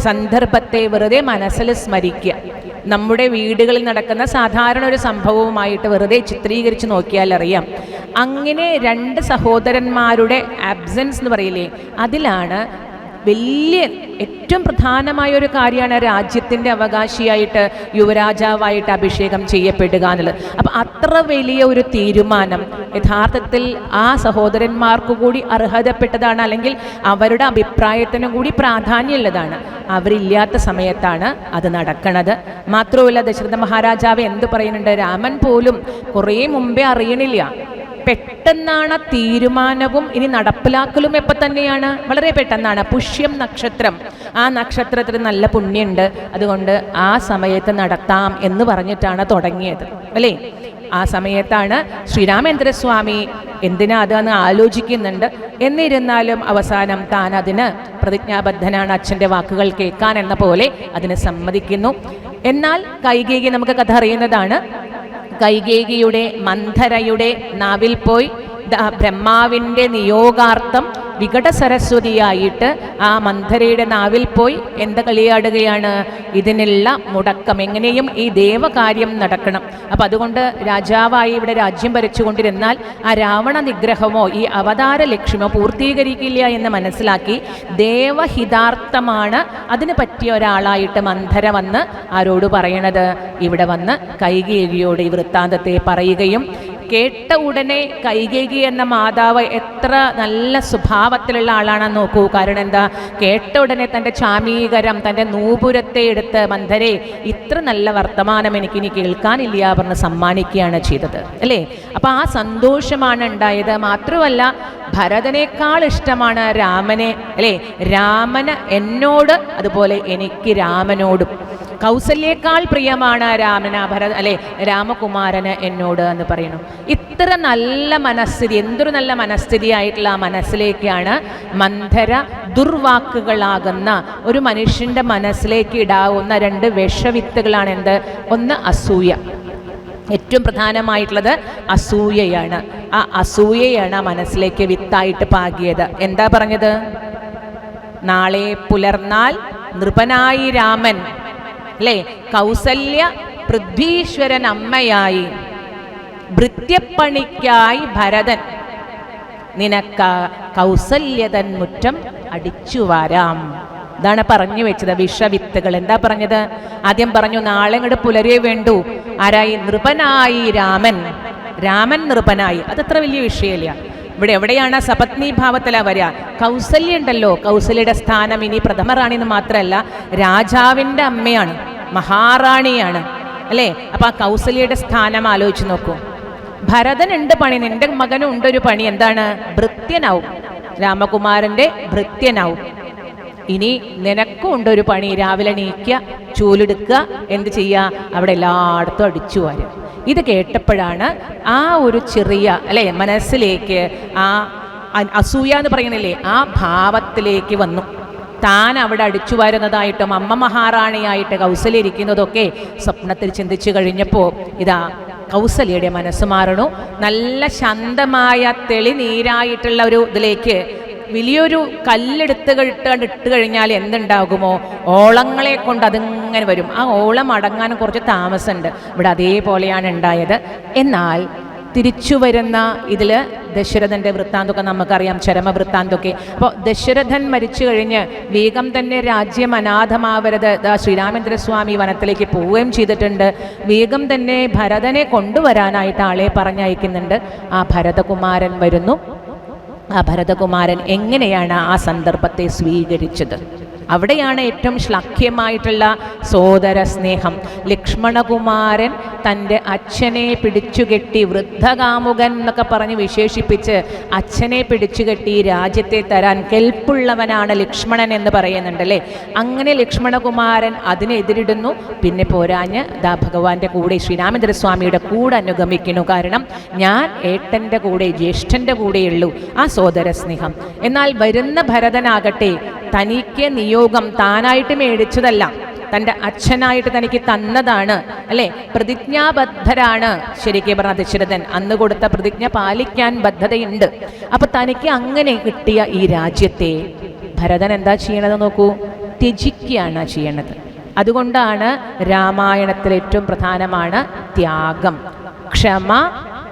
സന്ദർഭത്തെ വെറുതെ മനസ്സിൽ സ്മരിക്കുക. നമ്മുടെ വീടുകളിൽ നടക്കുന്ന സാധാരണ ഒരു സംഭവവുമായിട്ട് വെറുതെ ചിത്രീകരിച്ച് നോക്കിയാൽ അറിയാം. അങ്ങനെ രണ്ട് സഹോദരന്മാരുടെ ആബ്സെൻസ് എന്ന് പറയില്ലേ, അതിലാണ് വലിയ ഏറ്റവും പ്രധാനമായ ഒരു കാര്യമാണ് രാജ്യത്തിൻ്റെ അവകാശിയായിട്ട് യുവരാജാവായിട്ട് അഭിഷേകം ചെയ്യപ്പെടുക എന്നുള്ളത്. അപ്പം അത്ര വലിയ ഒരു തീരുമാനം യഥാർത്ഥത്തിൽ ആ സഹോദരന്മാർക്ക് കൂടി അർഹതപ്പെട്ടതാണ്, അല്ലെങ്കിൽ അവരുടെ അഭിപ്രായത്തിനും കൂടി പ്രാധാന്യമുള്ളതാണ്. അവരില്ലാത്ത സമയത്താണ് അത് നടക്കുന്നത്. മാത്രമല്ല ദശരഥ മഹാരാജാവ് എന്ത് പറയുന്നുണ്ട്, രാമൻ പോലും കുറേ മുമ്പേ അറിയണില്ല. പെട്ടെന്നാണ് തീരുമാനവും ഇനി നടപ്പിലാക്കലും എപ്പോൾ തന്നെയാണ്, വളരെ പെട്ടെന്നാണ്. പുഷ്യം നക്ഷത്രം, ആ നക്ഷത്രത്തിന് നല്ല പുണ്യമുണ്ട്, അതുകൊണ്ട് ആ സമയത്ത് നടത്താം എന്ന് പറഞ്ഞിട്ടാണ് തുടങ്ങിയത് അല്ലേ. ആ സമയത്താണ് ശ്രീരാമേന്ദ്രസ്വാമി എന്തിനാ അതെന്ന് ആലോചിക്കുന്നുണ്ട്. എന്നിരുന്നാലും അവസാനം താൻ അതിന് പ്രതിജ്ഞാബദ്ധനാണ്, അച്ഛൻ്റെ വാക്കുകൾ കേൾക്കാൻ എന്ന പോലെ അതിന് സമ്മതിക്കുന്നു. എന്നാൽ കൈകേയി നമുക്ക് കഥ അറിയുന്നതാണ്. കൈകേയിയുടെ മന്ധരയുടെ നാവിൽ പോയി ബ്രഹ്മാവിൻ്റെ നിയോഗാർത്ഥം വികട സരസ്വതിയായിട്ട് ആ മന്ധരയുടെ നാവിൽ പോയി എന്ത് കളിയാടുകയാണ്, ഇതിനുള്ള മുടക്കം, എങ്ങനെയും ഈ ദേവകാര്യം നടക്കണം. അപ്പം അതുകൊണ്ട് രാജാവായി ഇവിടെ രാജ്യം ഭരിച്ചുകൊണ്ടിരുന്നാൽ ആ രാവണ നിഗ്രഹമോ ഈ അവതാര ലക്ഷ്യമോ പൂർത്തീകരിക്കില്ല എന്ന് മനസ്സിലാക്കി ദേവഹിതാർത്ഥമാണ് അതിന് പറ്റിയ ഒരാളായിട്ട് മന്ധര വന്ന് ആരോട് പറയണത്, ഇവിടെ വന്ന് കൈകേയിയോട് ഈ വൃത്താന്തത്തെ പറയുകയും കേട്ട ഉടനെ കൈകേയി എന്ന മാതാവ് എത്ര നല്ല സ്വഭാവത്തിലുള്ള ആളാണെന്ന് നോക്കൂ. കാരണം എന്താ, കേട്ട ഉടനെ തൻ്റെ ചാമീകരം, തൻ്റെ നൂപുരത്തെ എടുത്ത് മന്ധരെ ഇത്ര നല്ല വർത്തമാനം എനിക്കിനി കേൾക്കാനില്ല പറഞ്ഞ് സമ്മാനിക്കുകയാണ് ചെയ്തത് അല്ലേ. അപ്പം ആ സന്തോഷമാണ് ഉണ്ടായത്. മാത്രമല്ല ഭരതനേക്കാൾ ഇഷ്ടമാണ് രാമനെ അല്ലേ, രാമന് എന്നോട്, അതുപോലെ എനിക്ക് രാമനോടും. കൗസല്യേക്കാൾ പ്രിയമാണ് രാമകുമാരന് എന്നോട് എന്ന് പറയുന്നു. ഇത്ര നല്ല മനസ്ഥിതി, എന്തൊരു നല്ല മനസ്ഥിതി ആയിട്ടുള്ള ആ മനസ്സിലേക്കാണ് മന്ധര ദുർവാക്കുകളാകുന്ന ഒരു മനുഷ്യൻ്റെ മനസ്സിലേക്ക് ഇടാവുന്ന രണ്ട് വിഷവിത്തുകളാണ് എന്ത്, ഒന്ന് അസൂയ, ഏറ്റവും പ്രധാനമായിട്ടുള്ളത് അസൂയയാണ്. ആ അസൂയയാണ് ആ മനസ്സിലേക്ക് വിത്തായിട്ട് പാകിയത്. എന്താ പറഞ്ഞത്, നാളെ പുലർന്നാൽ നൃപനായി രാമൻ അല്ലേ, കൗസല്യ പൃഥ്വീശ്വരൻ അമ്മയായി, ഭൃത്യപ്പണിക്കായി ഭരതൻ, നിനക്ക കൗസല്യതൻ മുറ്റം അടിച്ചു വാരാം. ഇതാണ് പറഞ്ഞു വെച്ചത് വിഷവിത്തുകൾ. എന്താ പറഞ്ഞത്, ആദ്യം പറഞ്ഞു നാളെ ഇങ്ങോട്ട് പുലരേ വേണ്ടു, ആരായി, നൃപനായി രാമൻ, രാമൻ നൃപനായി. അതത്ര വലിയ വിഷയമില്ല. ഇവിടെ എവിടെയാണ് സപത്നി ഭാവത്തിലാ വരിക. കൗസല്യ ഉണ്ടല്ലോ, കൗസല്യയുടെ സ്ഥാനം ഇനി പ്രഥമ റാണി എന്ന് മാത്രമല്ല രാജാവിൻ്റെ അമ്മയാണ്, മഹാറാണിയാണ് അല്ലേ. അപ്പം ആ കൗസല്യയുടെ സ്ഥാനം ആലോചിച്ച് നോക്കൂ. ഭരതനുണ്ട് പണി, നിന്റെ മകനും ഉണ്ടൊരു പണി, എന്താണ്, ഭൃത്യനാവും, രാമകുമാരൻ്റെ ഭൃത്യനാവും. ഇനി നിനക്കും ഉണ്ടൊരു പണി, രാവിലെ എണീക്കുക, ചൂലെടുക്കുക, എന്ത് ചെയ്യുക, അവിടെ എല്ലായിടത്തും അടിച്ചു വാരുക. ഇത് കേട്ടപ്പോഴാണ് ആ ഒരു ചെറിയ അല്ലേ മനസ്സിലേക്ക് ആ അസൂയ എന്ന് പറയണില്ലേ ആ ഭാവത്തിലേക്ക് വന്നു. താൻ അവിടെ അടിച്ചു വരുന്നതായിട്ടും അമ്മ മഹാറാണിയായിട്ട് കൗസല്യ ഇരിക്കുന്നതൊക്കെ സ്വപ്നത്തിൽ ചിന്തിച്ചു കഴിഞ്ഞപ്പോൾ ഇതാ കൗസല്യയുടെ മനസ്സ് മാറണു. നല്ല ശാന്തമായ തെളിനീരായിട്ടുള്ള ഒരു ഇതിലേക്ക് വലിയൊരു കല്ലെടുത്ത് ഇട്ട് കഴിഞ്ഞാൽ എന്തുണ്ടാകുമോ, ഓളങ്ങളെ കൊണ്ട് അതിങ്ങനെ വരും. ആ ഓളം അടങ്ങാൻ കുറച്ച് താമസമുണ്ട്. ഇവിടെ അതേപോലെയാണ് ഉണ്ടായത്. എന്നാൽ തിരിച്ചു വരുന്ന ഇതിൽ ദശരഥൻ്റെ വൃത്താന്തൊക്കെ നമുക്കറിയാം, ചരമവൃത്താന്തൊക്കെ. അപ്പോൾ ദശരഥൻ മരിച്ചു കഴിഞ്ഞ് വേഗം തന്നെ രാജ്യം അനാഥമാവരുത്, ശ്രീരാമേന്ദ്രസ്വാമി വനത്തിലേക്ക് പോവുകയും ചെയ്തിട്ടുണ്ട്. വേഗം തന്നെ ഭരതനെ കൊണ്ടുവരാനായിട്ട് ആളെ പറഞ്ഞയക്കുന്നുണ്ട്. ആ ഭരതകുമാരൻ വരുന്നു. ആ ഭരതകുമാരൻ എങ്ങനെയാണ് ആ സന്ദർഭത്തെ സ്വീകരിച്ചത്? അവിടെയാണ് ഏറ്റവും ശ്ലാഘ്യമായിട്ടുള്ള സോദര സ്നേഹം. ലക്ഷ്മണകുമാരൻ തൻ്റെ അച്ഛനെ പിടിച്ചുകെട്ടി, വൃദ്ധകാമുകൻ എന്നൊക്കെ പറഞ്ഞ് വിശേഷിപ്പിച്ച് അച്ഛനെ പിടിച്ചുകെട്ടി രാജ്യത്തെ തരാൻ കെൽപ്പുള്ളവനാണ് ലക്ഷ്മണൻ എന്ന് പറയുന്നുണ്ടല്ലേ. അങ്ങനെ ലക്ഷ്മണകുമാരൻ അതിനെതിരിടുന്നു. പിന്നെ പോരാഞ്ഞ് ഭഗവാന്റെ കൂടെ, ശ്രീരാമേന്ദ്രസ്വാമിയുടെ കൂടെ അനുഗമിക്കുന്നു. കാരണം ഞാൻ ഏട്ടൻ്റെ കൂടെ, ജ്യേഷ്ഠൻ്റെ കൂടെയുള്ളൂ. ആ സോദര സ്നേഹം. എന്നാൽ വരുന്ന ഭരതനാകട്ടെ തനിക്ക് നിയോഗം താനായിട്ട് മേടിച്ചതല്ല, തൻ്റെ അച്ഛനായിട്ട് തനിക്ക് തന്നതാണ് അല്ലേ. പ്രതിജ്ഞാബദ്ധരാണ് ശരിക്കും പറഞ്ഞ ദശരഥൻ. അന്ന് കൊടുത്ത പ്രതിജ്ഞ പാലിക്കാൻ ബദ്ധതയുണ്ട്. അപ്പൊ തനിക്ക് അങ്ങനെ കിട്ടിയ ഈ രാജ്യത്തെ ഭരതൻ എന്താ ചെയ്യണത് നോക്കൂ, ത്യജിക്കുകയാണ് ചെയ്യണത്. അതുകൊണ്ടാണ് രാമായണത്തിൽ ഏറ്റവും പ്രധാനമാണ് ത്യാഗം. ക്ഷമ,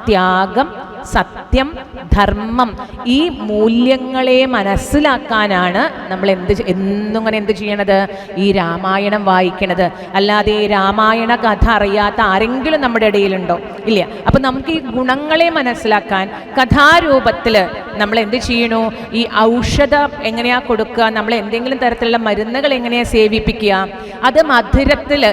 ത്യാഗം, സത്യം, ധർമ്മം, ഈ മൂല്യങ്ങളെ മനസ്സിലാക്കാനാണ് നമ്മൾ എന്നിങ്ങനെ എന്ത് ചെയ്യണത്, ഈ രാമായണം വായിക്കണത്. അല്ലാതെ ഈ രാമായണ കഥ അറിയാത്ത ആരെങ്കിലും നമ്മുടെ ഇടയിലുണ്ടോ? ഇല്ല. അപ്പം നമുക്ക് ഈ ഗുണങ്ങളെ മനസ്സിലാക്കാൻ കഥാരൂപത്തിൽ നമ്മൾ എന്ത് ചെയ്യണു, ഈ ഔഷധം എങ്ങനെയാ കൊടുക്കുക, നമ്മൾ എന്തെങ്കിലും തരത്തിലുള്ള മരുന്നുകൾ എങ്ങനെയാ സേവിപ്പിക്കുക, അത് മധുരത്തിൽ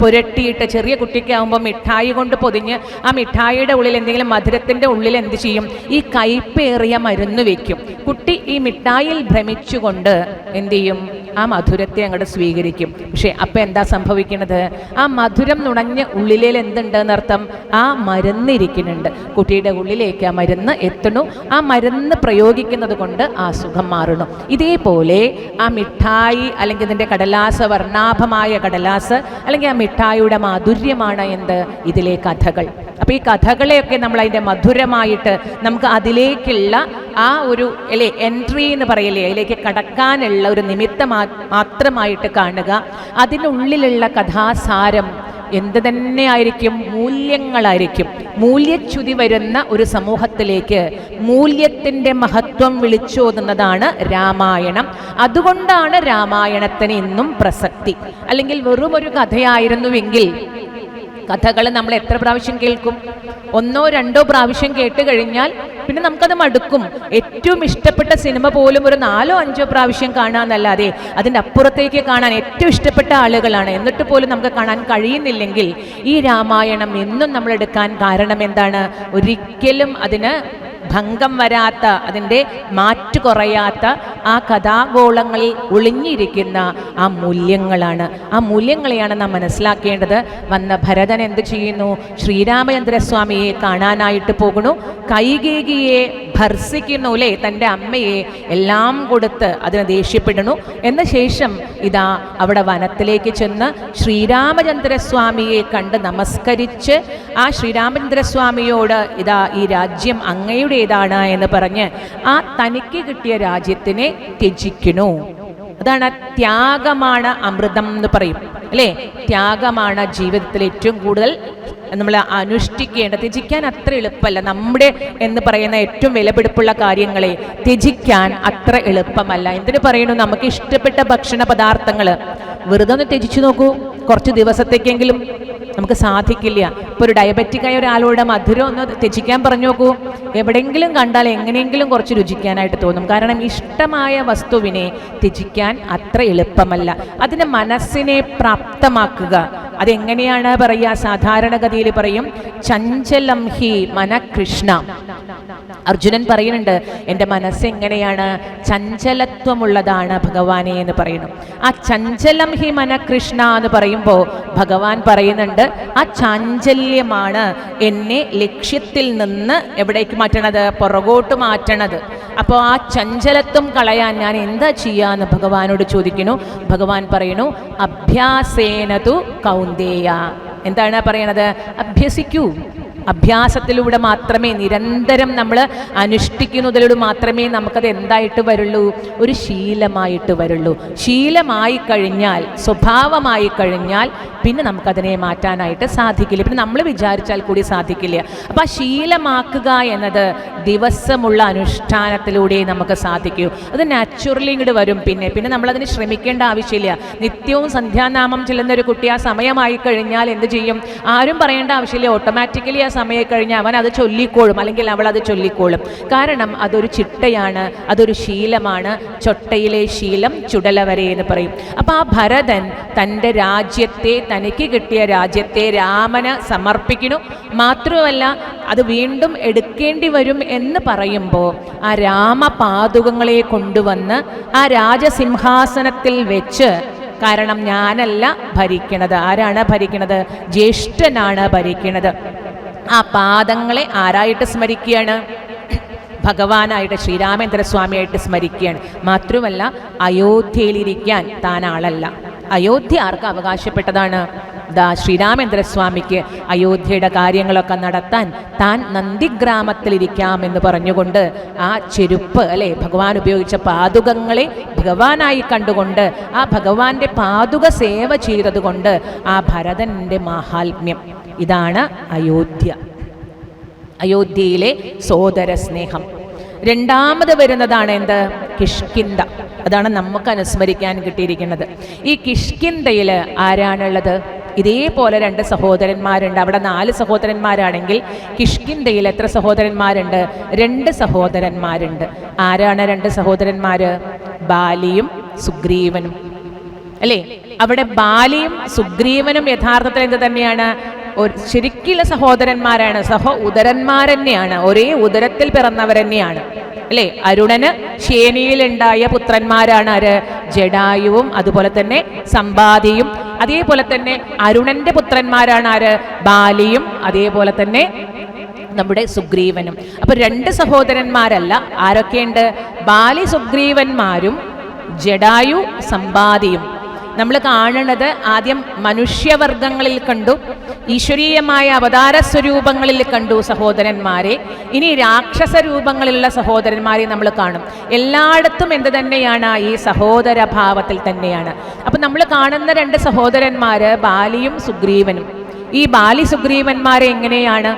പുരട്ടിയിട്ട്, ചെറിയ കുട്ടിക്കാവുമ്പോൾ മിഠായി കൊണ്ട് പൊതിഞ്ഞ് ആ മിഠായിയുടെ ഉള്ളിൽ എന്തെങ്കിലും മധുരത്തിൻ്റെ ഉള്ളിൽ എന്ത് ചെയ്യും, ഈ കയ്പേറിയ മരുന്ന് വയ്ക്കും. കുട്ടി ഈ മിഠായിൽ ഭ്രമിച്ചുകൊണ്ട് എന്ത് ചെയ്യും, ആ മധുരത്തെ അങ്ങോട്ട് സ്വീകരിക്കും. പക്ഷേ അപ്പം എന്താ സംഭവിക്കുന്നത്, ആ മധുരം നുണഞ്ഞ ഉള്ളിലേൽ എന്തുണ്ടെന്നർത്ഥം, ആ മരുന്ന് ഇരിക്കുന്നുണ്ട്. കുട്ടിയുടെ ഉള്ളിലേക്ക് ആ മരുന്ന് എത്തണു, ആ മരുന്ന് പ്രയോഗിക്കുന്നത് കൊണ്ട് ആ സുഖം മാറണം. ഇതേപോലെ ആ മിഠായി അല്ലെങ്കിൽ ഇതിൻ്റെ കടലാസ്, വർണ്ണാഭമായ കടലാസ്, അല്ലെങ്കിൽ ആ മിഠായിയുടെ മാധുര്യമാണ് എന്ത്, ഇതിലെ കഥകൾ. അപ്പോൾ ഈ കഥകളെയൊക്കെ നമ്മൾ അതിൻ്റെ മധുരമായിട്ട് നമുക്ക് അതിലേക്കുള്ള ആ ഒരു എൻട്രി എന്ന് പറയില്ലേ, അതിലേക്ക് കടക്കാനുള്ള ഒരു നിമിത്തം മാത്രമായിട്ട് കാണുക. അതിനുള്ളിലുള്ള കഥാസാരം എന്ത് തന്നെ ആയിരിക്കും, മൂല്യങ്ങളായിരിക്കും. മൂല്യച്യുതി വരുന്ന ഒരു സമൂഹത്തിലേക്ക് മൂല്യത്തിൻ്റെ മഹത്വം വിളിച്ചോതുന്നതാണ് രാമായണം. അതുകൊണ്ടാണ് രാമായണത്തിന് ഇന്നും പ്രസക്തി. അല്ലെങ്കിൽ വെറും ഒരു കഥയായിരുന്നുവെങ്കിൽ കഥകൾ നമ്മൾ എത്ര പ്രാവശ്യം കേൾക്കും? 1 or 2 പ്രാവശ്യം കേട്ട് കഴിഞ്ഞാൽ പിന്നെ നമുക്കത് മടുക്കും. ഏറ്റവും ഇഷ്ടപ്പെട്ട സിനിമ പോലും ഒരു 4 or 5 പ്രാവശ്യം കാണാമെന്നല്ലാതെ അതിൻ്റെ അപ്പുറത്തേക്ക് കാണാൻ ഏറ്റവും ഇഷ്ടപ്പെട്ട ആളുകളാണ്. എന്നിട്ട് പോലും നമുക്ക് കാണാൻ കഴിയുന്നില്ലെങ്കിൽ ഈ രാമായണം എന്നും നമ്മൾ എടുക്കാൻ കാരണം എന്താണ്? ഒരിക്കലും അതിന് ഭംഗം വരാത്ത, അതിൻ്റെ മാറ്റു കുറയാത്ത ആ കഥാഗോളങ്ങളിൽ ഒളിഞ്ഞിരിക്കുന്ന ആ മൂല്യങ്ങളാണ്. ആ മൂല്യങ്ങളെയാണ് നാം മനസ്സിലാക്കേണ്ടത്. വന്ന ഭരതൻ എന്ത് ചെയ്യുന്നു? ശ്രീരാമചന്ദ്രസ്വാമിയെ കാണാനായിട്ട് പോകുന്നു. കൈകേയിയെ ഭർസിക്കുന്നു, അല്ലേ? തൻ്റെ അമ്മയെ എല്ലാം കൊടുത്ത് അതിന് ദേഷ്യപ്പെടുന്നു. എന്ന ശേഷം ഇതാ അവിടെ വനത്തിലേക്ക് ചെന്ന് ശ്രീരാമചന്ദ്രസ്വാമിയെ കണ്ട് നമസ്കരിച്ച് ആ ശ്രീരാമചന്ദ്രസ്വാമിയോട് ഇതാ ഈ രാജ്യം അങ്ങയുടേതാണ് എന്ന് പറഞ്ഞ് ആ തനിക്ക് കിട്ടിയ രാജ്യത്തിനെ ത്യജിക്കുന്നു. അതാണ് ത്യാഗമാണ് അമൃതം എന്ന് പറയും, അല്ലേ? ത്യാഗമാണ് ജീവിതത്തിൽ ഏറ്റവും കൂടുതൽ നമ്മൾ അനുഷ്ഠിക്കേണ്ടത്. ത്യജിക്കാൻ അത്ര എളുപ്പമല്ല. നമ്മുടെ എന്ന് പറയുന്ന ഏറ്റവും വിലപിടിപ്പുള്ള കാര്യങ്ങളെ ത്യജിക്കാൻ അത്ര എളുപ്പമല്ല. എന്തിനു പറയുന്നു? നമുക്ക് ഇഷ്ടപ്പെട്ട ഭക്ഷണ പദാർത്ഥങ്ങൾ വെറുതെ ഒന്ന് ത്യജിച്ചു നോക്കൂ, കുറച്ച് ദിവസത്തേക്കെങ്കിലും. നമുക്ക് സാധിക്കില്ല. ഇപ്പോൾ ഒരു ഡയബറ്റിക്കായ ഒരാളോട് മധുരം ഒന്ന് ത്യജിക്കാൻ പറഞ്ഞു നോക്കൂ, എവിടെയെങ്കിലും കണ്ടാൽ എങ്ങനെയെങ്കിലും കുറച്ച് രുചിക്കാനായിട്ട് തോന്നും. കാരണം ഇഷ്ടമായ വസ്തുവിനെ ത്യജിക്കാൻ അത്ര എളുപ്പമല്ല. അതിന് മനസ്സിനെ പ്രാപ്തമാക്കുക. അതെങ്ങനെയാണ് പറയുക? സാധാരണഗതിയിൽ പറയും ചഞ്ചലം ഹി മനകൃഷ്ണ. അർജുനൻ പറയുന്നുണ്ട്, എൻ്റെ മനസ്സെങ്ങനെയാണ്? ചഞ്ചലത്വമുള്ളതാണ് ഭഗവാനെ എന്ന് പറയുന്നു. ആ ചഞ്ചലം ഹി മനകൃഷ്ണ എന്ന് പറയുമ്പോൾ ഭഗവാൻ പറയുന്നുണ്ട്, ആ ചാഞ്ചല്യമാണ് എന്നെ ലക്ഷ്യത്തിൽ നിന്ന് എവിടേക്ക് മാറ്റണത്? പുറകോട്ട് മാറ്റണത്. അപ്പോൾ ആ ചഞ്ചലത്വം കളയാൻ ഞാൻ എന്താ ചെയ്യാന്ന് ഭഗവാനോട് ചോദിക്കുന്നു. ഭഗവാൻ പറയുന്നു, അഭ്യാസേനതു കൗന്ദേയ. എന്താണ് പറയണത്? അഭ്യസിക്കൂ. അഭ്യാസത്തിലൂടെ മാത്രമേ, നിരന്തരം നമ്മൾ അനുഷ്ഠിക്കുന്നതിലൂടെ മാത്രമേ നമുക്കത് എന്തായിട്ട് വരുള്ളൂ? ഒരു ശീലമായിട്ട് വരുള്ളൂ. ശീലമായി കഴിഞ്ഞാൽ, സ്വഭാവമായി കഴിഞ്ഞാൽ പിന്നെ നമുക്കതിനെ മാറ്റാനായിട്ട് സാധിക്കില്ല. പിന്നെ നമ്മൾ വിചാരിച്ചാൽ കൂടി സാധിക്കില്ല. അപ്പം ആ ശീലമാക്കുക എന്നത് ദിവസമുള്ള അനുഷ്ഠാനത്തിലൂടെ നമുക്ക് സാധിക്കൂ. അത് നാച്ചുറലി ഇങ്ങോട്ട് വരും. പിന്നെ നമ്മളതിന് ശ്രമിക്കേണ്ട ആവശ്യമില്ല. നിത്യവും സന്ധ്യാനാമം ചെല്ലുന്ന ഒരു കുട്ടി ആ സമയമായി കഴിഞ്ഞാൽ എന്ത് ചെയ്യും? ആരും പറയേണ്ട ആവശ്യമില്ല. ഓട്ടോമാറ്റിക്കലി ആ സമയം കഴിഞ്ഞാൽ അവൻ അത് ചൊല്ലിക്കോളും, അല്ലെങ്കിൽ അവൾ അത് ചൊല്ലിക്കോളും. കാരണം അതൊരു ചിട്ടയാണ്, അതൊരു ശീലമാണ്. ചൊട്ടയിലെ ശീലം ചുടല വരെ എന്ന് പറയും. അപ്പം ആ ഭരതൻ തൻ്റെ രാജ്യത്തെ, തനിക്ക് കിട്ടിയ രാജ്യത്തെ രാമന് സമർപ്പിക്കുന്നു. മാത്രമല്ല അത് വീണ്ടും എടുക്കേണ്ടി വരും എന്ന് പറയുമ്പോൾ ആ രാമപാദുകങ്ങളെ കൊണ്ടുവന്ന് ആ രാജസിംഹാസനത്തിൽ വെച്ച്, കാരണം ഞാനല്ല ഭരിക്കണത്, ആരാണ് ഭരിക്കണത്? ജ്യേഷ്ഠനാണ് ഭരിക്കണത്. ആ പാദങ്ങളെ ആരായിട്ട് സ്മരിക്കുകയാണ്? ഭഗവാനായിട്ട്, ശ്രീരാമചന്ദ്രസ്വാമിയായിട്ട് സ്മരിക്കുകയാണ്. മാത്രമല്ല അയോധ്യയിലിരിക്കാൻ താൻ ആളല്ല. അയോധ്യ ആർക്ക് അവകാശപ്പെട്ടതാണ്? ശ്രീരാമേന്ദ്രസ്വാമിക്ക് അയോധ്യയുടെ കാര്യങ്ങളൊക്കെ നടത്താൻ താൻ നന്ദിഗ്രാമത്തിലിരിക്കാമെന്ന് പറഞ്ഞുകൊണ്ട് ആ ചെരുപ്പ് അല്ലെ, ഭഗവാൻ ഉപയോഗിച്ച പാദുകങ്ങളെ ഭഗവാനായി കണ്ടുകൊണ്ട് ആ ഭഗവാന്റെ പാദുക സേവ ചെയ്തതുകൊണ്ട് ആ ഭരതന്റെ മാഹാത്മ്യം. ഇതാണ് അയോധ്യ, അയോധ്യയിലെ സോദര സ്നേഹം. രണ്ടാമത് വരുന്നതാണ് എന്ത്? കിഷ്കിന്ധ. അതാണ് നമുക്ക് അനുസ്മരിക്കാൻ കിട്ടിയിരിക്കുന്നത്. ഈ കിഷ്കിന്ധയിൽ ആരാണുള്ളത്? ഇതേപോലെ 2 സഹോദരന്മാരുണ്ട്. അവിടെ 4 സഹോദരന്മാരാണെങ്കിൽ കിഷ്കിന്ധയിൽ എത്ര സഹോദരന്മാരുണ്ട്? 2 സഹോദരന്മാരുണ്ട്. ആരാണ് 2 സഹോദരന്മാര്? ബാലിയും സുഗ്രീവനും അല്ലേ? അവിടെ ബാലിയും സുഗ്രീവനും യഥാർത്ഥത്തിൽ എന്ത് തന്നെയാണ്? ശരിക്കുള്ള സഹോദരന്മാരാണ്, ഉദരന്മാർ തന്നെയാണ്, ഒരേ ഉദരത്തിൽ പിറന്നവർ തന്നെയാണ് അല്ലേ? അരുണന് ശേനിയിലുണ്ടായ പുത്രന്മാരാണ് ആര്? ജടായുവും അതുപോലെ തന്നെ സമ്പാദിയും. അതേപോലെ തന്നെ അരുണന്റെ പുത്രന്മാരാണ് ആര്? ബാലിയും അതേപോലെ തന്നെ നമ്മുടെ സുഗ്രീവനും. അപ്പൊ 2 സഹോദരന്മാരല്ല, ആരൊക്കെയുണ്ട്? ബാലി സുഗ്രീവന്മാരും ജടായു സമ്പാദിയും. നമ്മൾ കാണുന്നത് ആദ്യം മനുഷ്യവർഗങ്ങളിൽ കണ്ടു, ഈശ്വരീയമായ അവതാര സ്വരൂപങ്ങളിൽ കണ്ടു സഹോദരന്മാരെ. ഇനി രാക്ഷസ രൂപങ്ങളിലുള്ള സഹോദരന്മാരെ നമ്മൾ കാണും. എല്ലായിടത്തും എന്ത് തന്നെയാണ്? ഈ സഹോദര ഭാവത്തിൽ തന്നെയാണ്. അപ്പം നമ്മൾ കാണുന്ന 2 സഹോദരന്മാര് ബാലിയും സുഗ്രീവനും. ഈ ബാലി സുഗ്രീവന്മാരെ എങ്ങനെയാണ്?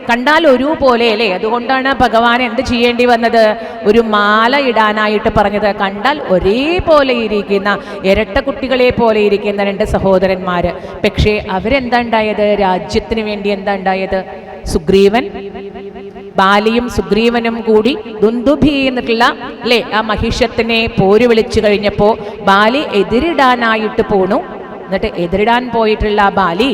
കണ്ടാൽ ഒരുപോലെ അല്ലേ? അതുകൊണ്ടാണ് ഭഗവാൻ എന്ത് ചെയ്യേണ്ടി വന്നത്? ഒരു മാല ഇടാനായിട്ട് പറഞ്ഞത്. കണ്ടാൽ ഒരേപോലെ ഇരിക്കുന്ന ഇരട്ട കുട്ടികളെ പോലെ ഇരിക്കുന്ന 2 സഹോദരന്മാര്. പക്ഷേ അവരെന്താ ഉണ്ടായത്? രാജ്യത്തിന് വേണ്ടി എന്താ ഉണ്ടായത്? സുഗ്രീവൻ, ബാലിയും സുഗ്രീവനും കൂടി ദുന്ദുഭി എന്നിട്ടുള്ള അല്ലേ ആ മഹിഷത്തിനെ പോര് വിളിച്ചു കഴിഞ്ഞപ്പോ ബാലി എതിരിടാനായിട്ട് പോണു. എന്നിട്ട് എതിരിടാൻ പോയിട്ടുള്ള ബാലി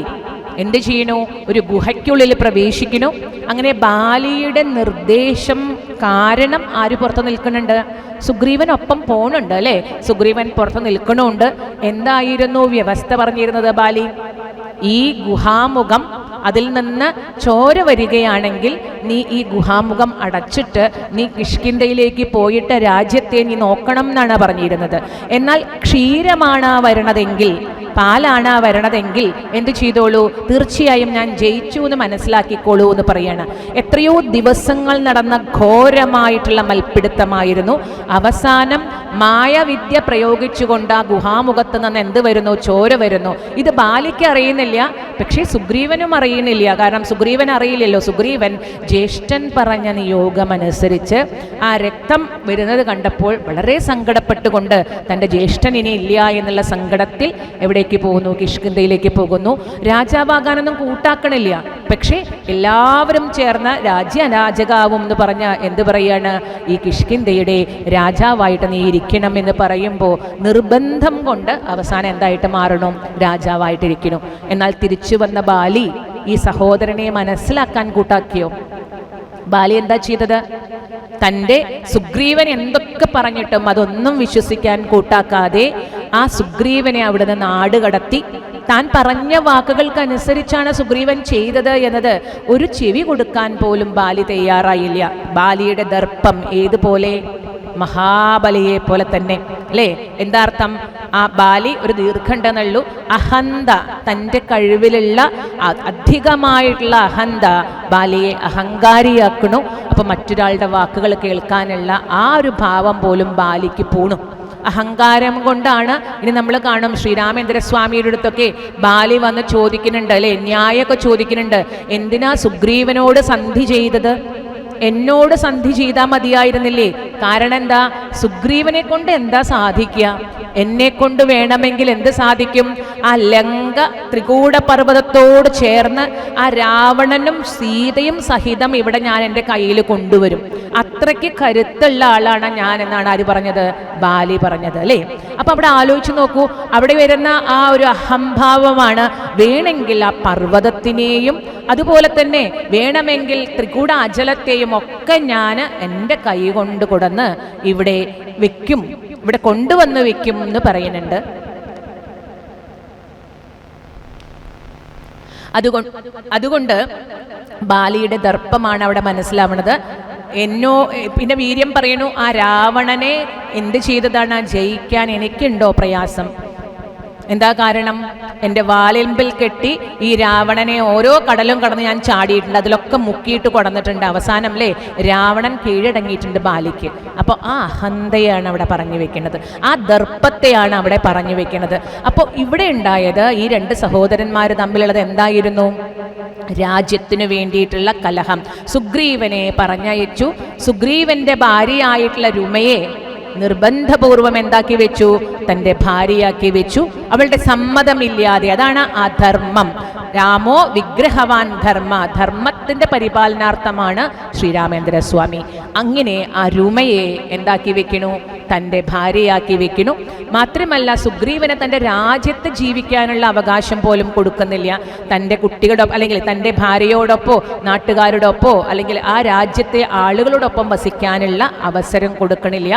എന്ത് ചെയ്യണു? ഒരു ഗുഹയ്ക്കുള്ളിൽ പ്രവേശിക്കുന്നു. അങ്ങനെ ബാലിയുടെ നിർദ്ദേശം കാരണം ആര് പുറത്ത് നിൽക്കുന്നുണ്ട്? സുഗ്രീവനൊപ്പം പോണുണ്ട് അല്ലേ? സുഗ്രീവൻ പുറത്ത് നിൽക്കണുണ്ട്. എന്തായിരുന്നു വ്യവസ്ഥ പറഞ്ഞിരുന്നത് ബാലി? ഈ ഗുഹാമുഖം അതിൽ നിന്ന് ചോര വരികയാണെങ്കിൽ നീ ഈ ഗുഹാമുഖം അടച്ചിട്ട് നീ കിഷ്കിന്ധയിലേക്ക് പോയിട്ട് രാജ്യത്തെ നീ നോക്കണം എന്നാണ് പറഞ്ഞിരുന്നത്. എന്നാൽ ക്ഷീരമാണ് വരണതെങ്കിൽ, പാലാണ് വരണതെങ്കിൽ എന്ത് ചെയ്തോളൂ? തീർച്ചയായും ഞാൻ ജയിച്ചു എന്ന് മനസ്സിലാക്കിക്കോളൂ എന്ന് പറയാണ്. എത്രയോ ദിവസങ്ങൾ നടന്ന ഘോരമായിട്ടുള്ള മൽപ്പിടുത്തമായിരുന്നു. അവസാനം മായവിദ്യ പ്രയോഗിച്ചുകൊണ്ട് ആ ഗുഹാമുഖത്ത് നിന്ന് എന്ത് വരുന്നു? ചോര വരുന്നു. ഇത് ബാലിക്ക് അറിയുന്നില്ല, പക്ഷേ സുഗ്രീവനും അറിയുന്നില്ല. കാരണം സുഗ്രീവൻ അറിയില്ലല്ലോ. സുഗ്രീവൻ ജ്യേഷ്ഠൻ പറഞ്ഞ നിയോഗമനുസരിച്ച് ആ രക്തം വരുന്നത് കണ്ടപ്പോൾ വളരെ സങ്കടപ്പെട്ടുകൊണ്ട് തൻ്റെ ജ്യേഷ്ഠൻ ഇനി ഇല്ല എന്നുള്ള സങ്കടത്തിൽ എവിടേക്ക് പോകുന്നു? കിഷ്കിന്ധയിലേക്ക് പോകുന്നു. രാജാവാകാനൊന്നും കൂട്ടാക്കണില്ല, പക്ഷേ എല്ലാവരും ചേർന്ന് രാജ്യാരാജകാവും എന്ന് പറഞ്ഞ എന്ത് പറയാണ്? ഈ കിഷ്കിന്ധയുടെ രാജാവായിട്ട് നീ ഇരിക്കണം എന്ന് പറയുമ്പോൾ നിർബന്ധം കൊണ്ട് അവസാനം എന്തായിട്ട് മാറണം? രാജാവായിട്ടിരിക്കണം. എന്നാൽ തിരിച്ചു വന്ന ബാലി ഈ സഹോദരനെ മനസ്സിലാക്കാൻ കൂട്ടാക്കിയോ? ബാലി എന്താ ചെയ്തത്? തൻ്റെ സുഗ്രീവൻ എന്തൊക്കെ പറഞ്ഞിട്ടും അതൊന്നും വിശ്വസിക്കാൻ കൂട്ടാക്കാതെ ആ സുഗ്രീവനെ അവിടുന്ന് നാട് കടത്തി. താൻ പറഞ്ഞ വാക്കുകൾക്കനുസരിച്ചാണ് സുഗ്രീവൻ ചെയ്തത് എന്നത് ഒരു ചെവി കൊടുക്കാൻ പോലും ബാലി തയ്യാറായില്ല. ബാലിയുടെ ദർപ്പം ഏതുപോലെ? മഹാബലിയെ പോലെ തന്നെ അല്ലേ? എന്താർത്ഥം? ആ ബാലി ഒരു ദീർഘണ്ടെന്നുള്ളൂ. അഹന്ത, തൻ്റെ കഴിവിലുള്ള അധികമായിട്ടുള്ള അഹന്ത ബാലിയെ അഹങ്കാരിയാക്കണു. അപ്പൊ മറ്റൊരാളുടെ വാക്കുകൾ കേൾക്കാനുള്ള ആ ഒരു ഭാവം പോലും ബാലിക്ക് പോണു. അഹങ്കാരം കൊണ്ടാണ്. ഇനി നമ്മൾ കാണും ശ്രീരാമേന്ദ്രസ്വാമിയുടെ അടുത്തൊക്കെ ബാലി വന്ന് ചോദിക്കുന്നുണ്ട് അല്ലേ, ന്യായമൊക്കെ ചോദിക്കുന്നുണ്ട്. എന്തിനാ സുഗ്രീവനോട് സന്ധി ചെയ്തത്? എന്നോട് സന്ധി ചെയ്താൽ മതിയായിരുന്നില്ലേ? കാരണം എന്താ? സുഗ്രീവനെ കൊണ്ട് എന്താ സാധിക്കുക? എന്നെ കൊണ്ട് വേണമെങ്കിൽ എന്ത് സാധിക്കും? ആ ലങ്ക ത്രികൂട പർവ്വതത്തോട് ചേർന്ന് ആ രാവണനും സീതയും സഹിതം ഇവിടെ ഞാൻ എൻ്റെ കയ്യിൽ കൊണ്ടുവരും. അത്രയ്ക്ക് കരുത്തുള്ള ആളാണ് ഞാൻ എന്നാണ് ആര് പറഞ്ഞത്? ബാലി പറഞ്ഞത് അല്ലേ? അപ്പൊ അവിടെ ആലോചിച്ച് നോക്കൂ, അവിടെ വരുന്ന ആ ഒരു അഹംഭാവമാണ്. വേണമെങ്കിൽ ആ പർവ്വതത്തിനെയും അതുപോലെ തന്നെ വേണമെങ്കിൽ ത്രികൂട അജലത്തെയും ഒക്കെ ഞാൻ എൻ്റെ കൈ കൊണ്ട് കൊടുന്ന് ഇവിടെ വെക്കും, ഇവിടെ കൊണ്ടുവന്ന് വെക്കും എന്ന് പറയുന്നുണ്ട്. അതുകൊണ്ട് ബാലിയുടെ ദർപ്പമാണ് അവിടെ മനസ്സിലാവുന്നത്. പിന്നെ വീര്യം പറയണു, ആ രാവണനെ എന്ത് ചെയ്തതാണ്? ജയിക്കാൻ എനിക്കുണ്ടോ പ്രയാസം? എന്താ കാരണം? എൻ്റെ വാലിൻപിൽ കെട്ടി ഈ രാവണനെ ഓരോ കടലും കടന്ന് ഞാൻ ചാടിയിട്ടുണ്ട്, അതിലൊക്കെ മുക്കിയിട്ട് കൊടന്നിട്ടുണ്ട്. അവസാനം അല്ലേ രാവണൻ കീഴടങ്ങിയിട്ടുണ്ട് ബാലിക്ക്. അപ്പോൾ ആ അഹന്തയാണ് അവിടെ പറഞ്ഞു വെക്കുന്നത്, ആ ദർപ്പത്തെയാണ് അവിടെ പറഞ്ഞു വെക്കുന്നത്. അപ്പോൾ ഇവിടെ ഉണ്ടായത് ഈ രണ്ട് സഹോദരന്മാർ തമ്മിലുള്ളത് എന്തായിരുന്നു? രാജ്യത്തിനു വേണ്ടിയിട്ടുള്ള കലഹം. സുഗ്രീവനെ പറഞ്ഞയച്ചു. സുഗ്രീവന്റെ ഭാര്യയായിട്ടുള്ള രുമയെ നിർബന്ധപൂർവം എന്താക്കി വെച്ചു? തൻ്റെ ഭാര്യയാക്കി വെച്ചു, അവളുടെ സമ്മതമില്ലാതെ. അതാണ് അധർമ്മം. രാമോ വിഗ്രഹവാൻ ധർമ്മ, ധർമ്മത്തിൻ്റെ പരിപാലനാർത്ഥമാണ് ശ്രീരാമേന്ദ്രസ്വാമി. അങ്ങനെ ആ രുമയെ എന്താക്കി വെക്കണു? തൻ്റെ ഭാര്യയാക്കി വെക്കണു. മാത്രമല്ല സുഗ്രീവനെ തൻ്റെ രാജ്യത്ത് ജീവിക്കാനുള്ള അവകാശം പോലും കൊടുക്കുന്നില്ല. തൻ്റെ കുട്ടികളോടൊപ്പം അല്ലെങ്കിൽ തൻ്റെ ഭാര്യയോടൊപ്പോ നാട്ടുകാരോടൊപ്പോ അല്ലെങ്കിൽ ആ രാജ്യത്തെ ആളുകളോടൊപ്പം വസിക്കാനുള്ള അവസരം കൊടുക്കണില്ല.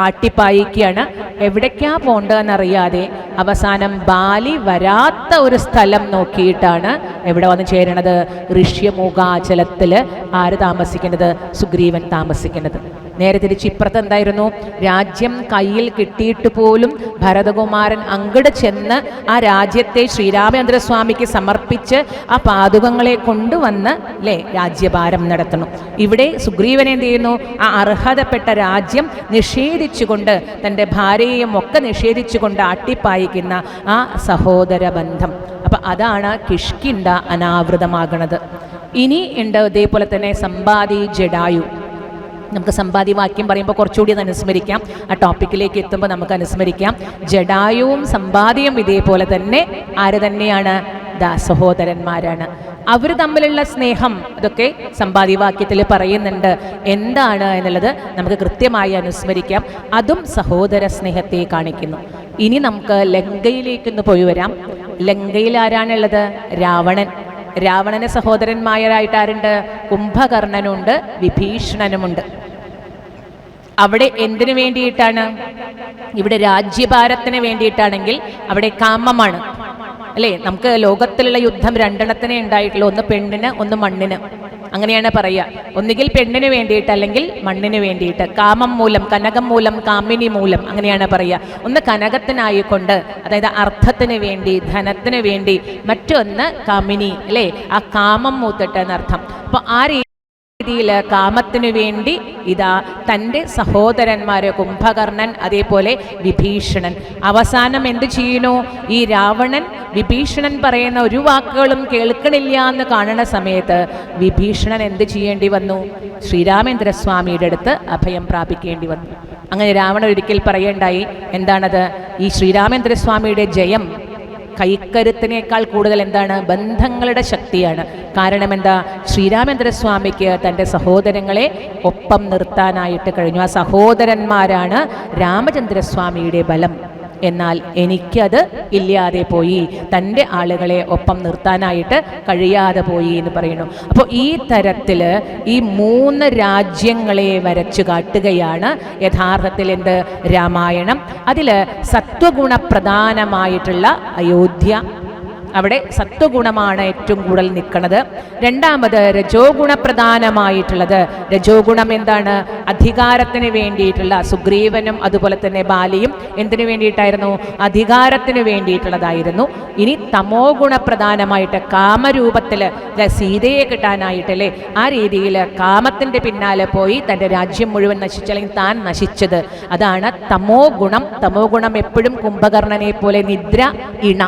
ആട്ടിപ്പായിക്കാണ്. എവിടേക്കാ പോണ്ടെന്നറിയാതെ അവസാനം ബാലി വരാത്ത ഒരു സ്ഥലം നോക്കിയിട്ടാണ് എവിടെ വന്ന് ചേരണത്? ഋഷ്യമുഖാചലത്തിൽ ആര് താമസിക്കുന്നത്? സുഗ്രീവൻ താമസിക്കുന്നത്. നേരെ തിരിച്ച് ഇപ്പുറത്ത് എന്തായിരുന്നു? രാജ്യം കയ്യിൽ കിട്ടിയിട്ട് പോലും ഭരതകുമാരൻ അങ്ങട് ചെന്ന് ആ രാജ്യത്തെ ശ്രീരാമചന്ദ്രസ്വാമിക്ക് സമർപ്പിച്ച് ആ പാതുകങ്ങളെ കൊണ്ടുവന്ന് അല്ലേ രാജ്യഭാരം നടത്തണം. ഇവിടെ സുഗ്രീവൻ എന്ത് ചെയ്യുന്നു? ആ അർഹതപ്പെട്ട രാജ്യം നിഷേധിച്ചുകൊണ്ട് തൻ്റെ ഭാര്യയെയും ഒക്കെ നിഷേധിച്ചുകൊണ്ട് ആട്ടിപ്പായിക്കുന്ന ആ സഹോദര ബന്ധം. അപ്പം അതാണ് കിഷ്കിന്ധ അനാവൃതമാകണത്. ഇനി ഉണ്ട് ഇതേപോലെ തന്നെ സമ്പാദി ജടായു. നമുക്ക് സമ്പാദി വാക്യം പറയുമ്പോൾ കുറച്ചുകൂടി അത് അനുസ്മരിക്കാം. ആ ടോപ്പിക്കിലേക്ക് എത്തുമ്പോൾ നമുക്ക് അനുസ്മരിക്കാം. ജടായുവും സമ്പാദിയും ഇതേപോലെ തന്നെ ആര് തന്നെയാണ്? സഹോദരന്മാരാണ്. അവർ തമ്മിലുള്ള സ്നേഹം ഇതൊക്കെ സമ്പാദി വാക്യത്തിൽ പറയുന്നുണ്ട്. എന്താണ് എന്നുള്ളത് നമുക്ക് കൃത്യമായി അനുസ്മരിക്കാം. അതും സഹോദര സ്നേഹത്തെ കാണിക്കുന്നു. ഇനി നമുക്ക് ലങ്കയിലേക്കൊന്ന് പോയി വരാം. ലങ്കയിൽ ആരാണുള്ളത്? രാവണൻ. രാവണന് സഹോദരന്മാരായിട്ട് ആരുണ്ട്? കുംഭകർണനുണ്ട്, വിഭീഷണനുമുണ്ട്. അവിടെ എന്തിനു വേണ്ടിയിട്ടാണ്? ഇവിടെ രാജ്യഭാരത്തിന് വേണ്ടിയിട്ടാണെങ്കിൽ അവിടെ കാമമാണ് അല്ലേ? നമുക്ക് ലോകത്തിലുള്ള യുദ്ധം രണ്ടെണ്ണത്തിനേ ഉണ്ടായിട്ടുള്ളൂ. ഒന്ന് പെണ്ണിന്, ഒന്ന് മണ്ണിന്. അങ്ങനെയാണ് പറയുക. ഒന്നുകിൽ പെണ്ണിന് വേണ്ടിയിട്ട് അല്ലെങ്കിൽ മണ്ണിന് വേണ്ടിയിട്ട്. കാമം മൂലം, കനകം മൂലം, കാമിനി മൂലം, അങ്ങനെയാണ് പറയുക. ഒന്ന് കനകത്തിനായിക്കൊണ്ട്, അതായത് അർത്ഥത്തിന് വേണ്ടി, ധനത്തിന് വേണ്ടി. മറ്റൊന്ന് കാമിനി അല്ലേ? ആ കാമം മൂത്തിട്ട് എന്നർത്ഥം. അപ്പോൾ ആ രീതിയിൽ കാമത്തിനു വേണ്ടി ഇതാ തൻ്റെ സഹോദരന്മാര് കുംഭകർണൻ, അതേപോലെ വിഭീഷണൻ. അവസാനം എന്ത് ചെയ്യുന്നു? ഈ രാവണൻ വിഭീഷണൻ പറയുന്ന ഒരു വാക്കുകളും കേൾക്കണില്ല എന്ന് കാണുന്ന സമയത്ത് വിഭീഷണൻ എന്ത് ചെയ്യേണ്ടി വന്നു? ശ്രീരാമേന്ദ്രസ്വാമിയുടെ അടുത്ത് അഭയം പ്രാപിക്കേണ്ടി വന്നു. അങ്ങനെ രാവണൻ ഒരിക്കൽ പറയേണ്ടായി. എന്താണത്? ഈ ശ്രീരാമേന്ദ്രസ്വാമിയുടെ ജയം കൈക്കരുത്തിനേക്കാൾ കൂടുതൽ എന്താണ്? ബന്ധങ്ങളുടെ ശക്തിയാണ്. കാരണം എന്താ? ശ്രീരാമേന്ദ്രസ്വാമിക്ക് തൻ്റെ സഹോദരങ്ങളെ ഒപ്പം നിർത്താനായിട്ട് കഴിഞ്ഞു. ആ സഹോദരന്മാരാണ് രാമചന്ദ്രസ്വാമിയുടെ ബലം. എന്നാൽ എനിക്കത് ഇല്ലാതെ പോയി, തൻ്റെ ആളുകളെ ഒപ്പം നിർത്താനായിട്ട് കഴിയാതെ പോയി എന്ന് പറയുന്നു. അപ്പോൾ ഈ തരത്തിൽ ഈ 3 രാജ്യങ്ങളെ വരച്ചു കാട്ടുകയാണ് യഥാർത്ഥത്തിൽ എന്ത്? രാമായണം. അതിൽ സത്വഗുണപ്രധാനമായിട്ടുള്ള അയോധ്യ, അവിടെ സത്വഗുണമാണ് ഏറ്റവും കൂടുതൽ നിൽക്കുന്നത്. രണ്ടാമത് രജോ ഗുണപ്രധാനമായിട്ടുള്ളത്. രജോ ഗുണം എന്താണ്? അധികാരത്തിന് വേണ്ടിയിട്ടുള്ള സുഗ്രീവനും അതുപോലെ തന്നെ ബാലിയും എന്തിനു വേണ്ടിയിട്ടായിരുന്നു? അധികാരത്തിന് വേണ്ടിയിട്ടുള്ളതായിരുന്നു. ഇനി തമോ ഗുണപ്രധാനമായിട്ട് കാമരൂപത്തിൽ സീതയെ കിട്ടാനായിട്ടല്ലേ ആ രീതിയിൽ കാമത്തിൻ്റെ പിന്നാലെ പോയി തൻ്റെ രാജ്യം മുഴുവൻ നശിച്ചു, അല്ലെങ്കിൽ താൻ നശിച്ചത്. അതാണ് തമോ ഗുണം. തമോ ഗുണം എപ്പോഴും കുംഭകർണനെ പോലെ നിദ്ര, ഇണ,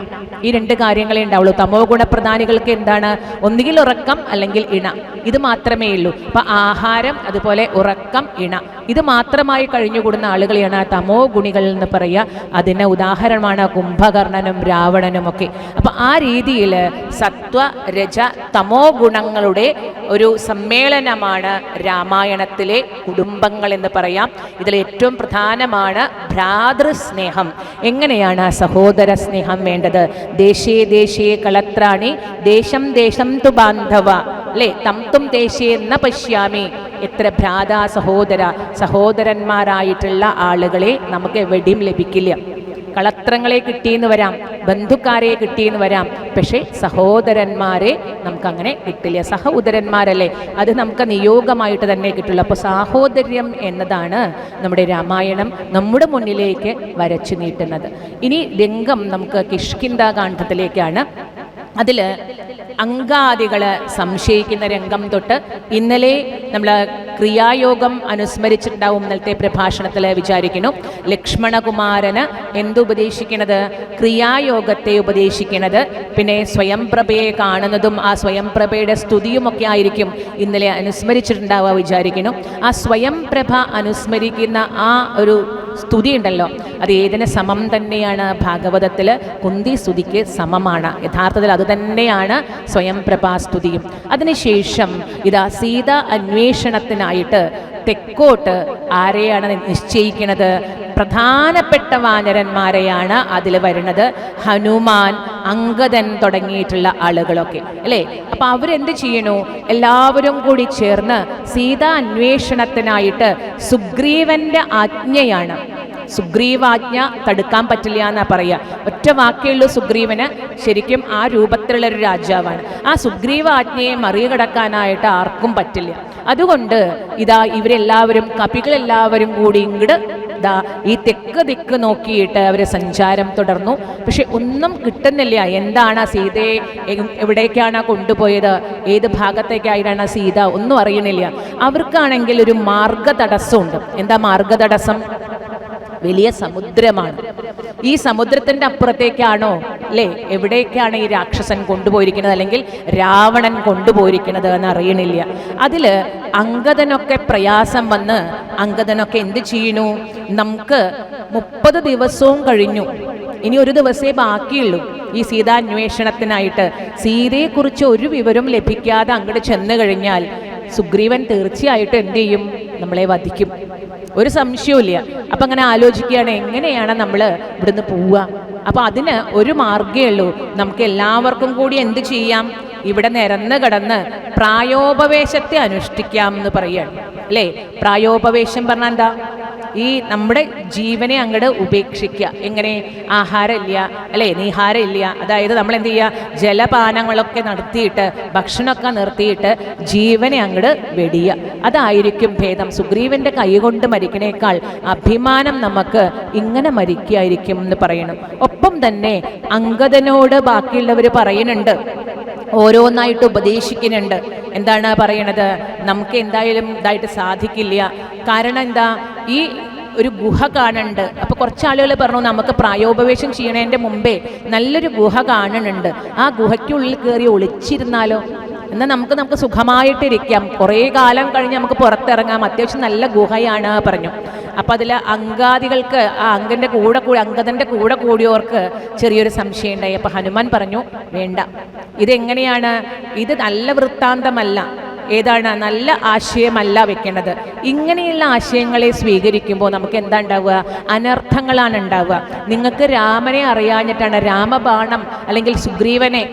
ഈ 2 കാര്യങ്ങളെ ഉണ്ടാവുള്ളൂ. തമോ ഗുണപ്രധാനികൾക്ക് എന്താണ്? ഒന്നുകിൽ ഉറക്കം അല്ലെങ്കിൽ ഇണ, ഇത് മാത്രമേ ഉള്ളൂ. അപ്പം ആഹാരം, അതുപോലെ ഉറക്കം, ഇണ, ഇത് മാത്രമായി കഴിഞ്ഞുകൂടുന്ന ആളുകളെയാണ് തമോ ഗുണികൾ എന്ന് പറയുക. അതിന് ഉദാഹരണമാണ് കുംഭകർണനും രാവണനും ഒക്കെ. അപ്പം ആ രീതിയിൽ സത്വ രജ തമോ ഗുണങ്ങളുടെ ഒരു സമ്മേളനമാണ് രാമായണത്തിലെ കുടുംബങ്ങൾ എന്ന് പറയാം. ഇതിൽ ഏറ്റവും പ്രധാനമാണ് ഭ്രാതൃസ്നേഹം. എങ്ങനെയാണ് സഹോദര സ്നേഹം വേണ്ടത്? ദേശേ ദേശേ കളത്രാണി ദേശം ദേശം തു ബാന്ധവ അല്ലേ? തം തും ദേശേ ന പശ്യാമി. എത്ര ഭ്രാത സഹോദരന്മാരായിട്ടുള്ള ആളുകളെ നമുക്ക് എവിടെയും ലഭിക്കില്ല. കളത്രങ്ങളെ കിട്ടിയെന്ന് വരാം, ബന്ധുക്കാരെ കിട്ടിയെന്ന് വരാം, പക്ഷേ സഹോദരന്മാരെ നമുക്കങ്ങനെ കിട്ടില്ല. സഹോദരന്മാരല്ലേ, അത് നമുക്ക് നിയോഗമായിട്ട് തന്നെ കിട്ടുള്ളൂ. അപ്പോൾ സാഹോദര്യം എന്നതാണ് നമ്മുടെ രാമായണം നമ്മുടെ മുന്നിലേക്ക് വരച്ചു നീട്ടുന്നത്. ഇനി രംഗം നമുക്ക് കിഷ്കിന്ധാകാന്ഡത്തിലേക്കാണ്. അതിൽ അങ്കാദികളെ സംശയിക്കുന്ന രംഗം തൊട്ട് ഇന്നലെ നമ്മൾ ക്രിയായോഗം അനുസ്മരിച്ചിട്ടുണ്ടാവും ഇന്നലത്തെ പ്രഭാഷണത്തിൽ വിചാരിക്കുന്നു. ലക്ഷ്മണകുമാരന് എന്തുപദേശിക്കണത്? ക്രിയായോഗത്തെ ഉപദേശിക്കണത്. പിന്നെ സ്വയംപ്രഭയെ കാണുന്നതും ആ സ്വയംപ്രഭയുടെ സ്തുതിയുമൊക്കെ ആയിരിക്കും ഇന്നലെ അനുസ്മരിച്ചിട്ടുണ്ടാവുക വിചാരിക്കുന്നു. ആ സ്വയംപ്രഭ അനുസ്മരിക്കുന്ന ആ ഒരു സ്തുതി ഉണ്ടല്ലോ, അത് ഏതിന് സമം തന്നെയാണ്? ഭാഗവതത്തിൽ കുന്തി സ്തുതിക്ക് സമമാണ്. യഥാർത്ഥത്തിൽ അത് തന്നെയാണ് സ്വയംപ്രഭാസ്തുതിയും. അതിനുശേഷം ഇതാ സീത അന്വേഷണത്തിനായിട്ട് തെക്കോട്ട് ആരെയാണ് നിശ്ചയിക്കുന്നത്? പ്രധാനപ്പെട്ട വാനരന്മാരെയാണ് അതിൽ വരുന്നത്. ഹനുമാൻ, അങ്കദൻ തുടങ്ങിയിട്ടുള്ള ആളുകളൊക്കെ അല്ലേ. അപ്പം അവരെന്ത് ചെയ്യണു? എല്ലാവരും കൂടി ചേർന്ന് സീതാ അന്വേഷണത്തിനായിട്ട് സുഗ്രീവന്റെ ആജ്ഞയാണ്. സുഗ്രീവാജ്ഞ തടുക്കാൻ പറ്റില്ല എന്നാ പറയുക. ഒറ്റ വാക്കേയുള്ളൂ സുഗ്രീവന്. ശരിക്കും ആ രൂപത്തിലുള്ളൊരു രാജാവാണ്. ആ സുഗ്രീവാജ്ഞയെ മറികടക്കാനായിട്ട് ആർക്കും പറ്റില്ല. അതുകൊണ്ട് ഇതാ ഇവരെല്ലാവരും, കപികളെല്ലാവരും കൂടി ഇങ്ങോട്ട് ഇതാ ഈ തെക്ക് ദിക്ക് നോക്കിയിട്ട് അവർ സഞ്ചാരം തുടർന്നു. പക്ഷെ ഒന്നും കിട്ടുന്നില്ല. എന്താണ് സീതയെ എവിടേക്കാണ് കൊണ്ടുപോയത്, ഏത് ഭാഗത്തേക്കായിട്ടാണ് സീത, ഒന്നും അറിയണില്ല. അവർക്കാണെങ്കിൽ ഒരു മാർഗതടസ്സമുണ്ട്. എന്താ മാർഗതടസ്സം? വലിയ സമുദ്രമാണ്. ഈ സമുദ്രത്തിൻ്റെ അപ്പുറത്തേക്കാണോ അല്ലേ, എവിടേക്കാണ് ഈ രാക്ഷസൻ കൊണ്ടുപോയിരിക്കുന്നത്, അല്ലെങ്കിൽ രാവണൻ കൊണ്ടുപോയിരിക്കുന്നത് എന്ന് അറിയണില്ല. അതിൽ അങ്കദനൊക്കെ പ്രയാസം വന്ന് അങ്കദനൊക്കെ എന്ത് ചെയ്യുന്നു? നമുക്ക് 30 ദിവസവും കഴിഞ്ഞു, ഇനി ഒരു ദിവസമേ ബാക്കിയുള്ളൂ ഈ സീതാന്വേഷണത്തിനായിട്ട്. സീതയെക്കുറിച്ച് ഒരു വിവരം ലഭിക്കാതെ അങ്ങോട്ട് ചെന്ന് കഴിഞ്ഞാൽ സുഗ്രീവൻ തീർച്ചയായിട്ടും എന്ത് ചെയ്യും? നമ്മളെ വധിക്കും, ഒരു സംശയവുമില്ല. അപ്പം അങ്ങനെ ആലോചിക്കുകയാണ്, എങ്ങനെയാണ് നമ്മൾ ഇവിടുന്ന് പോവുക? അപ്പം അതിന് ഒരു മാർഗ്ഗമേ ഉള്ളൂ. നമുക്ക് എല്ലാവർക്കും കൂടി എന്ത് ചെയ്യാം? ഇവിടെ നിരന്ന് കിടന്ന് പ്രായോപവേശത്തെ അനുഷ്ഠിക്കാം എന്ന് പറയുകയാണ് അല്ലേ. പ്രായോപവേശം പറഞ്ഞാൽ എന്താ? ഈ നമ്മുടെ ജീവനെ അങ്ങോട്ട് ഉപേക്ഷിക്കുക. എങ്ങനെ? ആഹാരമില്ല അല്ലേ, നീഹാരമില്ല. അതായത് നമ്മൾ എന്ത് ചെയ്യുക? ജലപാനങ്ങളൊക്കെ നടത്തിയിട്ട്, ഭക്ഷണമൊക്കെ നിർത്തിയിട്ട് ജീവനെ അങ്ങോട്ട് വെടിയുക. അതായിരിക്കും ഭേദം. സുഗ്രീവൻ്റെ കൈ കൊണ്ട് മരിക്കണേക്കാൾ അഭിമാനം നമുക്ക് ഇങ്ങനെ മരിക്കുകയായിരിക്കും എന്ന് പറയണം. ഒപ്പം തന്നെ അങ്കദനോട് ബാക്കിയുള്ളവർ പറയുന്നുണ്ട്, ഓരോന്നായിട്ട് ഉപദേശിക്കുന്നുണ്ട്. എന്താണ് പറയണത്? നമുക്ക് എന്തായാലും ഇതായിട്ട് സാധിക്കില്ല. കാരണം എന്താ? ഈ ഒരു ഗുഹ കാണുന്നുണ്ട്. അപ്പോൾ കുറച്ച് ആളുകൾ പറഞ്ഞു, നമുക്ക് പ്രായോപവേശം ചെയ്യണതിൻ്റെ മുമ്പേ നല്ലൊരു ഗുഹ കാണുന്നുണ്ട്, ആ ഗുഹയ്ക്കുള്ളിൽ കയറി ഒളിച്ചിരുന്നാലോ? എന്നാൽ നമുക്ക് സുഖമായിട്ടിരിക്കാം, കുറേ കാലം കഴിഞ്ഞ് നമുക്ക് പുറത്തിറങ്ങാം, അത്യാവശ്യം നല്ല ഗുഹയാണ് പറഞ്ഞു. അപ്പോൾ അതിൽ അങ്കാദികൾക്ക്, ആ അങ്കദൻ്റെ കൂടെ കൂടിയവർക്ക് ചെറിയൊരു സംശയം ഉണ്ടായി. അപ്പോൾ ഹനുമാൻ പറഞ്ഞു, വേണ്ട, ഇതെങ്ങനെയാണ്? ഇത് നല്ല വൃത്താന്തമല്ല. ഏതാണ്? നല്ല ആശയമല്ല വെക്കേണ്ടത്. ഇങ്ങനെയുള്ള ആശയങ്ങളെ സ്വീകരിക്കുമ്പോൾ നമുക്ക് എന്താ ഉണ്ടാവുക? അനർത്ഥങ്ങളാണ് ഉണ്ടാവുക. നിങ്ങൾക്ക് രാമനെ അറിയാഞ്ഞിട്ടാണ്, രാമബാണം അല്ലെങ്കിൽ സുഗ്രീവനെ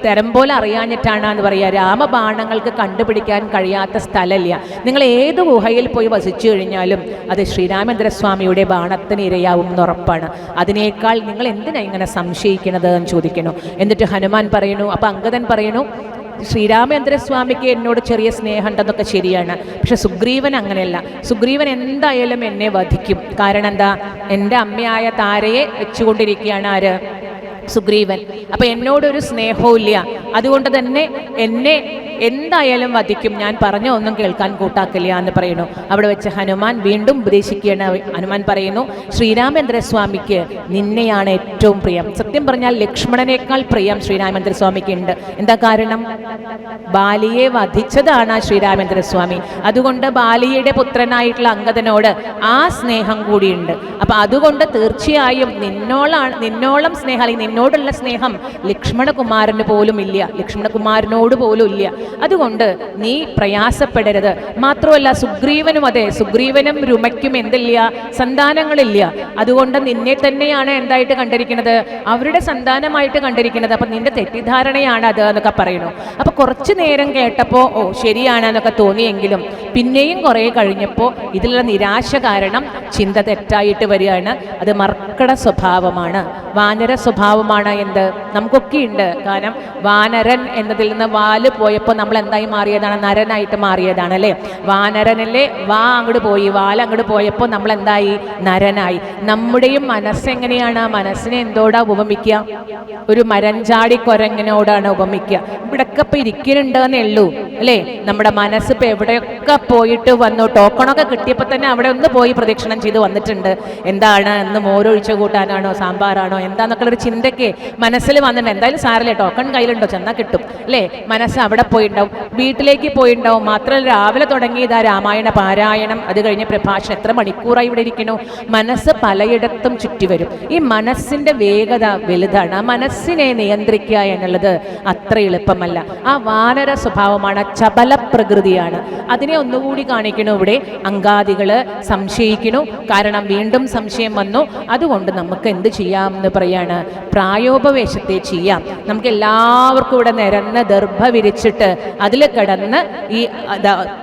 തരം പോലെ അറിയാഞ്ഞിട്ടാണ് എന്ന് പറയുക. രാമബാണങ്ങൾക്ക് കണ്ടുപിടിക്കാൻ കഴിയാത്ത സ്ഥലമില്ല. നിങ്ങൾ ഏത് ഗുഹയിൽ പോയി വസിച്ചു കഴിഞ്ഞാലും അത് ശ്രീരാമചന്ദ്രസ്വാമിയുടെ ബാണത്തിന് ഇരയാവും എന്നുറപ്പാണ്. അതിനേക്കാൾ നിങ്ങൾ എന്തിനാണ് ഇങ്ങനെ സംശയിക്കുന്നത് എന്ന് ചോദിക്കുന്നു. എന്നിട്ട് ഹനുമാൻ പറയുന്നു, അപ്പം അങ്കദൻ പറയുന്നു, ശ്രീരാമചന്ദ്രസ്വാമിക്ക് എന്നോട് ചെറിയ സ്നേഹം ഉണ്ടെന്നൊക്കെ ശരിയാണ്, പക്ഷെ സുഗ്രീവൻ അങ്ങനെയല്ല. സുഗ്രീവൻ എന്തായാലും എന്നെ വധിക്കും. കാരണം എന്താ? എൻ്റെ അമ്മയായ താരയെ വെച്ചുകൊണ്ടിരിക്കുകയാണ് ആര്? സുഗ്രീവൻ. അപ്പം എന്നോടൊരു സ്നേഹവും ഇല്ല. അതുകൊണ്ട് തന്നെ എന്നെ എന്തായാലും വധിക്കും, ഞാൻ പറഞ്ഞ ഒന്നും കേൾക്കാൻ കൂട്ടാക്കില്ല എന്ന് പറയുന്നു. അവിടെ വെച്ച് ഹനുമാൻ വീണ്ടും ഉപദേശിക്കുകയാണ്. ഹനുമാൻ പറയുന്നു, ശ്രീരാമചന്ദ്രസ്വാമിക്ക് നിന്നെയാണ് ഏറ്റവും പ്രിയം. സത്യം പറഞ്ഞാൽ ലക്ഷ്മണനേക്കാൾ പ്രിയം ശ്രീരാമചന്ദ്രസ്വാമിക്ക് ഉണ്ട്. എന്താ കാരണം? ബാലിയെ വധിച്ചതാണ് ശ്രീരാമചന്ദ്രസ്വാമി. അതുകൊണ്ട് ബാലിയുടെ പുത്രനായിട്ടുള്ള അങ്കദനോട് ആ സ്നേഹം കൂടിയുണ്ട്. അപ്പം അതുകൊണ്ട് തീർച്ചയായും നിന്നോളം സ്നേഹം, അല്ലെങ്കിൽ എന്നോടുള്ള സ്നേഹം ലക്ഷ്മണകുമാരന് പോലും ഇല്ല, ലക്ഷ്മണകുമാരനോട് പോലും ഇല്ല. അതുകൊണ്ട് നീ പ്രയാസപ്പെടരുത്. മാത്രമല്ല സുഗ്രീവനും അതെ, സുഗ്രീവനും രുമയ്ക്കും എന്തില്ല, സന്താനങ്ങളില്ല. അതുകൊണ്ട് നിന്നെ തന്നെയാണ് എന്തായിട്ട് കണ്ടിരിക്കുന്നത്, അവരുടെ സന്താനമായിട്ട് കണ്ടിരിക്കുന്നത്. അപ്പം നിന്റെ തെറ്റിദ്ധാരണയാണ് അത് എന്നൊക്കെ പറയുന്നു. അപ്പോൾ കുറച്ചു നേരം കേട്ടപ്പോൾ ഓ ശരിയാണ് എന്നൊക്കെ തോന്നിയെങ്കിലും പിന്നെയും കുറേ കഴിഞ്ഞപ്പോൾ ഇതിലുള്ള നിരാശ കാരണം ചിന്ത തെറ്റായിട്ട് വരികയാണ്. അത് മർക്കട സ്വഭാവമാണ്, വാനര സ്വഭാവമാണ്. എന്ത് നമുക്കൊക്കെ ഉണ്ട്. കാരണം വാനരൻ എന്നതിൽ നിന്ന് വാല് പോയപ്പോൾ നമ്മൾ എന്തായി മാറിയതാണ്, നരനായിട്ട് മാറിയതാണ് അല്ലേ. വാനരനല്ലേ, വാ അങ്ങോട്ട് പോയി, വാൽ അങ്ങോട്ട് പോയപ്പോൾ നമ്മൾ എന്തായി, നരനായി. നമ്മുടെയും മനസ്സെങ്ങനെയാണ്, മനസ്സിനെ എന്തോടാ ഉപമിക്കുക, ഒരു മരഞ്ചാടി കുരങ്ങിനോടാണ് ഉപമിക്കുക. ഇവിടൊക്കെ ഇപ്പം ഇരിക്കുന്നുണ്ടെന്നേ ഉള്ളൂ അല്ലേ. നമ്മുടെ മനസ്സിപ്പോൾ എവിടെയൊക്കെ പോയിട്ട് വന്നു, ടോക്കണൊക്കെ കിട്ടിയപ്പോൾ തന്നെ അവിടെ ഒന്ന് പോയി പ്രദക്ഷിണം ചെയ്ത് വന്നിട്ടുണ്ട്. എന്താണ് ഇന്ന് മോരൊഴിച്ച കൂട്ടാനാണോ സാമ്പാറാണോ എന്താന്നൊക്കെയുള്ളൊരു ചിന്തയ്ക്ക് മനസ്സിൽ വന്നിട്ടുണ്ട്. എന്തായാലും സാരല്ലേ, ടോക്കൺ കയ്യിലുണ്ടോ, ചെന്നാൽ കിട്ടും അല്ലേ. മനസ്സ് അവിടെ പോയിണ്ടാവും, വീട്ടിലേക്ക് പോയിണ്ടാവും. മാത്രമല്ല രാവിലെ തുടങ്ങിയതാ രാമായണ പാരായണം, അത് കഴിഞ്ഞ് പ്രഭാഷണം, എത്ര മണിക്കൂറായി ഇവിടെ ഇരിക്കണു. മനസ്സ് പലയിടത്തും ചുറ്റി വരും. ഈ മനസ്സിൻ്റെ വേഗത വലുതാണ്. ആ മനസ്സിനെ നിയന്ത്രിക്കുക എന്നുള്ളത് അത്ര എളുപ്പമല്ല. ആ വാനര സ്വഭാവമാണ്, ചപല പ്രകൃതിയാണ്. അതിനെ ഒന്നുകൂടി കാണിക്കണു ഇവിടെ. അങ്കാദികൾ സംശയിക്കണു, കാരണം വീണ്ടും സംശയം വന്നു. അതുകൊണ്ട് നമുക്ക് എന്ത് ചെയ്യാം എന്ന് പറയാണ്, പ്രായോപവേശത്തെ ചെയ്യാം. നമുക്ക് എല്ലാവർക്കും ഇവിടെ നിരന്ന് ദർഭ വിരിച്ചിട്ട് അതിൽ കിടന്ന് ഈ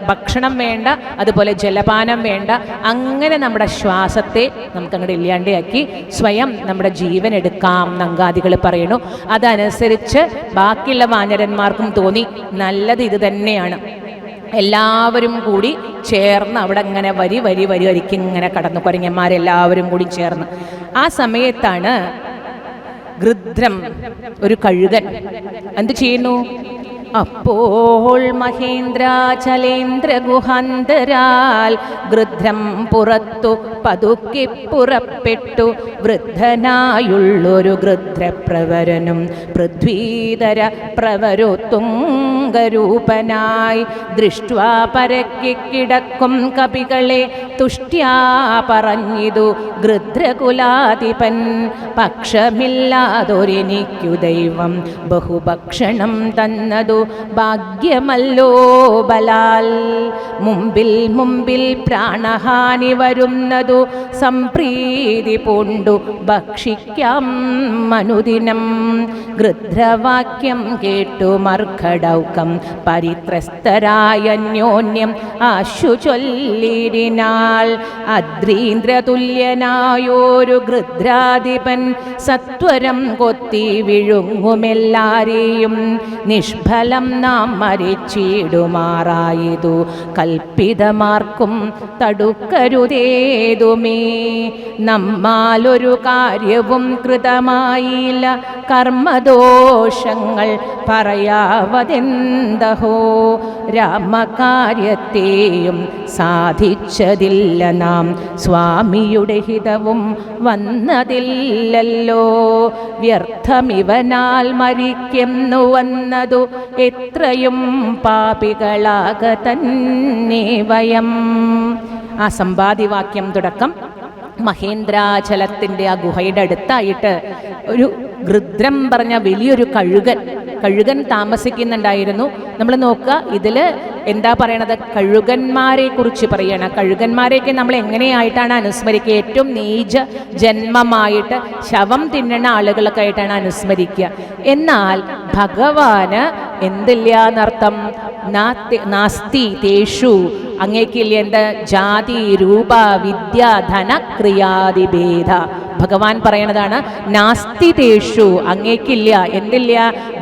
ഭക്ഷണം വേണ്ട, അതുപോലെ ജലപാനം വേണ്ട, അങ്ങനെ നമ്മുടെ ശ്വാസത്തെ നമുക്ക് അങ്ങോട്ട് ഇല്ലാണ്ടാക്കി സ്വയം നമ്മുടെ ജീവൻ എടുക്കാം നങ്കാദികൾ പറയണു. അതനുസരിച്ച് ബാക്കിയുള്ള വാനരന്മാർക്കും തോന്നി നല്ലത് ഇത് തന്നെയാണ്. എല്ലാവരും കൂടി ചേർന്ന് അവിടെ ഇങ്ങനെ വരിക്ക് ഇങ്ങനെ കടന്നു, കുരങ്ങന്മാരെല്ലാവരും കൂടി ചേർന്ന്. ആ സമയത്താണ് ഗൃധ്രം, ഒരു കഴുകൻ, എന്ത് ചെയ്യുന്നു, അപ്പോൾ മഹേന്ദ്രാചലേന്ദ്ര ഗുഹാന്തരാൽ ഗൃധ്രം പുറത്തു പതുക്കി പുറപ്പെട്ടു. വൃദ്ധനായുള്ളൊരു ഗൃധ്രപ്രവരനും പൃഥ്വീതര പ്രവരോത്തുംഗരൂപനായി ദൃഷ്ട്വാ പരക്കി കിടക്കും കപികളെ തുഷ്ട്യാ പറഞ്ഞിതു ഗൃധ്രകുലാധിപൻ. പക്ഷമില്ലാതൊരെനിക്കു ദൈവം ബഹുഭക്ഷണം തന്നതു ഭാഗ്യമല്ലോ ബലാൽ. മുമ്പിൽ പ്രാണഹാനി വരുന്നതു സംപ്രീതി പൂണ്ടു ഭക്ഷിക്കാം മനുദിനം. ഗൃധ്രവാക്യം കേട്ടു മർക്കടൗക്കം പരിത്രസ്തരായ അന്യോന്യം ആശു ചൊല്ലിടിനാൾ. അദ്രീന്ദ്രതുല്യനായോരു ഗൃധ്രാധിപൻ സത്വരം കൊത്തി വിഴുങ്ങുമെല്ലാരെയും. നിഷ്ഫലം നാം മരിച്ചിടുമാറായതു കൽപ്പിതമാർക്കും തടുക്കരുതേതുമേ. നമ്മാലൊരു കാര്യവും കൃതമായില്ല, കർമ്മദോഷങ്ങൾ പറയാവതെന്തഹോ. രാമകാര്യത്തെയും സാധിച്ചതില്ല നാം, സ്വാമിയുടെ ഹിതവും വന്നതില്ലല്ലോ. വ്യർത്ഥമിവനാൽ മരിക്കുന്നു വന്നതു എത്രയും പാപികളാക തന്നെ വയം. ആ സമ്പാദിവാക്യം തുടക്കം മഹേന്ദ്രാചലത്തിൻ്റെ ആ ഗുഹയുടെ അടുത്തായിട്ട് ഒരു ഗൃധ്രം പറഞ്ഞ വലിയൊരു കഴുകൻ താമസിക്കുന്നുണ്ടായിരുന്നു. നമ്മൾ നോക്കുക, ഇതിൽ എന്താ പറയണത്, കഴുകന്മാരെ കുറിച്ച് പറയണം. കഴുകന്മാരെയൊക്കെ നമ്മൾ എങ്ങനെയായിട്ടാണ് അനുസ്മരിക്കുക, ഏറ്റവും നീച ജന്മമായിട്ട് ശവം തിന്നണ ആളുകളൊക്കെ ആയിട്ടാണ് അനുസ്മരിക്കുക. എന്നാൽ ഭഗവാന് എന്തില്ല എന്നർത്ഥം, നാസ്തി തേഷു, അങ്ങേക്കില്ല എന്ത്, ജാതി രൂപ വിദ്യ ധന ക്രിയാദിഭേദ. ഭഗവാൻ പറയണതാണ് നാസ്തി തേഷു, അങ്ങേക്കില്ല എന്തില്ല,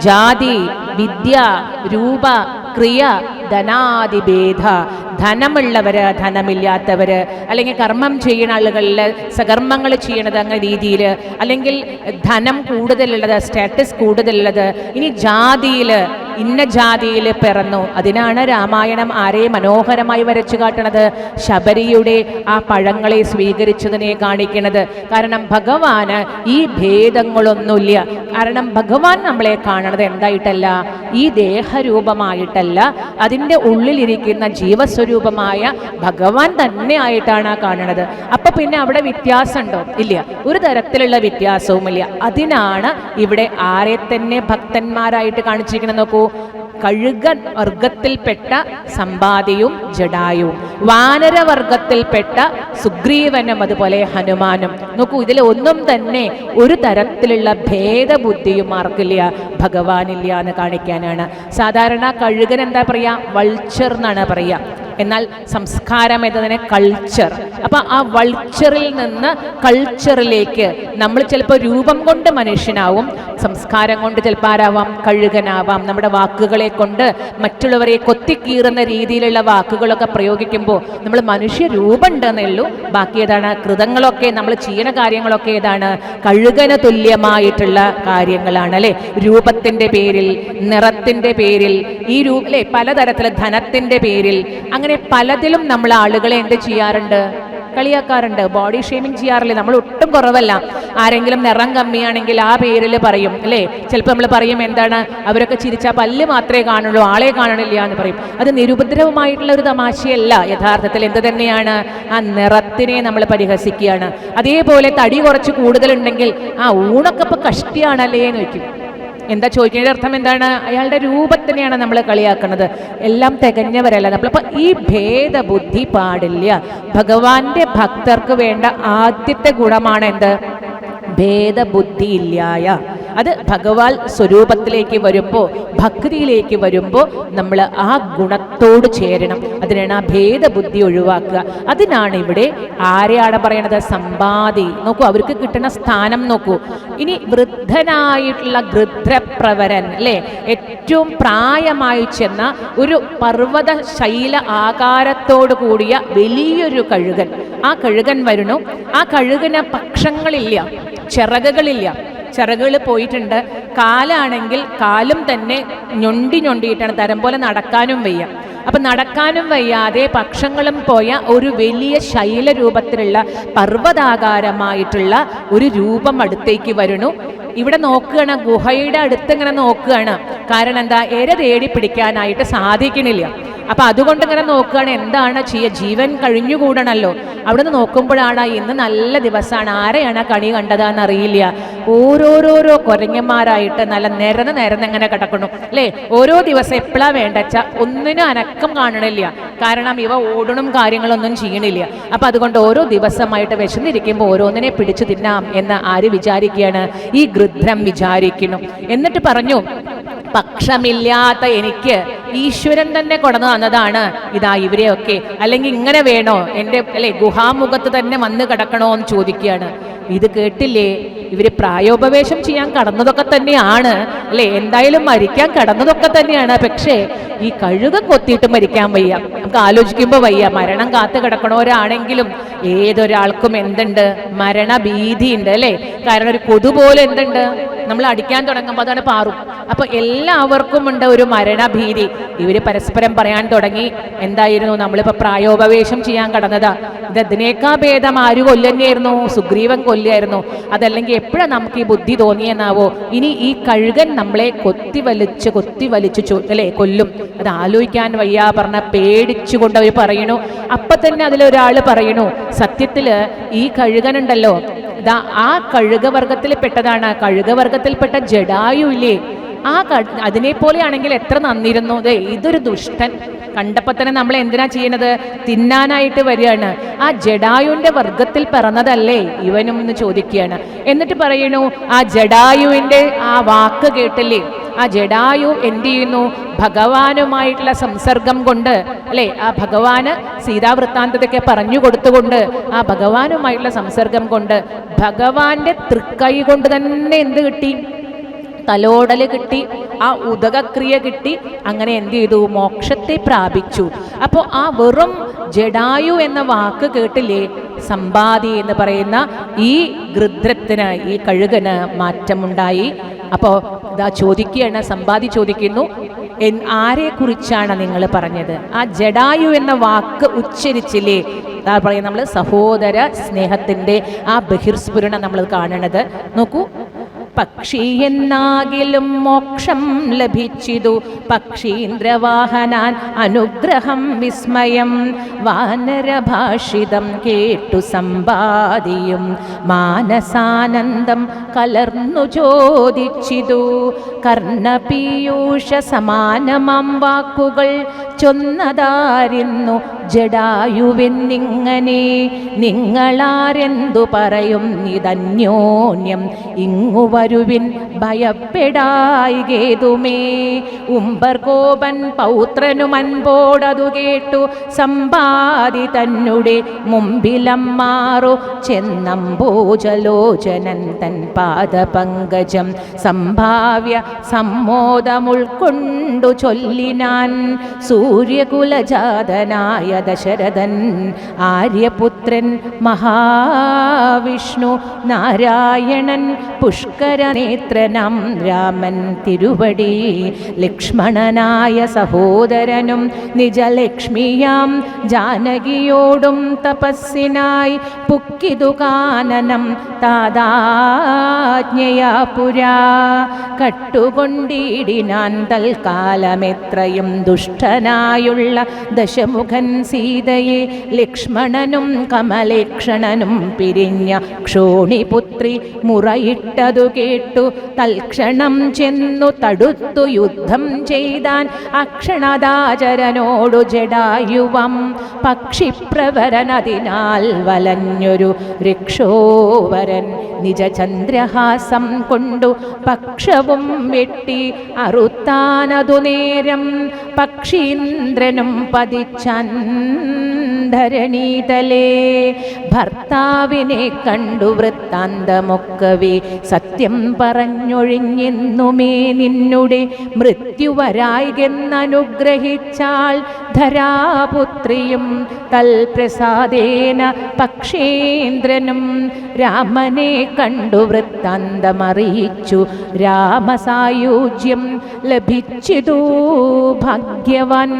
ജാതി വിദ്യ രൂപ ക്രിയ ധനാദിഭേദ. ധനമുള്ളവര് ധനമില്ലാത്തവര്, അല്ലെങ്കിൽ കർമ്മം ചെയ്യുന്ന ആളുകളിൽ സകർമ്മങ്ങൾ ചെയ്യണത് അങ്ങനെ രീതിയിൽ, അല്ലെങ്കിൽ ധനം കൂടുതലുള്ളത്, സ്റ്റാറ്റസ് കൂടുതലുള്ളത്, ഇനി ജാതിയിൽ ഇന്ന ജാതിയിൽ പിറന്നു. അതിനാണ് രാമായണം ആരെ മനോഹരമായി വരച്ചു കാട്ടണത്? ശബരിയുടെ ആ പഴങ്ങളെ സ്വീകരിച്ചതിനെ കാണിക്കുന്നത്. കാരണം ഭഗവാന് ഈ ഭേദങ്ങളൊന്നുമില്ല. കാരണം ഭഗവാൻ നമ്മളെ കാണണത് എന്തായിട്ടല്ല, ഈ ദേഹരൂപമായിട്ടല്ല, അതിൻ്റെ ഉള്ളിലിരിക്കുന്ന ജീവസ്വരൂപമായ ഭഗവാൻ തന്നെ ആയിട്ടാണ് കാണുന്നത്. അപ്പൊ പിന്നെ അവിടെ വ്യത്യാസമുണ്ടോ? ഇല്ല, ഒരു തരത്തിലുള്ള വ്യത്യാസവുമില്ല. അതിനാണ് ഇവിടെ ആരെ തന്നെ ഭക്തന്മാരായിട്ട് കാണിച്ചിരിക്കുന്നത്. നോക്കൂ, കഴുകൻ വർഗത്തിൽപ്പെട്ട സമ്പാദിയും ജടായും, വാനരവർഗത്തിൽപ്പെട്ട സുഗ്രീവനും അതുപോലെ ഹനുമാനും. നോക്കൂ, ഇതിൽ ഒന്നും തന്നെ ഒരു തരത്തിലുള്ള ഭേദബുദ്ധിയും ആർക്കില്ല, ഭഗവാനില്ല എന്ന് കാണിക്കാനാണ്. സാധാരണ കഴുകൻ എന്താ പറയാ? വൾച്ചർ എന്നാണ് പറയാ. എന്നാൽ സംസ്കാരം എന്നതിന് കൾച്ചർ. അപ്പൊ ആ വൾച്ചറിൽ നിന്ന് കൾച്ചറിലേക്ക് നമ്മൾ ചിലപ്പോൾ രൂപം കൊണ്ട് മനുഷ്യനാവും, സംസ്കാരം കൊണ്ട് ചിലപ്പോൾ ആരാവാം? കഴുകനാവാം. നമ്മുടെ വാക്കുകളെ കൊണ്ട് മറ്റുള്ളവരെ കൊത്തിക്കീറുന്ന രീതിയിലുള്ള വാക്കുകളൊക്കെ പ്രയോഗിക്കുമ്പോൾ നമ്മൾ മനുഷ്യ രൂപം ഉണ്ടെന്നേ ഉള്ളൂ. ബാക്കി ഏതാണ്? കൃതങ്ങളൊക്കെ നമ്മൾ ചെയ്യുന്ന കാര്യങ്ങളൊക്കെ ഏതാണ്? കഴുകന് തുല്യമായിട്ടുള്ള കാര്യങ്ങളാണ് അല്ലെ. രൂപത്തിന്റെ പേരിൽ, നിറത്തിന്റെ പേരിൽ, ഈ അല്ലെ പലതരത്തില് ധനത്തിന്റെ പേരിൽ, അങ്ങനെ പലതിലും നമ്മൾ ആളുകളെ എന്ത് ചെയ്യാറുണ്ട്? കളിയാക്കാറുണ്ട്, ബോഡി ഷേമിങ് ചെയ്യാറില്ലേ? നമ്മൾ ഒട്ടും കുറവല്ല. ആരെങ്കിലും നിറം കമ്മിയാണെങ്കിൽ ആ പേരിൽ പറയും അല്ലേ. ചിലപ്പോൾ നമ്മൾ പറയും എന്താണ്, അവരൊക്കെ ചിരിച്ചാൽ പല്ല് മാത്രമേ കാണുള്ളൂ, ആളെ കാണണില്ല എന്ന് പറയും. അത് നിരുപദ്രവമായിട്ടുള്ള ഒരു തമാശയല്ല. യഥാർത്ഥത്തിൽ എന്ത് തന്നെയാണ്? ആ നിറത്തിനെ നമ്മൾ പരിഹസിക്കുകയാണ്. അതേപോലെ തടി കുറച്ച് കൂടുതലുണ്ടെങ്കിൽ ആ ഊണൊക്കെ ഇപ്പൊ കഷ്ടിയാണല്ലേ എന്ന് വയ്ക്കും. എന്താ ചോദിക്കുന്നതിൻ്റെ അർത്ഥം എന്താണ്? അയാളുടെ രൂപത്തിനെയാണ് നമ്മൾ കളിയാക്കുന്നത്. എല്ലാം തികഞ്ഞവരല്ല നമ്മളിപ്പോൾ. ഈ ഭേദബുദ്ധി പാടില്ല. ഭഗവാന്റെ ഭക്തർക്ക് വേണ്ട ആദ്യത്തെ ഗുണമാണ് എന്ത്? ഭേദബുദ്ധി ഇല്ലായ. അത് ഭഗവാൻ സ്വരൂപത്തിലേക്ക് വരുമ്പോൾ, ഭക്തിയിലേക്ക് വരുമ്പോൾ നമ്മൾ ആ ഗുണത്തോട് ചേരണം. അതിനാണ് ആ ഭേദബുദ്ധി ഒഴിവാക്കുക. അതിനാണ് ഇവിടെ ആരെയാണ് പറയണത്? സമ്പാദി. നോക്കൂ, അവർക്ക് കിട്ടുന്ന സ്ഥാനം നോക്കൂ. ഇനി വൃദ്ധനായിട്ടുള്ള ഗൃധ്രപ്രവരൻ അല്ലേ, ഏറ്റവും പ്രായമായി ചെന്ന ഒരു പർവ്വത ശൈല ആകാരത്തോട് കൂടിയ വലിയൊരു കഴുകൻ. ആ കഴുകൻ വരണു. ആ കഴുകന് പക്ഷങ്ങളില്ല, ചിറകുകളില്ല. ചിറകുകൾ പോയിട്ടുണ്ട്. കാലാണെങ്കിൽ കാലും തന്നെ ഞൊണ്ടിയിട്ടാണ്, തരം പോലെ നടക്കാനും വയ്യ. അപ്പം നടക്കാനും വയ്യാതെ പക്ഷങ്ങളും പോയ ഒരു വലിയ ശൈലരൂപത്തിലുള്ള പർവ്വതാകാരമായിട്ടുള്ള ഒരു രൂപം അടുത്തേക്ക് വരണു. ഇവിടെ നോക്കുകയാണ്, ഗുഹയുടെ അടുത്ത് ഇങ്ങനെ നോക്കുകയാണ്. കാരണം എന്താ? ഇര തേടി പിടിക്കാനായിട്ട് സാധിക്കണില്ല. അപ്പം അതുകൊണ്ട് ഇങ്ങനെ നോക്കുകയാണ്, എന്താണ് ചെയ്യുക? ജീവൻ കഴിഞ്ഞുകൂടണമല്ലോ. അവിടെ നിന്ന് നോക്കുമ്പോഴാണ് ഇന്ന് നല്ല ദിവസമാണ്, ആരെയാണ് കണി കണ്ടതാന്ന് അറിയില്ല. ഓരോരോരോ കുരങ്ങന്മാരായിട്ട് നല്ല നിരന്ന് എങ്ങനെ കിടക്കണം അല്ലേ. ഓരോ ദിവസം എപ്പോഴാണ് വേണ്ടച്ച ഒന്നിനും അനക്കം കാണണില്ല. കാരണം ഇവ ഓടണം കാര്യങ്ങളൊന്നും ചെയ്യണില്ല. അപ്പം അതുകൊണ്ട് ഓരോ ദിവസമായിട്ട് വിശന്നിരിക്കുമ്പോൾ ഓരോന്നിനെ പിടിച്ചു തിന്നാം എന്ന് ആര് വിചാരിക്കുകയാണ്? ഈ ഗൃധ്രം വിചാരിക്കുന്നു. എന്നിട്ട് പറഞ്ഞു, പക്ഷമില്ലാത്ത എനിക്ക് ഈശ്വരൻ തന്നെ കൊടന്നു തന്നതാണ് ഇതാ ഇവരെയൊക്കെ. അല്ലെങ്കിൽ ഇങ്ങനെ വേണോ എൻ്റെ അല്ലെ ഗുഹാമുഖത്ത് തന്നെ വന്ന് കിടക്കണോ എന്ന് ചോദിക്കുകയാണ്. ഇത് കേട്ടില്ലേ? ഇവര് പ്രായോപവേശം ചെയ്യാൻ കടന്നതൊക്കെ തന്നെയാണ് അല്ലെ, എന്തായാലും മരിക്കാൻ കടന്നതൊക്കെ തന്നെയാണ്. പക്ഷേ ഈ കഴുകൻ കൊത്തിയിട്ട് മരിക്കാൻ വയ്യ. നമുക്ക് ആലോചിക്കുമ്പോൾ വയ്യ. മരണം കാത്തു കിടക്കണവരാണെങ്കിലും ഏതൊരാൾക്കും എന്തുണ്ട്? മരണഭീതി ഉണ്ട് അല്ലേ. കാരണം ഒരു കൊതുപോലെ എന്തുണ്ട്, നമ്മൾ അടിക്കാൻ തുടങ്ങുമ്പോൾ അതാണ് പാറും. അപ്പൊ എല്ലാവർക്കും ഉണ്ട് ഒരു മരണഭീതി. ഇവര് പരസ്പരം പറയാൻ തുടങ്ങി, എന്തായിരുന്നു നമ്മളിപ്പോ പ്രായോപവേശം ചെയ്യാൻ കടന്നതാ, ഇതിനേക്കാ ഭേദം ആര് കൊല്ലുന്നതായിരുന്നു? സുഗ്രീവൻ കൊല്ലായിരുന്നു. അതല്ലെങ്കിൽ എപ്പോഴാണ് നമുക്ക് ഈ ബുദ്ധി തോന്നിയെന്നാവോ? ഇനി ഈ കഴുകൻ നമ്മളെ കൊത്തി വലിച്ചു അല്ലെ കൊല്ലും. അത് ആലോചിക്കാൻ വയ്യ പറഞ്ഞ പേടിച്ചുകൊണ്ട് അവർ പറയണു. അപ്പൊ തന്നെ അതിലൊരാൾ പറയണു, സത്യത്തില് ഈ കഴുകനുണ്ടല്ലോ, ആ കഴുകവർഗത്തിൽ പെട്ടതാണ്. കഴുകവർഗത്തിൽപ്പെട്ട ജടായു ഇല്ലേ, അതിനെ പോലെയാണെങ്കിൽ എത്ര നന്നിരുന്നു. ഇതൊരു ദുഷ്ടൻ. കണ്ടപ്പോൾ തന്നെ നമ്മൾ എന്തിനാ ചെയ്യുന്നത്? തിന്നാനായിട്ട് വരികയാണ്. ആ ജടായുവിന്റെ വർഗത്തിൽ പിറന്നതല്ലേ ഇവനും എന്ന് ചോദിക്കുകയാണ്. എന്നിട്ട് പറയണു, ആ ജടായുവിന്റെ ആ വാക്ക് കേട്ടില്ലേ, ആ ജടായു എന്ത് ചെയ്യുന്നു? ഭഗവാനുമായിട്ടുള്ള സംസർഗം കൊണ്ട് അല്ലെ, ആ ഭഗവാന് സീതാവൃത്താന്തത്തൊക്കെ പറഞ്ഞു കൊടുത്തുകൊണ്ട് ആ ഭഗവാനുമായിട്ടുള്ള സംസർഗം കൊണ്ട് ഭഗവാന്റെ തൃക്കൈ കൊണ്ട് തന്നെ എന്ത് കിട്ടി? തലോടൽ കിട്ടി, ആ ഉദകക്രിയ കിട്ടി. അങ്ങനെ എന്ത് ചെയ്തു? മോക്ഷത്തെ പ്രാപിച്ചു. അപ്പോൾ ആ വെറും ജടായു എന്ന വാക്ക് കേട്ടില്ലേ, സമ്പാദി എന്ന് പറയുന്ന ഈ ഗൃധ്രത്തിന്, ഈ കഴുകന് മാറ്റമുണ്ടായി. അപ്പോൾ ഇതാ ചോദിക്കുകയാണ്, സമ്പാദി ചോദിക്കുന്നു, ആരെക്കുറിച്ചാണ് നിങ്ങൾ പറഞ്ഞത്? ആ ജഡായു എന്ന വാക്ക് ഉച്ചരിച്ചില്ലേ? അതാ പറയാം, നമ്മൾ സഹോദര സ്നേഹത്തിൻ്റെ ആ ബഹിർസ്ഫുരണം നമ്മൾ കാണണത്. നോക്കൂ, പക്ഷി എന്നാകിലും മോക്ഷം ലഭിച്ചിതു, പക്ഷീന്ദ്രവാഹനാൻ അനുഗ്രഹം വിസ്മയം, വാനരഭാഷിതം കേട്ടു സമ്പാദിയും മാനസാനന്ദം കലർന്നു ചോദിച്ചിതു, കർണപീയൂഷ സമാനമാം വാക്കുകൾ ചൊന്നതാരിന്നു ജഡായുവെന്നിങ്ങനെ, നിങ്ങളാരെന്തു പറയും നിതന്യോന്യം ഇങ്ങു വരുവിൻ ഭയപ്പെടായികേതുമേ, ഉംബർകോപൻ പൗത്രനും അൻപോടതു കേട്ടു സമ്പാദി തന്നുടെ മുമ്പിലമ്മാറു ചെന്നംബോജലോചനൻ തൻ പാദപങ്കജം സംഭാവ്യ സമ്മോദമുൾക്കൊണ്ടു ചൊല്ലിനാൻ, സൂര്യകുലജാതനായ ദശരഥൻ ആര്യപുത്രൻ മഹാവിഷ്ണു നാരായണൻ പുഷ്കരനേത്രനാം രാമൻ തിരുവടി, ലക്ഷ്മണനായ സഹോദരനും നിജലക്ഷ്മിയാം ജാനകിയോടും തപസ്സിനായി പുക്കിതു കാനനം താതാജ്ഞയാ പുരാ, കട്ടുകൊണ്ടിടിനാൻ തൽക്കാലമെത്രയും ദുഷ്ടനായുള്ള ദശമുഖൻ സീതയെ, ലക്ഷ്മണനും കമലേക്ഷണനും പിരിഞ്ഞ ക്ഷോണിപുത്രി മുറയിട്ടതു കേട്ടു തൽക്ഷണം ചെന്നു തടുത്തു യുദ്ധം ചെയ്താൻ, അക്ഷണദാചരനോടു ജഡായുവം പക്ഷിപ്രവരനതിനാൽ വലഞ്ഞൊരു രക്ഷോവരൻ, നിജചന്ദ്രഹാസം കൊണ്ടു പക്ഷവും വെട്ടി അറുത്താനതു നേരം, പക്ഷീന്ദ്രനും പതിച്ചാൻ ധരണീതലേ, ഭർത്താവിനെ കണ്ടു വൃത്താന്തമൊക്കവേ സത്യം പറഞ്ഞൊഴിഞ്ഞെന്നുമേ നിന്നുടെ മൃത്യുവരായികെന്നനുഗ്രഹിച്ചാൾ ധരാപുത്രിയും, തൽപ്രസാദേന പക്ഷേന്ദ്രനും രാമനെ കണ്ടു വൃത്താന്തമറിയിച്ചു, രാമസായുജ്യം ലഭിച്ചിതു ഭാഗ്യവാൻ.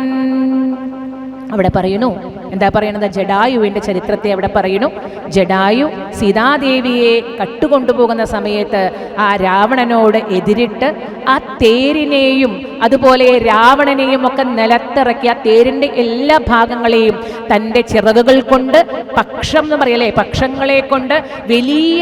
അവിടെ പറയുന്നു, എന്താ പറയണത്? ജഡായുവിൻ്റെ ചരിത്രത്തെ അവിടെ പറയുന്നു. ജഡായു സീതാദേവിയെ കട്ടുകൊണ്ടുപോകുന്ന സമയത്ത് ആ രാവണനോട് എതിരിട്ട് ആ തേരിനെയും അതുപോലെ രാവണനെയും ഒക്കെ നിലത്തിറക്കി ആ തേരിൻ്റെ എല്ലാ ഭാഗങ്ങളെയും തൻ്റെ ചിറകുകൾ കൊണ്ട്, പക്ഷം എന്ന് പറയല്ലേ, പക്ഷങ്ങളെ കൊണ്ട് വലിയ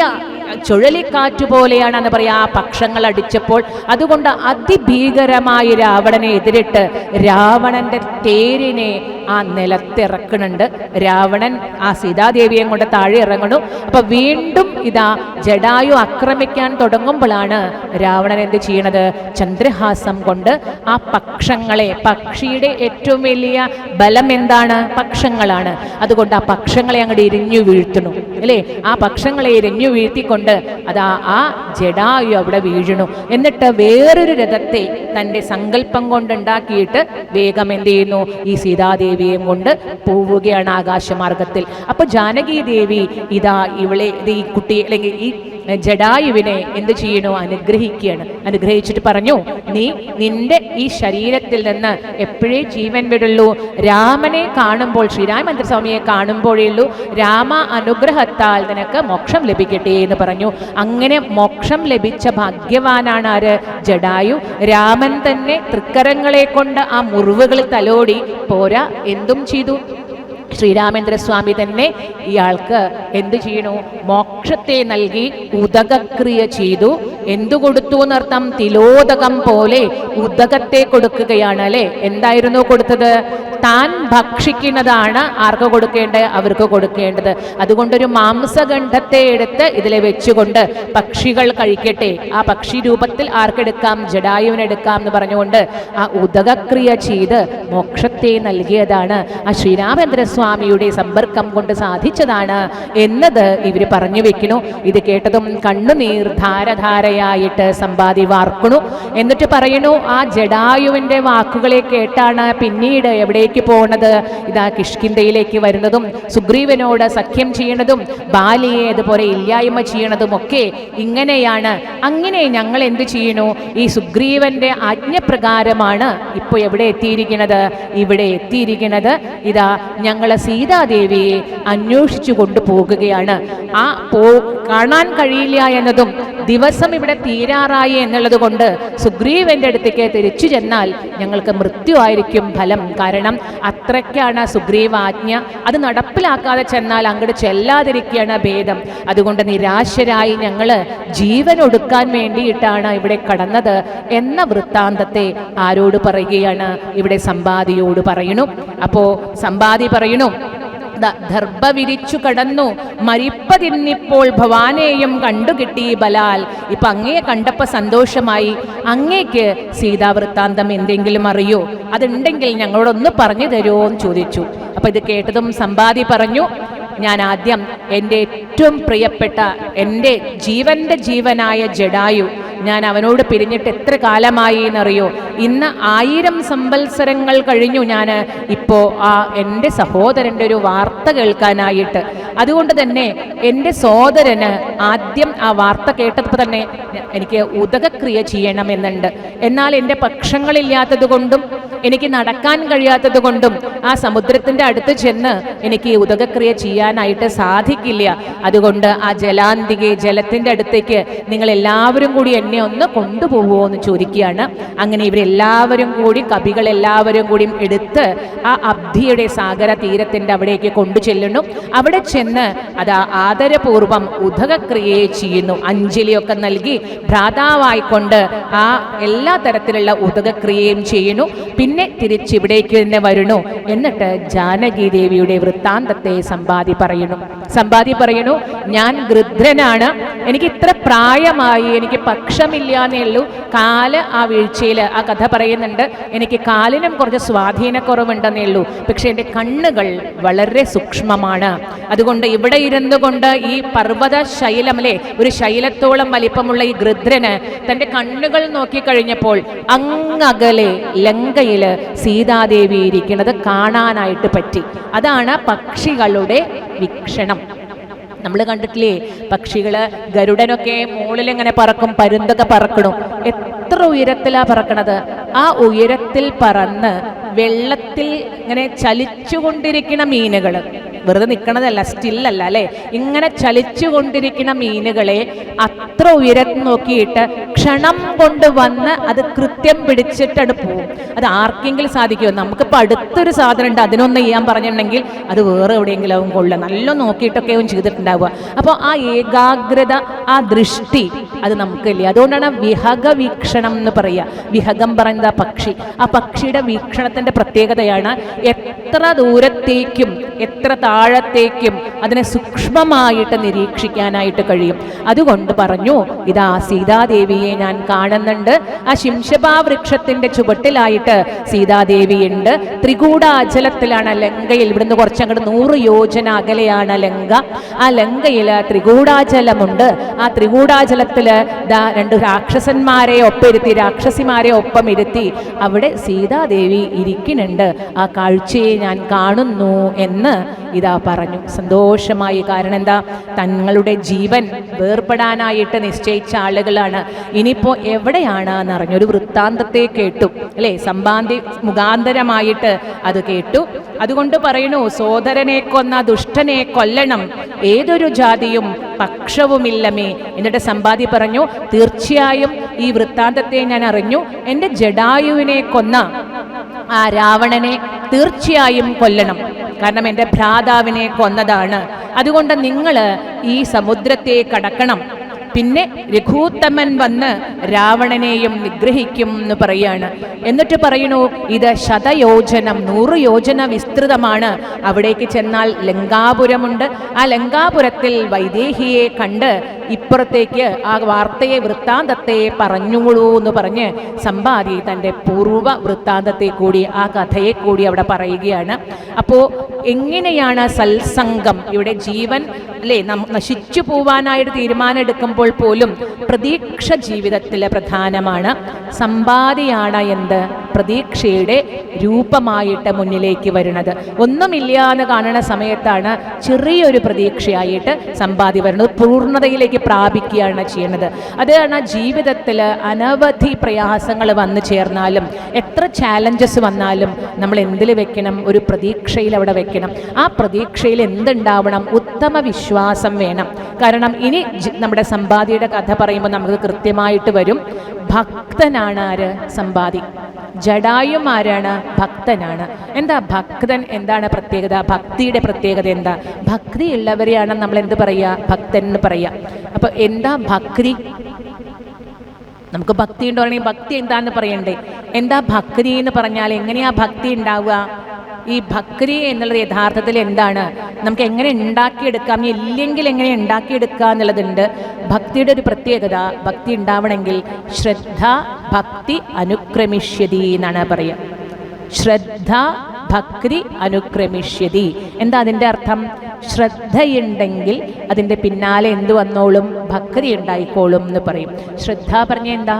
ചുഴലിക്കാറ്റ് പോലെയാണ് എന്ന് പറയാം ആ പക്ഷങ്ങൾ അടിച്ചപ്പോൾ. അതുകൊണ്ട് അതിഭീകരമായി രാവണനെ എതിരിട്ട് രാവണന്റെ തേരിനെ ആ നിലത്തിറക്കുന്നുണ്ട്. രാവണൻ ആ സീതാദേവിയെ കൊണ്ട് താഴെ ഇറങ്ങണു. അപ്പൊ വീണ്ടും ഇതാ ജഡായു ആക്രമിക്കാൻ തുടങ്ങുമ്പോഴാണ് രാവണൻ എന്ത് ചെയ്യണത്? ചന്ദ്രഹാസം കൊണ്ട് ആ പക്ഷങ്ങളെ, പക്ഷിയുടെ ഏറ്റവും വലിയ ബലം എന്താണ്? പക്ഷങ്ങളാണ്. അതുകൊണ്ട് ആ പക്ഷങ്ങളെ അങ്ങോട്ട് ഇരിഞ്ഞു വീഴ്ത്തണു അല്ലേ? ആ പക്ഷങ്ങളെ ഇരിഞ്ഞു വീഴ്ത്തിക്കൊണ്ട് അതാ ആ ജഡായു അവിടെ വീഴണു. എന്നിട്ട് വേറൊരു രഥത്തെ തൻ്റെ സങ്കല്പം കൊണ്ടുണ്ടാക്കിയിട്ട് വേഗം എന്ത് ചെയ്യുന്നു? ഈ സീതാദേവിയെയും കൊണ്ട് പോവുകയാണ് ആകാശമാർഗത്തിൽ. അപ്പൊ ജാനകി ദേവി ഇതാ ഇവളെ, ഈ കുട്ടി അല്ലെങ്കിൽ ഈ ജഡായുവിനെ എന്ത് ചെയ്യണു? അനുഗ്രഹിക്കുകയാണ്. അനുഗ്രഹിച്ചിട്ട് പറഞ്ഞു, നീ നിന്റെ ഈ ശരീരത്തിൽ നിന്ന് എപ്പോഴേ ജീവൻ വിടുള്ളൂ. രാമനെ കാണുമ്പോൾ, ശ്രീരാമചന്ദ്രസ്വാമിയെ കാണുമ്പോഴേ ഉള്ളൂ രാമ അനുഗ്രഹത്താൽ നിനക്ക് മോക്ഷം ലഭിക്കട്ടെ എന്ന് പറഞ്ഞു. അങ്ങനെ മോക്ഷം ലഭിച്ച ഭാഗ്യവാനാണ് ആര്? ജഡായു. രാമൻ തന്നെ തൃക്കരങ്ങളെ കൊണ്ട് ആ മുറിവുകളിൽ തലോടി പോരാ, എന്തും ചെയ്തു. ശ്രീരാമേന്ദ്രസ്വാമി തന്നെ ഇയാൾക്ക് എന്ത് ചെയ്യണു? മോക്ഷത്തെ നൽകി ഉദകക്രിയ ചെയ്തു. എന്തു കൊടുത്തു എന്നർത്ഥം? തിലോദകം പോലെ ഉദകത്തെ കൊടുക്കുകയാണ് അല്ലെ? എന്തായിരുന്നു കൊടുത്തത്? താൻ ഭക്ഷിക്കുന്നതാണ് ആർക്ക് കൊടുക്കേണ്ടത്? അവർക്ക് കൊടുക്കേണ്ടത്. അതുകൊണ്ടൊരു മാംസഗണ്ഡത്തെ എടുത്ത് ഇതിലെ വെച്ചുകൊണ്ട് പക്ഷികൾ കഴിക്കട്ടെ, ആ പക്ഷി രൂപത്തിൽ ആർക്കെടുക്കാം? ജഡായുവിനെടുക്കാം എന്ന് പറഞ്ഞുകൊണ്ട് ആ ഉദകക്രിയ ചെയ്ത് മോക്ഷത്തെ നൽകിയതാണ്. ആ ശ്രീരാമേന്ദ്രസ്വാമിയുടെ സമ്പർക്കം കൊണ്ട് സാധിച്ചതാണ് എന്നത് ഇവർ പറഞ്ഞു വെക്കണു. ഇത് കേട്ടതും കണ്ണുനീർ ധാരധാരയായിട്ട് സമ്പാദി വാർക്കണു. എന്നിട്ട് പറയണു, ആ ജഡായുവിൻ്റെ വാക്കുകളെ കേട്ടാണ് പിന്നീട് എവിടെ എവിടേക്ക് പോകുന്നത്? ഇതാ കിഷ്കിന്ധയിലേക്ക് വരുന്നതും സുഗ്രീവനോട് സഖ്യം ചെയ്യണതും ബാലിയെ അതുപോലെ ഇല്ലായ്മ ചെയ്യണതും ഒക്കെ ഇങ്ങനെയാണ്. അങ്ങനെ ഞങ്ങൾ എന്ത് ചെയ്യണു? ഈ സുഗ്രീവന്റെ ആജ്ഞപ്രകാരമാണ് ഇപ്പോൾ എവിടെ എത്തിയിരിക്കുന്നത്? ഇവിടെ എത്തിയിരിക്കുന്നത് ഇതാ ഞങ്ങൾ സീതാദേവിയെ അന്വേഷിച്ചു കൊണ്ടുപോകുകയാണ്. ആ കാണാൻ കഴിയില്ല എന്നതും ദിവസം ഇവിടെ തീരാറായി എന്നുള്ളത് കൊണ്ട് സുഗ്രീവന്റെ അടുത്തേക്ക് തിരിച്ചു ചെന്നാൽ ഞങ്ങൾക്ക് മൃത്യുവായിരിക്കും ഫലം. കാരണം അത്രയ്ക്കാണ് സുഗ്രീവാജ്ഞ. അത് നടപ്പിലാക്കാതെ ചെന്നാൽ അങ്ങോട്ട് ചെല്ലാതിരിക്കുകയാണ് ഭേദം. അതുകൊണ്ട് നിരാശരായി ഞങ്ങൾ ജീവൻ ഒടുക്കാൻ വേണ്ടിയിട്ടാണ് ഇവിടെ കടന്നത് എന്ന വൃത്താന്തത്തെ ആരോട് പറയുകയാണ്? ഇവിടെ സമ്പാദിയോട് പറയണു. അപ്പോ സമ്പാദി പറയണു, ദർഭ വിരിച്ചു കടന്നു മരിപ്പതിന്നിപ്പോൾ ഭവാനെയും കണ്ടുകിട്ടി ബലാൽ. ഇപ്പൊ അങ്ങയെ കണ്ടപ്പോ സന്തോഷമായി. അങ്ങേക്ക് സീതാവൃത്താന്തം എന്തെങ്കിലും അറിയോ? അതുണ്ടെങ്കിൽ ഞങ്ങളോടൊന്ന് പറഞ്ഞു തരുമോ എന്ന് ചോദിച്ചു. അപ്പൊ ഇത് കേട്ടതും സമ്പാദി പറഞ്ഞു, ഞാൻ ആദ്യം എൻ്റെ ഏറ്റവും പ്രിയപ്പെട്ട എൻ്റെ ജീവന്റെ ജീവനായ ജടായു, ഞാൻ അവനോട് പിരിഞ്ഞിട്ട് എത്ര കാലമായി എന്നറിയോ? ഇന്ന് 1000 സംവത്സരങ്ങൾ കഴിഞ്ഞു ഞാൻ ഇപ്പോൾ ആ എൻ്റെ സഹോദരൻ്റെ ഒരു വാർത്ത കേൾക്കാനായിട്ട്. അതുകൊണ്ട് തന്നെ എൻ്റെ സഹോദരന് ആദ്യം ആ വാർത്ത കേട്ടപ്പോൾ തന്നെ എനിക്ക് ഉദകക്രിയ ചെയ്യണമെന്നുണ്ട്. എന്നാൽ എൻ്റെ പക്ഷങ്ങളില്ലാത്തത് കൊണ്ടും എനിക്ക് നടക്കാൻ കഴിയാത്തത് കൊണ്ടും ആ സമുദ്രത്തിൻ്റെ അടുത്ത് ചെന്ന് എനിക്ക് ഈ ഉദകക്രിയ ചെയ്യാനായിട്ട് സാധിക്കില്ല. അതുകൊണ്ട് ആ ജലാന്തികെ ജലത്തിൻ്റെ അടുത്തേക്ക് നിങ്ങൾ എല്ലാവരും കൂടി എന്നെ ഒന്ന് കൊണ്ടുപോകുമോ എന്ന് ചോദിക്കുകയാണ്. അങ്ങനെ ഇവരെല്ലാവരും കൂടി, കവികളെല്ലാവരും കൂടി എടുത്ത് ആ അബ്ധിയുടെ സാഗര തീരത്തിൻ്റെ അവിടേക്ക് കൊണ്ടു ചെല്ലുന്നു. അവിടെ ചെന്ന് അത് ആദരപൂർവം ഉദകക്രിയയെ ചെയ്യുന്നു. അഞ്ജലിയൊക്കെ നൽകി ഭ്രാതാവായിക്കൊണ്ട് ആ എല്ലാ തരത്തിലുള്ള ഉദകക്രിയയും ചെയ്യുന്നു. പിന്നെ തിരിച്ചിവിടേക്ക് തന്നെ വരുന്നു. എന്നിട്ട് ജാനകി ദേവിയുടെ വൃത്താന്തത്തെ സമ്പാദി പറയുന്നു, ഞാൻ ഗൃധ്രനാണ്, എനിക്ക് ഇത്ര പ്രായമായി, എനിക്ക് പക്ഷമില്ലാന്നേ ഉള്ളൂ. കാല് ആ വീഴ്ചയിൽ ആ കഥ പറയുന്നുണ്ട്, എനിക്ക് കാലിനും കുറച്ച് സ്വാധീനക്കുറവുണ്ടെന്നേ ഉള്ളൂ. പക്ഷെ എൻ്റെ കണ്ണുകൾ വളരെ സൂക്ഷ്മമാണ്. അതുകൊണ്ട് ഇവിടെ ഇരുന്നു കൊണ്ട് ഈ പർവ്വത ശൈലം, അല്ലേ, ഒരു ശൈലത്തോളം വലിപ്പമുള്ള ഈ ഗൃധ്രന് തൻ്റെ കണ്ണുകൾ നോക്കിക്കഴിഞ്ഞപ്പോൾ അങ്ങകലെ ലങ്കയിൽ സീതാദേവി ഇരിക്കുന്നത് കാണാനായിട്ട് പറ്റി. അതാണ് പക്ഷികളുടെ വീക്ഷണം. നമ്മൾ കണ്ടിട്ടില്ലേ പക്ഷികള്? ഗരുഡനൊക്കെ മുകളിലിങ്ങനെ പറക്കും, പരുന്തൊക്കെ പറക്കണു. എത്ര ഉയരത്തിലാ പറക്കണത്? ആ ഉയരത്തിൽ പറന്ന് വെള്ളത്തിൽ ഇങ്ങനെ ചലിച്ചുകൊണ്ടിരിക്കുന്ന മീനുകൾ, വെറുതെ നിൽക്കണതല്ല, സ്റ്റില്ലല്ല അല്ലേ, ഇങ്ങനെ ചലിച്ചുകൊണ്ടിരിക്കുന്ന മീനുകളെ അത്ര ഉയരത്തിൽ നോക്കിയിട്ട് ക്ഷണം കൊണ്ട് വന്ന് അത് കൃത്യം പിടിച്ചിട്ടത് പോവും. അത് ആർക്കെങ്കിലും സാധിക്കുമോ? നമുക്കിപ്പോൾ അടുത്തൊരു സാധനം ഉണ്ട്, അതിനൊന്ന് ചെയ്യാൻ പറഞ്ഞിട്ടുണ്ടെങ്കിൽ അത് വേറെ എവിടെയെങ്കിലും ആവും കൊള്ളുക, നല്ല നോക്കിയിട്ടൊക്കെ ആവും ചെയ്തിട്ടുണ്ടാവുക. അപ്പോൾ ആ ഏകാഗ്രത, ആ ദൃഷ്ടി അത് നമുക്കില്ല. അതുകൊണ്ടാണ് വിഹഗ വീക്ഷണം എന്ന് പറയുക. വിഹഗം പറയുന്നത് പക്ഷി, ആ പക്ഷിയുടെ വീക്ഷണത്തിൻ്റെ പ്രത്യേകതയാണ് എത്ര ദൂരത്തേക്കും എത്ര താഴത്തേക്കും അതിനെ സൂക്ഷ്മമായിട്ട് നിരീക്ഷിക്കാനായിട്ട് കഴിയും. അതുകൊണ്ട് പറഞ്ഞു, ഇതാ സീതാദേവിയെ ഞാൻ കാണുന്നുണ്ട്. ആ ശിംശപാവൃക്ഷത്തിന്റെ ചുവട്ടിലായിട്ട് സീതാദേവിയുണ്ട്. ത്രികൂടാചലത്തിലാണ് ലങ്കയിൽ, ഇവിടുന്ന് കുറച്ചങ്ങോട്ട് 100 യോജന അകലെയാണ് ലങ്ക. ആ ലങ്കയിൽ ത്രികൂടാചലമുണ്ട്. ആ ത്രികൂടാചലത്തില് ദാ 2 രാക്ഷസന്മാരെ ഒപ്പിരുത്തി, രാക്ഷസിമാരെ ഒപ്പം ഇരുത്തി അവിടെ സീതാദേവി ഇരിക്കുന്നുണ്ട്. ആ കാഴ്ചയെ ഞാൻ കാണുന്നു എന്ന് ഇതാ പറഞ്ഞു. സന്തോഷമായി. കാരണം എന്താ? തങ്ങളുടെ ജീവൻ വേർപെടാനായിട്ട് നിശ്ചയിച്ച ആളുകളാണ്. ഇനിയിപ്പോൾ എവിടെയാണ് എന്നറിഞ്ഞൊരു വൃത്താന്തത്തെ കേട്ടു, അല്ലേ? സമ്പാദി മുഖാന്തരമായിട്ട് അത് കേട്ടു. അതുകൊണ്ട് പറയണു, സോദരനെ കൊന്ന ദുഷ്ടനെ കൊല്ലണം, ഏതൊരു ജാതിയും പക്ഷവുമില്ലമേ. എന്നിട്ട് സമ്പാദി പറഞ്ഞു, തീർച്ചയായും ഈ വൃത്താന്തത്തെ ഞാൻ അറിഞ്ഞു. എൻ്റെ ജടായുവിനെ കൊന്ന ആ രാവണനെ തീർച്ചയായും കൊല്ലണം, കാരണം എൻ്റെ ഭ്രാതാവിനെ കൊന്നതാണ്. അതുകൊണ്ട് നിങ്ങൾ ഈ സമുദ്രത്തെ കടക്കണം. പിന്നെ രഘൂത്തമൻ വന്ന് രാവണനെയും നിഗ്രഹിക്കും എന്ന് പറയാണ്. എന്നിട്ട് പറയണു, ഇത് 100 യോജനം 100 യോജന വിസ്തൃതമാണ്. അവിടേക്ക് ചെന്നാൽ ലങ്കാപുരമുണ്ട്. ആ ലങ്കാപുരത്തിൽ വൈദേഹിയെ കണ്ട് ഇപ്പുറത്തേക്ക് ആ വാർത്തയെ, വൃത്താന്തത്തെ പറഞ്ഞോളൂ എന്ന് പറഞ്ഞ് സമ്പാദി തൻ്റെ പൂർവ്വ വൃത്താന്തത്തെ കൂടി, ആ കഥയെ കൂടി അവിടെ പറയുകയാണ്. അപ്പോൾ എങ്ങനെയാണ് സത്സംഗം? ഇവിടെ ജീവൻ, അല്ലേ, നശിച്ചു പോവാനായിട്ട് തീരുമാനം എടുക്കുമ്പോൾ പോലും പ്രതീക്ഷ ജീവിതത്തിൽ പ്രധാനമാണ്. സമ്പാദിയാണ് എന്ത് പ്രതീക്ഷയുടെ രൂപമായിട്ട് മുന്നിലേക്ക് വരുന്നത്. ഒന്നുമില്ല എന്ന് കാണുന്ന സമയത്താണ് ചെറിയൊരു പ്രതീക്ഷയായിട്ട് സമ്പാദ്യം വരുന്നത്, പൂർണ്ണതയിലേക്ക് പ്രാപിക്കുകയാണ് ചെയ്യുന്നത്. അതാണ് ജീവിതത്തിൽ അനവധി പ്രയാസങ്ങൾ വന്നു ചേർന്നാലും എത്ര ചാലഞ്ചസ് വന്നാലും നമ്മൾ എന്തിൽ വെക്കണം? ഒരു പ്രതീക്ഷയിൽ അവിടെ വെക്കണം. ആ പ്രതീക്ഷയിൽ എന്തുണ്ടാവണം? ഉത്തമ വിശ്വാസം വേണം. കാരണം ഇനി നമ്മുടെ സമ്പാദിയുടെ കഥ പറയുമ്പോൾ നമുക്ക് കൃത്യമായിട്ട് വരും. ഭക്തനാണ് ആര്? സമ്പാദി. ജടായും ആരാണ്? ഭക്തനാണ്. എന്താ ഭക്തൻ? എന്താണ് പ്രത്യേകത? ഭക്തിയുടെ പ്രത്യേകത എന്താ? ഭക്തി ഉള്ളവരെയാണ് നമ്മൾ എന്ത് പറയുക? ഭക്തൻ എന്ന് പറയുക. അപ്പൊ എന്താ ഭക്തി? നമുക്ക് ഭക്തി ഉണ്ടോണെങ്കിൽ ഭക്തി എന്താന്ന് പറയണ്ടേ? എന്താ ഭക്തി എന്ന് പറഞ്ഞാൽ എങ്ങനെയാ ഭക്തി ഉണ്ടാവുക? ഈ ഭക്തി എന്നുള്ളത് യഥാർത്ഥത്തിൽ എന്താണ്? നമുക്ക് എങ്ങനെ ഉണ്ടാക്കിയെടുക്കാം, ഇല്ലെങ്കിൽ എങ്ങനെ ഉണ്ടാക്കിയെടുക്കുക എന്നുള്ളതുണ്ട്. ഭക്തിയുടെ ഒരു പ്രത്യേകത, ഭക്തി ഉണ്ടാവണമെങ്കിൽ ശ്രദ്ധ ഭക്തി അനുക്രമിഷ്യതി എന്നാണ് പറയുക. ശ്രദ്ധ ഭക്തി അനുക്രമിഷ്യതി. എന്താ അതിൻ്റെ അർത്ഥം? ശ്രദ്ധയുണ്ടെങ്കിൽ അതിൻ്റെ പിന്നാലെ എന്ത് വന്നോളും? ഭക്തി ഉണ്ടായിക്കോളും എന്ന് പറയും. ശ്രദ്ധ പറഞ്ഞ എന്താ?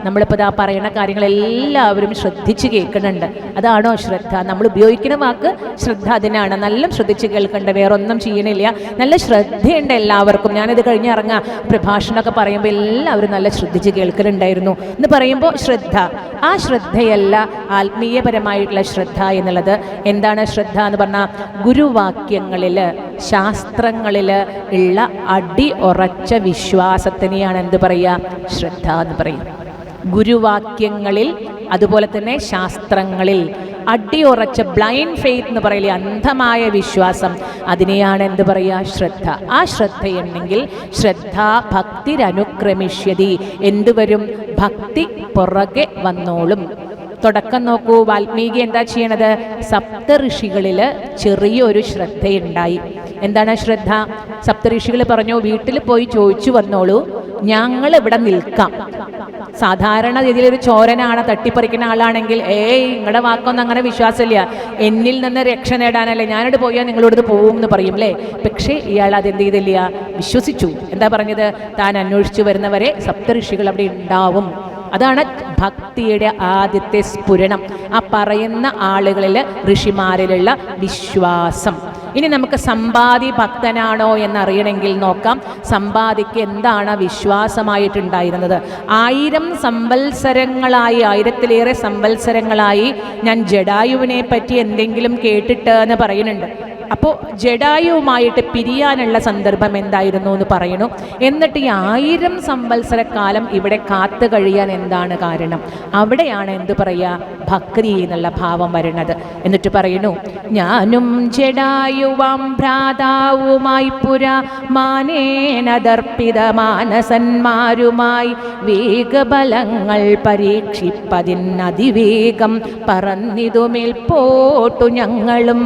നമ്മളിപ്പോൾ ആ പറയുന്ന കാര്യങ്ങളെല്ലാവരും ശ്രദ്ധിച്ച് കേൾക്കുന്നുണ്ട്. അതാണോ ശ്രദ്ധ? നമ്മൾ ഉപയോഗിക്കുന്ന വാക്ക് ശ്രദ്ധ അതിനാണ്. നല്ല ശ്രദ്ധിച്ച് കേൾക്കേണ്ട, വേറെ ഒന്നും ചെയ്യണില്ല. നല്ല ശ്രദ്ധയുണ്ട് എല്ലാവർക്കും. ഞാനിത് കഴിഞ്ഞിറങ്ങാം പ്രഭാഷണമൊക്കെ പറയുമ്പോൾ എല്ലാവരും നല്ല ശ്രദ്ധിച്ച് കേൾക്കുന്നുണ്ടായിരുന്നു എന്ന് പറയുമ്പോൾ ശ്രദ്ധ. ആ ശ്രദ്ധയല്ല ആത്മീയപരമായിട്ടുള്ള ശ്രദ്ധ എന്നുള്ളത്. എന്താണ് ശ്രദ്ധ എന്ന് പറഞ്ഞാൽ? ഗുരുവാക്യങ്ങളിൽ ശാസ്ത്രങ്ങളിൽ ഉള്ള അടി ഉറച്ച വിശ്വാസത്തിനെയാണ് എന്ത് പറയുക? ശ്രദ്ധ എന്ന് പറയും. ഗുരുവാക്യങ്ങളിൽ അതുപോലെ തന്നെ ശാസ്ത്രങ്ങളിൽ അടിയുറച്ച ബ്ലൈൻഡ് ഫെയ്ത്ത് എന്ന് പറയില്ലേ, അന്ധമായ വിശ്വാസം, അതിനെയാണ് എന്ത് പറയുക? ശ്രദ്ധ. ആ ശ്രദ്ധയുണ്ടെങ്കിൽ ശ്രദ്ധ ഭക്തിരനുക്രമിഷ്യതി. എന്തുവരും? ഭക്തി പുറകെ വന്നോളും. തുടക്കം നോക്കൂ, വാൽമീകി എന്താ ചെയ്യണത്? സപ്തഋഷികളിൽ ചെറിയൊരു ശ്രദ്ധയുണ്ടായി. എന്താണ് ശ്രദ്ധ? സപ്തഋഷികൾ പറഞ്ഞു, വീട്ടിൽ പോയി ചോദിച്ചു വന്നോളൂ, ഞങ്ങൾ ഇവിടെ നിൽക്കാം. സാധാരണ രീതിയിൽ ഒരു ചോരനാണ്, തട്ടിപ്പറിക്കുന്ന ആളാണെങ്കിൽ നിങ്ങളുടെ വാക്കൊന്നും അങ്ങനെ വിശ്വാസമില്ല, എന്നിൽ നിന്ന് രക്ഷ നേടാനല്ലേ, ഞാനിവിടെ പോയാൽ നിങ്ങളോട് പോകും എന്ന് പറയും അല്ലേ. പക്ഷേ ഇയാൾ അതെന്ത് ചെയ്തില്ല? വിശ്വസിച്ചു. എന്താ പറഞ്ഞത്? താൻ അന്വേഷിച്ചു വരുന്നവരെ സപ്തഋഷികൾ അവിടെ ഉണ്ടാവും. അതാണ് ഭക്തിയുടെ ആദ്യത്തെ സ്ഫുരണം. ആ പറയുന്ന ആളുകളിൽ, ഋഷിമാരിലുള്ള വിശ്വാസം. ഇനി നമുക്ക് സമ്പാദി ഭക്തനാണോ എന്നറിയണമെങ്കിൽ നോക്കാം. സമ്പാദിക്ക് എന്താണ് വിശ്വാസമായിട്ടുണ്ടായിരുന്നത്? 1000 സംവത്സരങ്ങളായി, 1000-ലേറെ സംവത്സരങ്ങളായി ഞാൻ ജടായുവിനെ പറ്റി എന്തെങ്കിലും കേട്ടിട്ട് എന്ന് പറയുന്നുണ്ട്. അപ്പോൾ ജടായുവുമായിട്ട് പിരിയാനുള്ള സന്ദർഭം എന്തായിരുന്നു എന്ന് പറയണു. എന്നിട്ട് ഈ 1000 സംവത്സരക്കാലം ഇവിടെ കാത്തു കഴിയാൻ എന്താണ് കാരണം? അവിടെയാണ് എന്ത് പറയുക? ഭക്തി എന്നുള്ള ഭാവം വരുന്നത്. എന്നിട്ട് പറയുന്നു, ഞാനും ജടായുവാം ഭ്രാതാവുമായി പുരാ മാനേനദർപ്പിത മാനസന്മാരുമായി വേഗബലങ്ങൾ പരീക്ഷിപ്പതിനതിവേഗം പറന്നിതുമേൽ പോട്ടു ഞങ്ങളും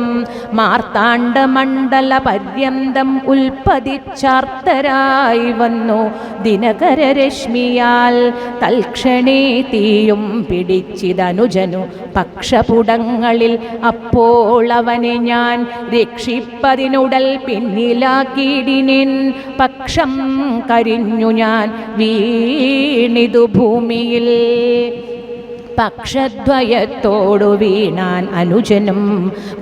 മാർത്താണ്ഡമണ്ഡല പര്യന്തം ഉൽപ്പതിച്ചാർത്തരായി വന്നു ദിനകരരശ്മിയാൽ തൽക്ഷണേ തീയും പിടിച്ചിതനുജനു പക്ഷപുടങ്ങളിൽ. അപ്പോൾ അവനെ ഞാൻ രക്ഷിപ്പതിനുടൽ പിന്നിലാക്കിയിടിനേൻ. പക്ഷം കരിഞ്ഞു ഞാൻ വീണിതു ഭൂമിയിൽ. പക്ഷദ്വയത്തോടു വീണാൻ അനുജനും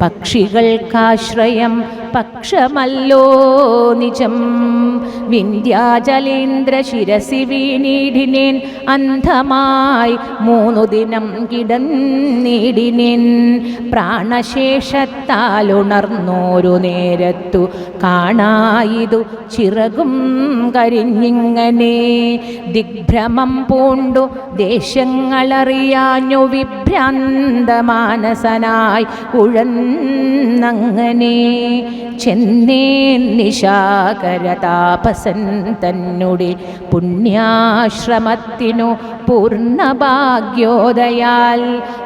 പക്ഷികൾക്കാശ്രയം പക്ഷമല്ലോ നിജം. വിന്ധ്യാചലേന്ദ്ര ശിരസി വീണീടിനേൻ അന്ധമായി 3 ദിനം കിടന്നീടിനേൻ. പ്രാണശേഷത്താലുണർന്നോരു നേരത്തു കാണായിതു ചിറകും കരിഞ്ഞിങ്ങനെ. ദിഗ്ഭ്രമം പൂണ്ടു ദേശങ്ങളറിയാഞ്ഞു വിഭ്രാന്തമാനസനായി ഉഴന്നങ്ങനെ. ചെന്നേൻ നിശാകരതാപസൻ തന്നുടെ പുണ്യാശ്രമത്തിനു പൂർണ്ണഭാഗ്യോദയാൽ.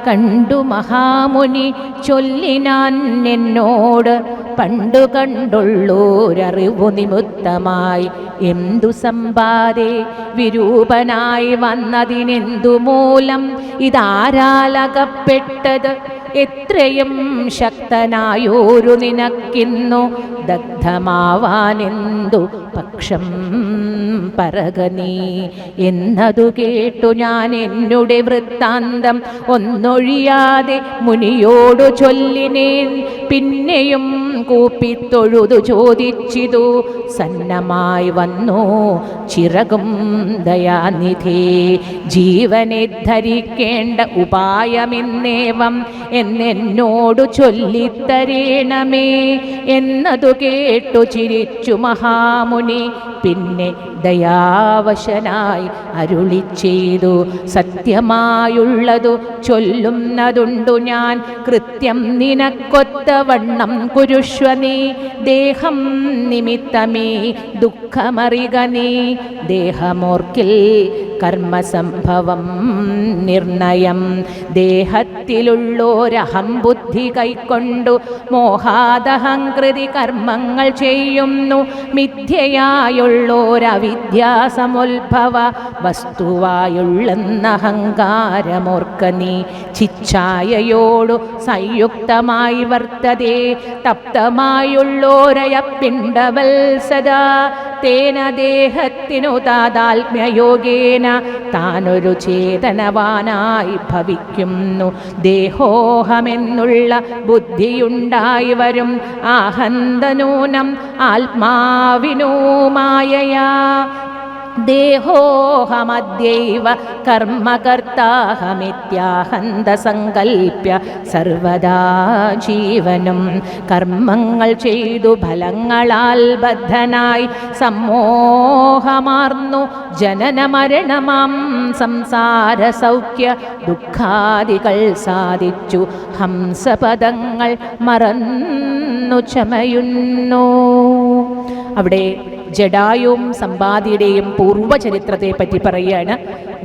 കണ്ടു മഹാമുനി ചൊല്ലിനാൻ എന്നോട് പണ്ടു കണ്ടുള്ളോരറിവു നിമിത്തമായി. എന്തു സമ്പാദേ വിരൂപനായി വന്നതിനെന്തു മൂലം? ഇതാരാലകപ്പെട്ടത് എത്രയും ശക്തനായോരു നിനക്കിന്നു ദഗ്ധമാവാനെന്തു പക്ഷം പറകനീ എന്നതു കേട്ടു ഞാൻ എന്നുടെ വൃത്താന്തം ഒന്നൊഴിയാതെ മുനിയോടു ചൊല്ലിനേൻ. പിന്നെയും കൂപ്പിത്തൊഴുതു ചോദിച്ചിതു സന്നമായി വന്നു ചിറകും ദയാനിധേ. ജീവനെ ധരിക്കേണ്ട ഉപായമെന്നേവം എന്നോടു ചൊല്ലിത്തരേണമേ എന്നതു കേട്ടു ചിരിച്ചു മഹാമുനി. പിന്നെ ദയാവശനായി അരുളി ചെയ്തു, സത്യമായുള്ളതു ചൊല്ലുന്നതുണ്ടു ഞാൻ. കൃത്യം നിനക്കൊത്ത വണ്ണം കുരുഷ്വ നീ. ദേഹം നിമിത്തമീ ദുഃഖമറിക നീ. ദേഹമോർക്കിൽ കർമ്മസംഭവം നിർണയം. ദേഹത്തിലുള്ളോരഹം ബുദ്ധി കൈക്കൊണ്ടു മോഹാദഹങ്കൃതി കർമ്മങ്ങൾ ചെയ്യുന്നു. മിഥ്യയായുള്ളോരവിദ്യാസമുത്ഭവ വസ്തുവായുള്ളെന്നഹങ്കാരമോർക്ക നീ. ചിച്ഛായയോടു സംയുക്തമായി വർത്തതേ തപ്തമായുള്ളോരയ പിണ്ടവത്സദാ. തേന ദേഹത്തിനു താതാത്മ്യയോഗേന താനൊരു ചേതനവാനായി ഭവിക്കുന്നു. ദേഹോഹമെന്നുള്ള ബുദ്ധിയുണ്ടായി വരും ആഹന്തനൂനം ആത്മാവിനു മായയാ. ദേഹോഹമദ്യൈവ കർമ്മകർത്താഹമിത്യാഹന്ത സങ്കൽപ്യ സർവദാ ജീവനും കർമ്മങ്ങൾ ചെയ്തു ഫലങ്ങളാൽ ബദ്ധനായി സമ്മോഹമാർന്നു ജനനമരണമാം സംസാര സൗഖ്യ ദുഃഖാദികൾ സാധിച്ചു ഹംസപദങ്ങൾ മറന്നു ചമയുന്നു. അവിടെ ജഡായുവും സമ്പാദിയുടെയും പൂർവ്വചരിത്രത്തെ പറ്റി പറയുകയാണ്.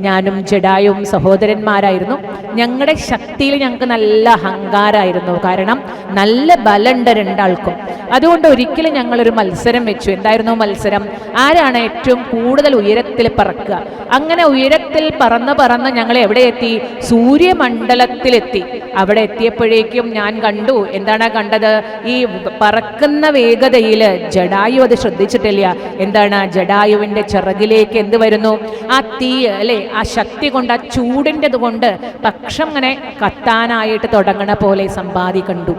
ഞാനും ജഡായുവും സഹോദരന്മാരായിരുന്നു. ഞങ്ങളുടെ ശക്തിയിൽ ഞങ്ങൾക്ക് നല്ല അഹങ്കാരമായിരുന്നു. കാരണം നല്ല ബലമുണ്ട് രണ്ടാൾക്കും. അതുകൊണ്ട് ഒരിക്കലും ഞങ്ങളൊരു മത്സരം വെച്ചു. എന്തായിരുന്നു മത്സരം? ആരാണ് ഏറ്റവും കൂടുതൽ ഉയരത്തിൽ പറക്കുക. അങ്ങനെ ഉയരത്തിൽ പറന്ന് ഞങ്ങൾ എവിടെ എത്തി? സൂര്യമണ്ഡലത്തിലെത്തി. അവിടെ എത്തിയപ്പോഴേക്കും ഞാൻ കണ്ടു. എന്താണ് കണ്ടത്? ഈ പറക്കുന്ന വേഗതയിൽ ജഡായു അത് ശ്രദ്ധിച്ചിട്ടില്ല. എന്താണ്? ജഡായുവിൻ്റെ ചിറകിലേക്ക് എന്ത് വരുന്നു? ആ തീ അല്ലെ, ആ ശക്തി കൊണ്ട്, ആ ചൂടിൻ്റെത് കൊണ്ട് പക്ഷം ഇങ്ങനെ കത്താനായിട്ട് തുടങ്ങണ പോലെ സമ്പാദി കണ്ടു.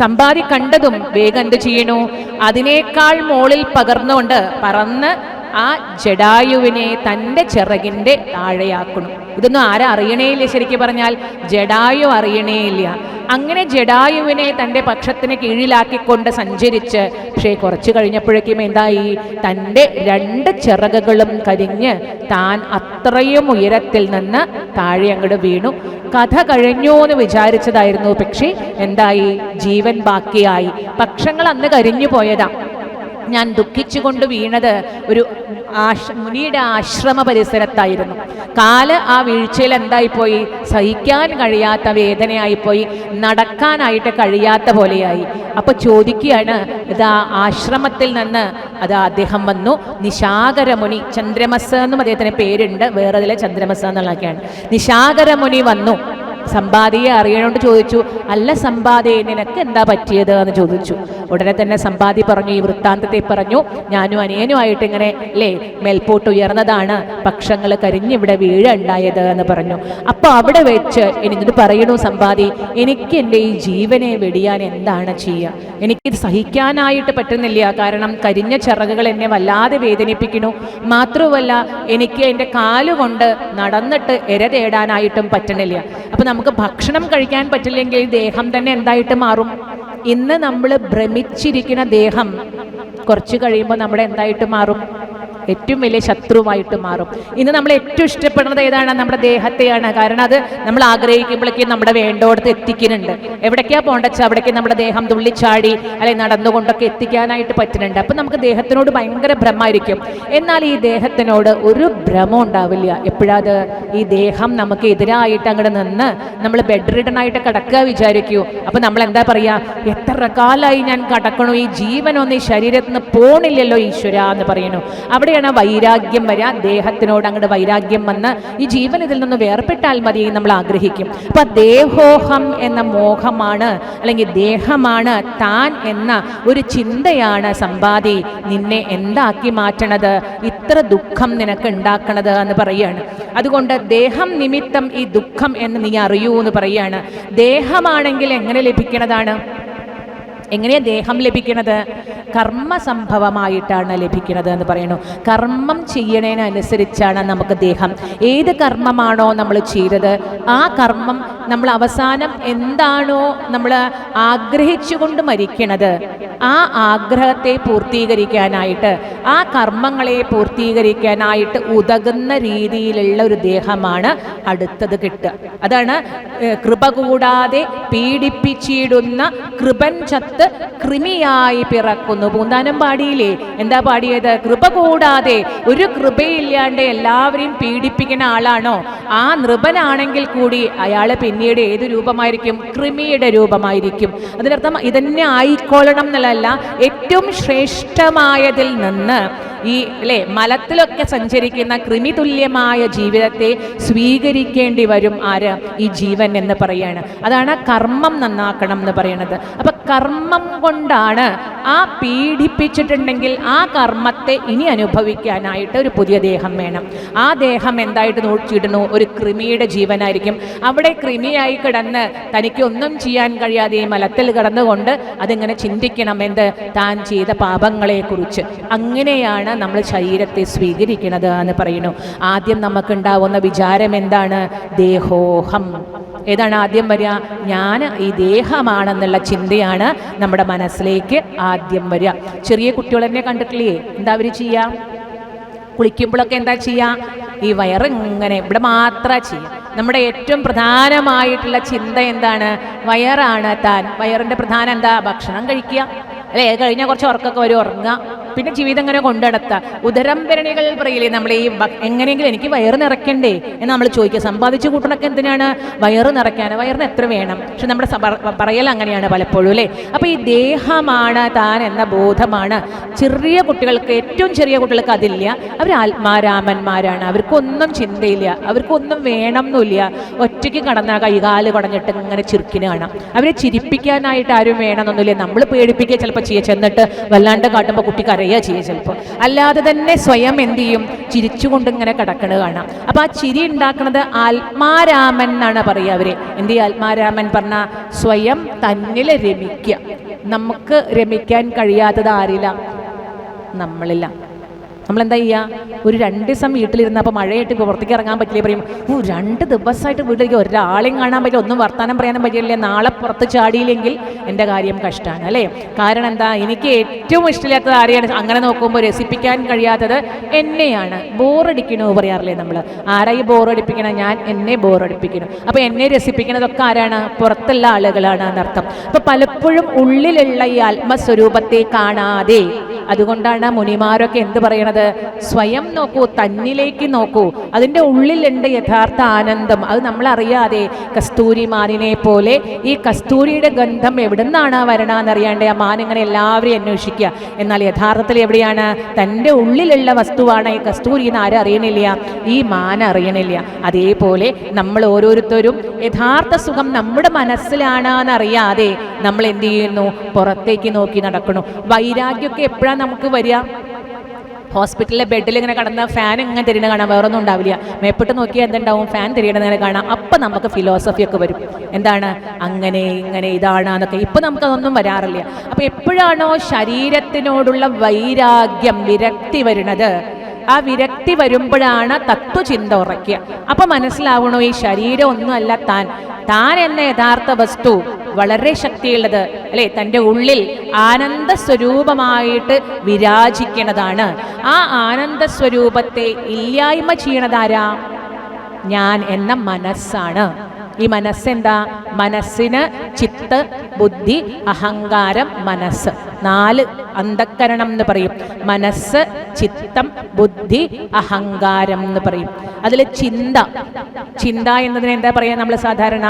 സമ്പാദി കണ്ടതും വേഗം എന്ത് ചെയ്യണു? അതിനേക്കാൾ മുകളിൽ പകർന്നുകൊണ്ട് പറന്ന് ആ ജഡായുവിനെ തൻ്റെ ചിറകിൻ്റെ താഴെയാക്കണം. ഇതൊന്നും ആരും അറിയണേയില്ല. ശരിക്കും പറഞ്ഞാൽ ജഡായു അറിയണേയില്ല. അങ്ങനെ ജഡായുവിനെ തൻ്റെ പക്ഷത്തിന് കീഴിലാക്കിക്കൊണ്ട് സഞ്ചരിച്ച്, പക്ഷേ കുറച്ച് കഴിഞ്ഞപ്പോഴേക്കും എന്തായി? തൻ്റെ രണ്ട് ചിറകുകളും കരിഞ്ഞ് താൻ അത്രയും ഉയരത്തിൽ നിന്ന് താഴെ അങ്ങോട്ട് വീണു. കഥ കഴിഞ്ഞു എന്ന് വിചാരിച്ചതായിരുന്നു. പക്ഷേ എന്തായി? ജീവൻ ബാക്കിയായി. പക്ഷങ്ങൾ അന്ന് കരിഞ്ഞു പോയതാ. ഞാൻ ദുഃഖിച്ചുകൊണ്ട് വീണത് ഒരു മുനിയുടെ ആശ്രമ പരിസരത്തായിരുന്നു. കാല് ആ വീഴ്ചയിൽ എന്തായിപ്പോയി? സഹിക്കാൻ കഴിയാത്ത വേദനയായിപ്പോയി, നടക്കാനായിട്ട് കഴിയാത്ത പോലെയായി. അപ്പോൾ ചോദിക്കുകയാണ്, ഇതാ ആശ്രമത്തിൽ നിന്ന് അദ്ദേഹം വന്നു. നിശാകരമുനി, ചന്ദ്രമസ് എന്നും അദ്ദേഹത്തിന് പേരുണ്ട്, വേറെ ചന്ദ്രമസ് എന്നുള്ളതൊക്കെയാണ്. നിശാകരമുനി വന്നു. സമ്പാദിയെ അറിയണോണ്ട് ചോദിച്ചു, അല്ല സമ്പാദിയെ നിനക്ക് എന്താ പറ്റിയത് എന്ന് ചോദിച്ചു. ഉടനെ തന്നെ സമ്പാദി പറഞ്ഞു, ഈ വൃത്താന്തത്തെ പറഞ്ഞു. ഞാനും അനിയനുമായിട്ട് ഇങ്ങനെ മേൽപോട്ട് ഉയർന്നതാണ്, പക്ഷങ്ങൾ കരിഞ്ഞിവിടെ വീഴ ഉണ്ടായത് എന്ന് പറഞ്ഞു. അപ്പോൾ അവിടെ വെച്ച് എന്നിട്ട് പറയണു സമ്പാദി, എനിക്ക് എൻ്റെ ഈ ജീവനെ വെടിയാൻ എന്താണ് ചെയ്യുക? എനിക്കിത് സഹിക്കാനായിട്ട് പറ്റുന്നില്ല. കാരണം കരിഞ്ഞ ചിറകുകൾ എന്നെ വല്ലാതെ വേദനിപ്പിക്കുന്നു. മാത്രവുമല്ല എനിക്ക് എൻ്റെ കാലുകൊണ്ട് നടന്നിട്ട് ഇര തേടാനായിട്ടും പറ്റണില്ല. അപ്പം നമുക്ക് ഭക്ഷണം കഴിക്കാൻ പറ്റില്ലെങ്കിൽ ദേഹം തന്നെ എന്തായിട്ട് മാറും? ഇന്ന് നമ്മൾ ഭ്രമിച്ചിരിക്കുന്ന ദേഹം കുറച്ച് കഴിയുമ്പോൾ നമ്മുടെ എന്തായിട്ട് മാറും? ഏറ്റവും വലിയ ശത്രുവായിട്ട് മാറും. ഇന്ന് നമ്മൾ ഏറ്റവും ഇഷ്ടപ്പെടുന്നത് ഏതാണ്? നമ്മുടെ ദേഹത്തെയാണ്. കാരണം അത് നമ്മൾ ആഗ്രഹിക്കുമ്പോഴേക്കും നമ്മുടെ വേണ്ടോടത്ത് എത്തിക്കുന്നുണ്ട്. എവിടേക്കാണ് പോകണ്ടെച്ചാൽ അവിടേക്ക് നമ്മുടെ ദേഹം തുള്ളിച്ചാടി അല്ലെങ്കിൽ നടന്നുകൊണ്ടൊക്കെ എത്തിക്കാനായിട്ട് പറ്റുന്നുണ്ട്. അപ്പം നമുക്ക് ദേഹത്തിനോട് ഭയങ്കര ഭ്രമമായിരിക്കും. എന്നാൽ ഈ ദേഹത്തിനോട് ഒരു ഭ്രമം ഉണ്ടാവില്ല. എപ്പോഴത് ഈ ദേഹം നമുക്ക് എതിരായിട്ട് അങ്ങോട്ട് നിന്ന് നമ്മൾ ബെഡ് റിഡനായിട്ട് കിടക്കുക വിചാരിക്കൂ. അപ്പം നമ്മൾ എന്താ പറയുക? എത്ര കാലമായി ഞാൻ കിടക്കണു, ഈ ജീവനൊന്നും ഈ ശരീരത്തിൽ നിന്ന് പോണില്ലല്ലോ ഈശ്വര എന്ന് പറയുന്നു. അവിടെയാണ് എപ്പോഴാണ് വൈരാഗ്യം വരിക? ദേഹത്തിനോട് അങ്ങോട്ട് വൈരാഗ്യം വന്ന് ഈ ജീവൻ ഇതിൽ നിന്ന് വേർപെട്ടാൽ മതി നമ്മൾ ആഗ്രഹിക്കും. അപ്പൊ ദേഹോഹം എന്ന മോഹമാണ്, അല്ലെങ്കിൽ ദേഹമാണ് താൻ എന്ന ഒരു ചിന്തയാണ് സമ്പാദി നിന്നെ എന്താക്കി മാറ്റണത്, ഇത്ര ദുഃഖം നിനക്ക് ഉണ്ടാക്കണത് എന്ന് പറയാണ്. അതുകൊണ്ട് ദേഹം നിമിത്തം ഈ ദുഃഖം എന്ന് നീ അറിയൂ എന്ന് പറയാണ്. ദേഹമാണെങ്കിൽ എങ്ങനെ ലഭിക്കണതാണ്? എങ്ങനെയാ ദേഹം ലഭിക്കുന്നത്? കർമ്മസംഭവമായിട്ടാണ് ലഭിക്കുന്നത് എന്ന് പറയുന്നു. കർമ്മം ചെയ്യണതിനനുസരിച്ചാണ് നമുക്ക് ദേഹം. ഏത് കർമ്മമാണോ നമ്മൾ ചെയ്തത്, ആ കർമ്മം നമ്മൾ അവസാനം എന്താണോ നമ്മൾ ആഗ്രഹിച്ചുകൊണ്ട് മരിക്കണത്, ആ ആഗ്രഹത്തെ പൂർത്തീകരിക്കാനായിട്ട്, ആ കർമ്മങ്ങളെ പൂർത്തീകരിക്കാനായിട്ട് ഉതകുന്ന രീതിയിലുള്ള ഒരു ദേഹമാണ് അടുത്തത് കിട്ടുക. അതാണ് കൃപ കൂടാതെ പീഡിപ്പിച്ചിടുന്ന കൃപൻ ചത്ത് കൃമിയായി പിറക്കുന്നു. പൂന്താനം പാടിയില്ലേ? എന്താ പാടിയത്? കൃപ കൂടാതെ, ഒരു കൃപയില്ലാണ്ട് എല്ലാവരെയും പീഡിപ്പിക്കുന്ന ആളാണോ ആ നൃപനാണെങ്കിൽ കൂടി അയാളെ പിന്നീട് ഏത് രൂപമായിരിക്കും? കൃമിയുടെ രൂപമായിരിക്കും. അതിനർത്ഥം ഇതന്നെ ആയിക്കൊള്ളണം എന്നല്ല, ഏറ്റവും ശ്രേഷ്ഠമായതിൽ നിന്ന് ഈ മലത്തിലൊക്കെ സഞ്ചരിക്കുന്ന കൃമി തുല്യമായ ജീവിതത്തെ സ്വീകരിക്കേണ്ടി വരും. ആര്? ഈ ജീവൻ എന്ന് പറയാണ്. അതാണ് കർമ്മം നന്നാക്കണം എന്ന് പറയുന്നത്. അപ്പൊ കർമ്മം കൊണ്ടാണ് ആ പീഡിപ്പിച്ചിട്ടുണ്ടെങ്കിൽ ആ കർമ്മത്തെ ഇനി അനുഭവിക്കാനായിട്ട് ഒരു പുതിയ ദേഹം വേണം. ആ ദേഹം എന്തായിട്ട് നോക്കിയിടുന്നു? ഒരു കൃമിയുടെ ജീവനായിരിക്കും. അവിടെ കൃമിയായി കിടന്ന് തനിക്ക് ഒന്നും ചെയ്യാൻ കഴിയാതെ ഈ മലത്തിൽ കിടന്നുകൊണ്ട് അതിങ്ങനെ ചിന്തിക്കണം, എന്ത്? താൻ ചെയ്ത പാപങ്ങളെ കുറിച്ച്. അങ്ങനെയാണ് നമ്മൾ ശരീരത്തെ സ്വീകരിക്കുന്നത് എന്ന് പറയുന്നു. ആദ്യം നമുക്കുണ്ടാവുന്ന വിചാരം എന്താണ്? ദേഹോഹം. ഏതാണ് ആദ്യം വരിക? ഞാൻ ഈ ദേഹമാണെന്നുള്ള ചിന്തയാണ് നമ്മുടെ മനസ്സിലേക്ക് ആദ്യം വരിക. ചെറിയ കുട്ടികൾ തന്നെ കണ്ടിട്ടില്ലേ? എന്താ അവർ ചെയ്യുക? കുളിക്കുമ്പോഴൊക്കെ എന്താ ചെയ്യുക? ഈ വയറിങ്ങനെ ഇവിടെ മാത്രം ചെയ്യുക. നമ്മുടെ ഏറ്റവും പ്രധാനമായിട്ടുള്ള ചിന്ത എന്താണ്? വയറാണ് താൻ. വയറിൻ്റെ പ്രധാനം എന്താ? ഭക്ഷണം കഴിക്കുക അല്ലേ? കഴിഞ്ഞാൽ കുറച്ച് ഉറക്കൊക്കെ വരും, ഉറങ്ങുക, പിന്നെ ജീവിതം ഇങ്ങനെ കൊണ്ടുനടത്തുക. ഉദരംഭരണികൾ പറയില്ലേ നമ്മൾ, ഈ എങ്ങനെയെങ്കിലും എനിക്ക് വയറ് നിറയ്ക്കണ്ടേ എന്ന് നമ്മൾ ചോദിക്കുക. സമ്പാദിച്ചു കൂട്ടണൊക്കെ എന്തിനാണ്? വയറ് നിറയ്ക്കാൻ. വയറിന് എത്ര വേണം? പക്ഷെ നമ്മുടെ പറയൽ അങ്ങനെയാണ് പലപ്പോഴും അല്ലേ. അപ്പോൾ ഈ ദേഹമാണ് താൻ എന്ന ബോധമാണ് ചെറിയ കുട്ടികൾക്ക്, ഏറ്റവും ചെറിയ കുട്ടികൾക്ക് അതില്ല. അവർ ആത്മാരാമന്മാരാണ്. അവർക്കൊന്നും ചിന്തയില്ല, അവർക്കൊന്നും വേണം എന്നില്ല. ഒറ്റയ്ക്ക് കടന്ന കൈകാല് കടഞ്ഞിട്ട് ഇങ്ങനെ ചിരിക്കിന് കാണാം. അവരെ ചിരിപ്പിക്കാനായിട്ട് ആരും വേണമെന്നൊന്നുമില്ല. നമ്മൾ പേടിപ്പിക്കുക ചിലപ്പോൾ ചെയ്യുക, ചെന്നിട്ട് വല്ലാണ്ട് കാട്ടുമ്പോൾ കുട്ടി കരയുക ചെയ്യുക ചിലപ്പോൾ. അല്ലാതെ തന്നെ സ്വയം എന്ത് ചെയ്യും? ചിരിച്ചുകൊണ്ട് ഇങ്ങനെ കിടക്കണത് കാണാം. അപ്പോൾ ആ ചിരി ഉണ്ടാക്കുന്നത് ആത്മാരാമൻ എന്നാണ് പറയുക അവര്. എന്ത് ചെയ്യും? ആത്മാരാമൻ പറഞ്ഞാൽ സ്വയം തന്നിൽ രമിക്കുക. നമുക്ക് രമിക്കാൻ കഴിയാത്തത് ആരില്ല? നമ്മളില്ല. നമ്മളെന്താ ചെയ്യുക? ഒരു 2 ദിവസം വീട്ടിലിരുന്നപ്പോൾ മഴയായിട്ട് പുറത്തേക്ക് ഇറങ്ങാൻ പറ്റില്ല, പറയും 2 ദിവസമായിട്ട് വീട്ടിലേക്ക് ഒരാളെയും കാണാൻ പറ്റില്ല, ഒന്നും വർത്താനം പറയാനും പറ്റില്ല, നാളെ പുറത്ത് ചാടിയില്ലെങ്കിൽ എൻ്റെ കാര്യം കഷ്ടമാണ് അല്ലേ. കാരണം എന്താ? എനിക്ക് ഏറ്റവും ഇഷ്ടമില്ലാത്തത് ആരെയാണ്? അങ്ങനെ നോക്കുമ്പോൾ രസിപ്പിക്കാൻ കഴിയാത്തത് എന്നെയാണ്. ബോറടിക്കണോ പറയാറില്ലേ നമ്മൾ? ആരായി ബോറടിപ്പിക്കണം? ഞാൻ എന്നെ ബോറടിപ്പിക്കണം. അപ്പോൾ എന്നെ രസിപ്പിക്കുന്നതൊക്കെ ആരാണ്? പുറത്തുള്ള ആളുകളാണ് എന്നർത്ഥം. അപ്പോൾ പലപ്പോഴും ഉള്ളിലുള്ള ഈ ആത്മസ്വരൂപത്തെ കാണാതെ, അതുകൊണ്ടാണ് മുനിമാരൊക്കെ എന്ത് പറയണത്? സ്വയം നോക്കൂ, തന്നിലേക്ക് നോക്കൂ, അതിൻ്റെ ഉള്ളിലുണ്ട് യഥാർത്ഥ ആനന്ദം. അത് നമ്മളറിയാതെ കസ്തൂരി മാനിനെ പോലെ ഈ കസ്തൂരിയുടെ ഗന്ധം എവിടെ നിന്നാണ് വരണമെന്നറിയാണ്ട് ആ മാൻ ഇങ്ങനെ എല്ലാവരെയും അന്വേഷിക്കുക. എന്നാൽ യഥാർത്ഥത്തിൽ എവിടെയാണ്? തൻ്റെ ഉള്ളിലുള്ള വസ്തുവാണ് ഈ കസ്തൂരി എന്ന് ആരും അറിയണില്ല, ഈ മാൻ അറിയണില്ല. അതേപോലെ നമ്മൾ ഓരോരുത്തരും യഥാർത്ഥ സുഖം നമ്മുടെ മനസ്സിലാണ് എന്നറിയാതെ നമ്മൾ എന്ത് ചെയ്യുന്നു? പുറത്തേക്ക് നോക്കി നടക്കണു. വൈരാഗ്യമൊക്കെ എപ്പോഴാണ് നമുക്ക് വരിക? ഹോസ്പിറ്റലിലെ ബെഡിൽ ഇങ്ങനെ കടന്ന ഫാൻ ഇങ്ങനെ തിരിയണ കാണാം, വേറൊന്നും ഉണ്ടാവില്ല. മേപ്പിട്ട് നോക്കിയാൽ എന്തുണ്ടാവും? ഫാൻ തിരിയണങ്ങനെ കാണാം. അപ്പം നമുക്ക് ഫിലോസഫിയൊക്കെ വരും. എന്താണ്? അങ്ങനെ ഇങ്ങനെ ഇതാണ് എന്നൊക്കെ. ഇപ്പം നമുക്കതൊന്നും വരാറില്ല. അപ്പം എപ്പോഴാണോ ശരീരത്തിനോടുള്ള വൈരാഗ്യം, വിരക്തി വരുന്നത്, ആ വിരക്തി വരുമ്പോഴാണ് തത്വചിന്ത ഉറയ്ക്കുക. അപ്പം മനസ്സിലാവണോ ഈ ശരീരം ഒന്നുമല്ല താൻ. താൻ എന്ന യഥാർത്ഥ വസ്തു വളരെ ശക്തിയുള്ളത് അല്ലേ, തൻ്റെ ഉള്ളിൽ ആനന്ദ സ്വരൂപമായിട്ട് വിരാജിക്കുന്നതാണ്. ആ ആനന്ദ സ്വരൂപത്തെ ഇല്ലായ്മ ചെയ്യണതാരാ? ഞാൻ എന്ന മനസ്സാണ്. ഈ മനസ്സെന്താ? മനസ്സിന് ചിത്ത്, ബുദ്ധി, അഹങ്കാരം, മനസ്സ്, 4 അന്ധക്കരണം എന്ന് പറയും. മനസ്സ്, ചിത്തം, ബുദ്ധി, അഹങ്കാരം എന്ന് പറയും. അതിൽ ചിന്ത എന്നതിന് എന്താ പറയുക? നമ്മൾ സാധാരണ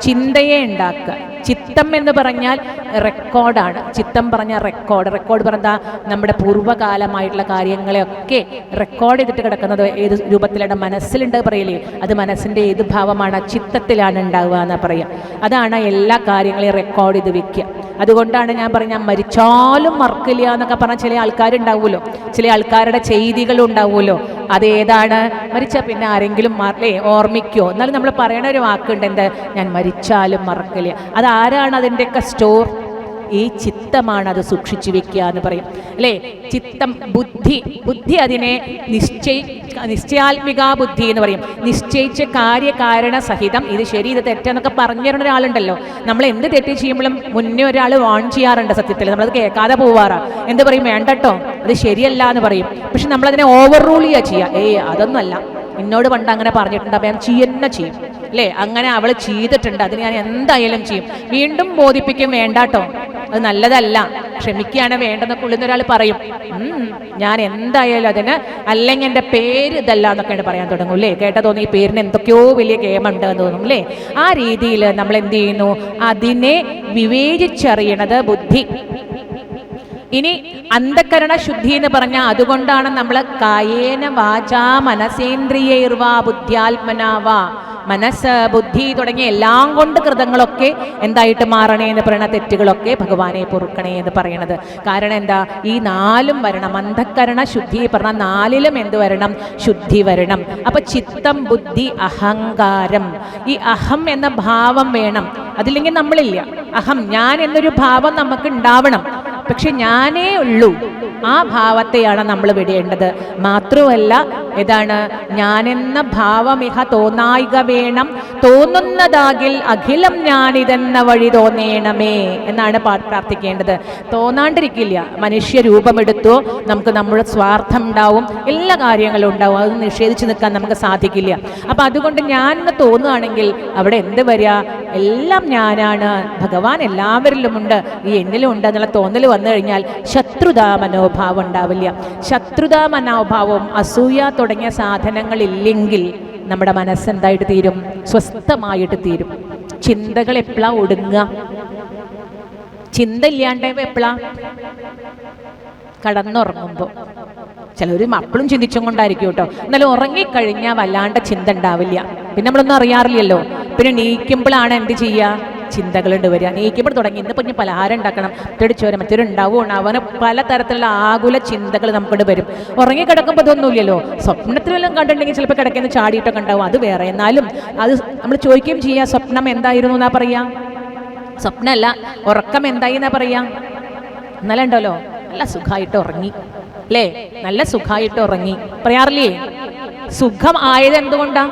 ചിന്തയെ ഉണ്ടാക്കുക, ചിത്തം എന്ന് പറഞ്ഞാൽ റെക്കോർഡാണ്. ചിത്തം പറഞ്ഞാൽ റെക്കോർഡ് പറഞ്ഞാൽ നമ്മുടെ പൂർവ്വകാലമായിട്ടുള്ള കാര്യങ്ങളെയൊക്കെ റെക്കോർഡ് ചെയ്തിട്ട് കിടക്കുന്നത് ഏത് രൂപത്തിലാണ്? മനസ്സിലുണ്ട് പറയില്ലേ, അത് മനസ്സിൻ്റെ ഏത് ഭാവമാണ്? ചിത്തത്തിലാണ് ഉണ്ടാവുക എന്ന് പറയാം. അതാണ് എല്ലാ കാര്യങ്ങളെയും റെക്കോർഡ് ചെയ്ത് വെക്കുക. അതുകൊണ്ടാണ് ഞാൻ പറഞ്ഞാൽ മരിച്ചാലും മറക്കില്ല എന്നൊക്കെ പറഞ്ഞാൽ ചില ആൾക്കാരുണ്ടാവുമല്ലോ, ചില ആൾക്കാരുടെ ചെയ്തികളും ഉണ്ടാവുമല്ലോ. അതേതാണ്? മരിച്ചാൽ പിന്നെ ആരെങ്കിലും ഓർമ്മിക്കുമോ? എന്നാലും നമ്മൾ പറയണ ഒരു വാക്കുണ്ട്, എന്താ? ഞാൻ മരിച്ചാലും മറക്കില്ല. അതാരാണ് അതിൻ്റെയൊക്കെ സ്റ്റോർ? ഈ ചിത്തമാണ് അത് സൂക്ഷിച്ചു വെക്കുക എന്ന് പറയും അല്ലേ. ചിത്തം, ബുദ്ധി അതിനെ നിശ്ചയാത്മിക ബുദ്ധി എന്ന് പറയും. നിശ്ചയിച്ച കാര്യകാരണ സഹിതം ഇത് ശരി ഇത് തെറ്റെന്നൊക്കെ പറഞ്ഞു തരുന്ന ഒരാളുണ്ടല്ലോ. നമ്മൾ എന്ത് തെറ്റ് ചെയ്യുമ്പോഴും മുന്നേ ഒരാൾ വാൺ ചെയ്യാറുണ്ട്. സത്യത്തിൽ നമ്മളത് കേൾക്കാതെ പോവാറാ. എന്ത് പറയും? വേണ്ടട്ടോ, അത് ശരിയല്ല എന്ന് പറയും. പക്ഷെ നമ്മളതിനെ ഓവർ റൂൾ ചെയ്യുക. അതൊന്നുമല്ല, എന്നോട് പണ്ട് അങ്ങനെ പറഞ്ഞിട്ടുണ്ട്, അപ്പം ഞാൻ ചെയ്യുന്ന ചെയ്യും അല്ലേ. അങ്ങനെ അവൾ ചെയ്തിട്ടുണ്ട്, അതിന് ഞാൻ എന്തായാലും ചെയ്യും. വീണ്ടും ബോധിപ്പിക്കും, വേണ്ടാട്ടോ, അത് നല്ലതല്ല, ക്ഷമിക്കുകയാണ് വേണ്ടെന്നൊക്കെ ഉള്ളിൽ ഒരാൾ പറയും. ഞാൻ എന്തായാലും അതിന്, അല്ലെങ്കിൽ എൻ്റെ പേര് ഇതല്ല എന്നൊക്കെയാണ് പറയാൻ തുടങ്ങും അല്ലേ. കേട്ടാ തോന്നി ഈ പേരിന് എന്തൊക്കെയോ വലിയ ഗെയിമുണ്ട് എന്ന് തോന്നും അല്ലേ. ആ രീതിയിൽ നമ്മൾ എന്ത് ചെയ്യുന്നു? അതിനെ വിവേചിച്ചറിയണത് ബുദ്ധി. ഇനി അന്ധകരണ ശുദ്ധി എന്ന് പറഞ്ഞാൽ അതുകൊണ്ടാണ് നമ്മൾ കായേന വാചാ മനസേന്ദ്രിയൈർവാ ബുദ്ധ്യാത്മനാവാ, മനസ്സ് ബുദ്ധി തുടങ്ങിയ എല്ലാം കൊണ്ട് കൃതങ്ങളൊക്കെ എന്തായിട്ട് മാറണേ എന്ന് പറയുന്ന തെറ്റുകളൊക്കെ ഭഗവാനെ പൊറുക്കണേ എന്ന് പറയണത്. കാരണം എന്താ? ഈ 4ഉം വരണം. അന്ധകരണ ശുദ്ധി പറഞ്ഞാൽ 4ലും എന്ത് വരണം? ശുദ്ധി വരണം. അപ്പൊ ചിത്തം, ബുദ്ധി, അഹങ്കാരം, ഈ അഹം എന്ന ഭാവം വേണം. അതില്ലെങ്കിൽ നമ്മളില്ല. അഹം, ഞാൻ എന്നൊരു ഭാവം നമുക്ക് ഉണ്ടാവണം. പക്ഷെ ഞാനേ ഉള്ളൂ, ആ ഭാവത്തെയാണ് നമ്മൾ വിടേണ്ടത്. മാത്രമല്ല ഏതാണ്? ഞാനെന്ന ഭാവമിഹ തോന്നായിക വേണം, തോന്നുന്നതാകിൽ അഖിലം ഞാനിതെന്ന വഴി തോന്നേണമേ എന്നാണ് പ്രാർത്ഥിക്കേണ്ടത്. തോന്നാണ്ടിരിക്കില്ല. മനുഷ്യ രൂപമെടുത്തോ നമുക്ക് നമ്മുടെ സ്വാർത്ഥം ഉണ്ടാവും, എല്ലാ കാര്യങ്ങളും ഉണ്ടാവും. അത് നിഷേധിച്ച് നിൽക്കാൻ നമുക്ക് സാധിക്കില്ല. അപ്പം അതുകൊണ്ട് ഞാൻ എന്ന് തോന്നുകയാണെങ്കിൽ അവിടെ എന്ത് വരിക? എല്ലാം ഞാനാണ്, ഭഗവാൻ എല്ലാവരിലുമുണ്ട്, ഈ എന്നിലും ഉണ്ട് എന്നുള്ള തോന്നൽ വന്നു കഴിഞ്ഞാൽ ശത്രുതാ മനോഭാവം ഉണ്ടാവില്ല. ശത്രുതാ മനോഭാവവും അസൂയ തുടങ്ങിയ സാധനങ്ങളില്ലെങ്കിൽ നമ്മുടെ മനസ്സെന്തായിട്ട് തീരും? സ്വസ്ഥമായിട്ട് തീരും. ചിന്തകൾ എപ്പോഴാ ഒടുങ്ങുക? ചിന്ത ഇല്ലാണ്ടേ എപ്പോഴാ? കടന്നുറങ്ങുമ്പോൾ. ചിലർ അപ്പോഴും ചിന്തിച്ചും കൊണ്ടായിരിക്കും കേട്ടോ. എന്നാലും ഉറങ്ങിക്കഴിഞ്ഞാൽ വല്ലാണ്ട് ചിന്ത ഉണ്ടാവില്ല. പിന്നെ നമ്മളൊന്നും അറിയാറില്ലല്ലോ. പിന്നെ നീക്കുമ്പോഴാണ് എന്ത് ചെയ്യുക? ചിന്തകളുണ്ട് വരിക. നീക്കുമ്പോൾ തുടങ്ങി ഇന്നിപ്പോൾ ഇനി പലഹാരം ഉണ്ടാക്കണം, മറ്റൊരു മറ്റൊരു ഉണ്ടാവും, അവന് പലതരത്തിലുള്ള ആകുല ചിന്തകൾ നമുക്കൊണ്ട് വരും. ഉറങ്ങിക്കിടക്കുമ്പോൾ ഇതൊന്നുമില്ലല്ലോ. സ്വപ്നത്തിൽ വല്ലതും കണ്ടിട്ടുണ്ടെങ്കിൽ ചിലപ്പോൾ കിടക്കുന്ന ചാടിയിട്ടൊക്കെ ഉണ്ടാവും, അത് വേറെ. എന്നാലും അത് നമ്മൾ ചോദിക്കുകയും ചെയ്യുക, സ്വപ്നം എന്തായിരുന്നു എന്നാ പറയാ? സ്വപ്നമല്ല, ഉറക്കം എന്തായി എന്നാ പറയാ? എന്നാലും ഉണ്ടല്ലോ, നല്ല സുഖമായിട്ട് ഉറങ്ങി അല്ലേ, നല്ല സുഖമായിട്ട് ഉറങ്ങി പറയാറില്ലേ? സുഖം ആയത് എന്തുകൊണ്ടാ?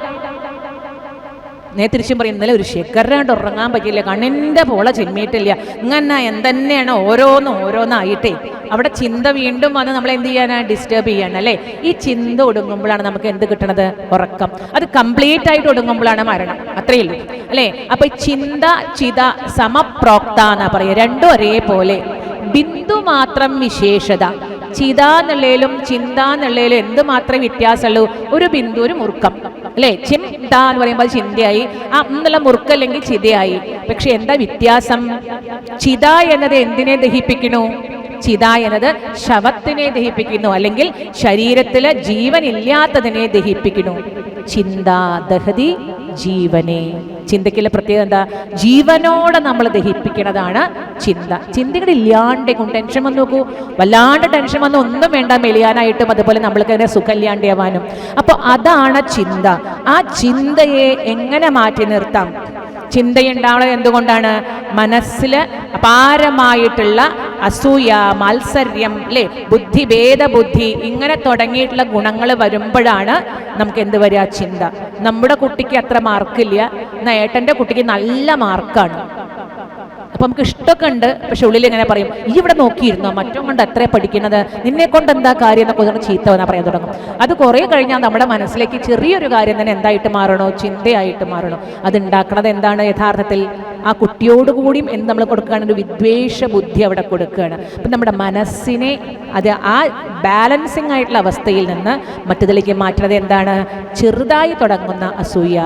തിരിച്ചും പറയും, ഇന്നലെ ഒരു ശേഖരനായിട്ട് ഉറങ്ങാൻ പറ്റിയില്ല, കണ്ണിൻ്റെ പോള ചെമ്മിയിട്ടില്ല, ഇങ്ങനെ എന്തെന്നെയാണ് ഓരോന്നായിട്ടേ. അവിടെ ചിന്ത വീണ്ടും വന്ന് നമ്മൾ എന്ത് ചെയ്യാനാണ്? ഡിസ്റ്റർബ് ചെയ്യാൻ അല്ലേ. ഈ ചിന്ത ഒടുങ്ങുമ്പോഴാണ് നമുക്ക് എന്ത് കിട്ടണത്? ഉറക്കം. അത് കംപ്ലീറ്റ് ആയിട്ട് ഒടുങ്ങുമ്പോഴാണ് മരണം. അത്രയേ ഉള്ളൂ അല്ലേ. അപ്പൊ ചിന്ത ചിത സമപ്രോക്ത എന്നാ പറയുക, രണ്ടും ഒരേപോലെ. ബിന്ദു മാത്രം വിശേഷത. ചിത എന്നുള്ളതിലും ചിന്ത എന്നുള്ളതിലും എന്ത് മാത്രമേ വ്യത്യാസമുള്ളൂ? ഒരു ബിന്ദു, ഒരു മുറുക്കം അല്ലേ. ചിന്ത എന്ന് പറയുമ്പോൾ ചിന്തയായി, എന്നുള്ള മുറുക്കല്ലെങ്കിൽ ചിതയായി. പക്ഷെ എന്താ വ്യത്യാസം? ചിത എന്നത് എന്തിനെ ദഹിപ്പിക്കണു? ചിത എന്നത് ശവത്തിനെ ദഹിപ്പിക്കുന്നു, അല്ലെങ്കിൽ ശരീരത്തിലെ ജീവനില്ലാത്തതിനെ ദഹിപ്പിക്കുന്നു. ചിന്ത ദഹതി ജീവനെ. ചിന്തയ്ക്കുള്ള പ്രത്യേകത എന്താ? ജീവനോടെ നമ്മൾ ദഹിപ്പിക്കുന്നതാണ് ചിന്ത. ചിന്തകൾ ഇല്ലാണ്ടേ ടെൻഷൻ വന്ന് നോക്കൂ, വല്ലാണ്ട് ടെൻഷൻ വന്ന് ഒന്നും വേണ്ട മെലിയാനായിട്ടും, അതുപോലെ നമ്മൾക്ക് തന്നെ സുഖമില്ലാണ്ടാവാനും. അപ്പോൾ അതാണ് ചിന്ത. ആ ചിന്തയെ എങ്ങനെ മാറ്റി നിർത്താം? ചിന്തയുണ്ടാവുന്നത് എന്തുകൊണ്ടാണ്? മനസ്സിൽ അപാരമായിട്ടുള്ള അസൂയ, മത്സര്യം അല്ലേ, ബുദ്ധി ഇങ്ങനെ തുടങ്ങിയിട്ടുള്ള ഗുണങ്ങൾ വരുമ്പോഴാണ് നമുക്ക് എന്ത് വരിക? ചിന്ത. നമ്മുടെ കുട്ടിക്ക് അത്ര മാർക്കില്ല, എന്നാൽ ഏട്ടൻ്റെ കുട്ടിക്ക് നല്ല മാർക്കാണ്. അപ്പം നമുക്ക് ഇഷ്ടമൊക്കെ ഉണ്ട്, പക്ഷെ ഉള്ളിൽ ഇങ്ങനെ പറയും, ഈ ഇവിടെ നോക്കിയിരുന്നോ, മറ്റോ കൊണ്ട് എത്ര പഠിക്കുന്നത്, നിന്നെ കൊണ്ട് എന്താ കാര്യം എന്നൊക്കെ ഒന്ന് ചീത്ത വന്നാൽ പറയാൻ തുടങ്ങും. അത് കുറേ കഴിഞ്ഞാൽ നമ്മുടെ മനസ്സിലേക്ക് ചെറിയൊരു കാര്യം തന്നെ എന്തായിട്ട് മാറണോ? ചിന്തയായിട്ട് മാറണോ? അതുണ്ടാക്കണത് എന്താണ് യഥാർത്ഥത്തിൽ? ആ കുട്ടിയോടുകൂടിയും എന്ത് നമ്മൾ കൊടുക്കുകയാണ്, ഒരു വിദ്വേഷ ബുദ്ധി അവിടെ കൊടുക്കുകയാണ്. അപ്പം നമ്മുടെ മനസ്സിനെ അത് ആ ബാലൻസിങ് ആയിട്ടുള്ള അവസ്ഥയിൽ നിന്ന് മറ്റതിലേക്ക് മാറ്റുന്നത് എന്താണ്? ചെറുതായി തുടങ്ങുന്ന അസൂയ,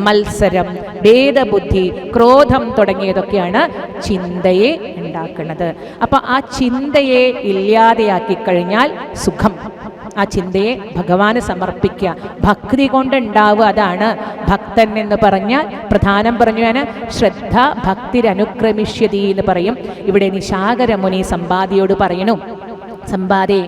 മത്സരം, ഭേദബുദ്ധി, ക്രോധം തുടങ്ങിയതൊക്കെയാണ് ചിന്തയെ ഉണ്ടാക്കുന്നത്. അപ്പം ആ ചിന്തയെ ഇല്ലാതെയാക്കി കഴിഞ്ഞാൽ സുഖം. ആ ചിന്തയെ ഭഗവാന് സമർപ്പിക്കുക, ഭക്തി കൊണ്ടുണ്ടാവുക. അതാണ് ഭക്തൻ എന്ന് പറഞ്ഞാൽ പ്രധാനം പറഞ്ഞു ഞാൻ, ശ്രദ്ധ ഭക്തിരനുക്രമിഷ്യതി എന്ന് പറയും. ഇവിടെ നിശാകരമുനി സമ്പാദിയോട് പറയണു, സമ്പാദേ,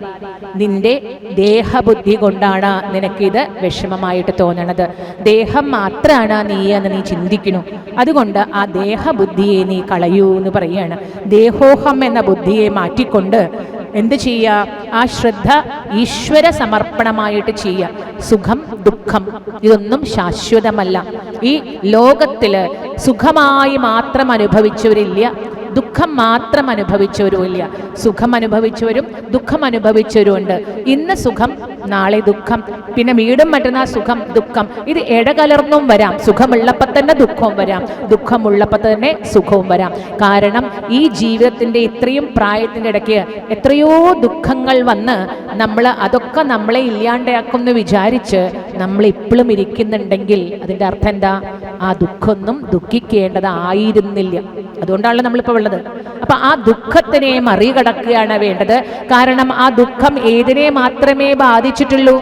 നിന്റെ ദേഹബുദ്ധി കൊണ്ടാണ് നിനക്കിത് വിഷമമായിട്ട് തോന്നണത്. ദേഹം മാത്രമാണ് നീ എന്ന് നീ ചിന്തിക്കുന്നു. അതുകൊണ്ട് ആ ദേഹബുദ്ധിയെ നീ കളയൂ എന്ന് പറയുകയാണ്. ദേഹോഹം എന്ന ബുദ്ധിയെ മാറ്റിക്കൊണ്ട് എന്ത് ചെയ്യുക? ആ ശ്രദ്ധ ഈശ്വര സമർപ്പണമായിട്ട് ചെയ്യുക. സുഖം ദുഃഖം ഇതൊന്നും ശാശ്വതമല്ല. ഈ ലോകത്തില് സുഖമായി മാത്രം അനുഭവിച്ചവരില്ല, ദുഃഖം മാത്രം അനുഭവിച്ചവരുമില്ല. സുഖം അനുഭവിച്ചവരും ദുഃഖം അനുഭവിച്ചവരുമുണ്ട്. ഇന്ന് സുഖം, നാളെ ദുഃഖം, പിന്നെ വീണ്ടും മറ്റന്നാൾ സുഖം ദുഃഖം. ഇത് ഇടകലർന്നും വരാം. സുഖമുള്ളപ്പോൾ തന്നെ ദുഃഖവും വരാം, ദുഃഖമുള്ളപ്പോൾ തന്നെ സുഖവും വരാം. കാരണം ഈ ജീവിതത്തിൻ്റെ ഇത്രയും പ്രായത്തിൻ്റെ ഇടയ്ക്ക് എത്രയോ ദുഃഖങ്ങൾ വന്ന് അതൊക്കെ നമ്മളെ ഇല്ലാണ്ടാക്കും എന്ന് വിചാരിച്ച് നമ്മൾ ഇപ്പോഴും ഇരിക്കുന്നുണ്ടെങ്കിൽ അതിൻ്റെ അർത്ഥം എന്താ? ആ ദുഃഖമൊന്നും ദുഃഖിക്കേണ്ടതായിരുന്നില്ല. അതുകൊണ്ടാണല്ലോ നമ്മളിപ്പോൾ ഉള്ളത്. അപ്പൊ ആ ദുഃഖത്തിനെ മറികടക്കുകയാണ് വേണ്ടത്. കാരണം ആ ദുഃഖം ഏതിനെ മാത്രമേ ബാധിച്ചിട്ടുള്ളൂ?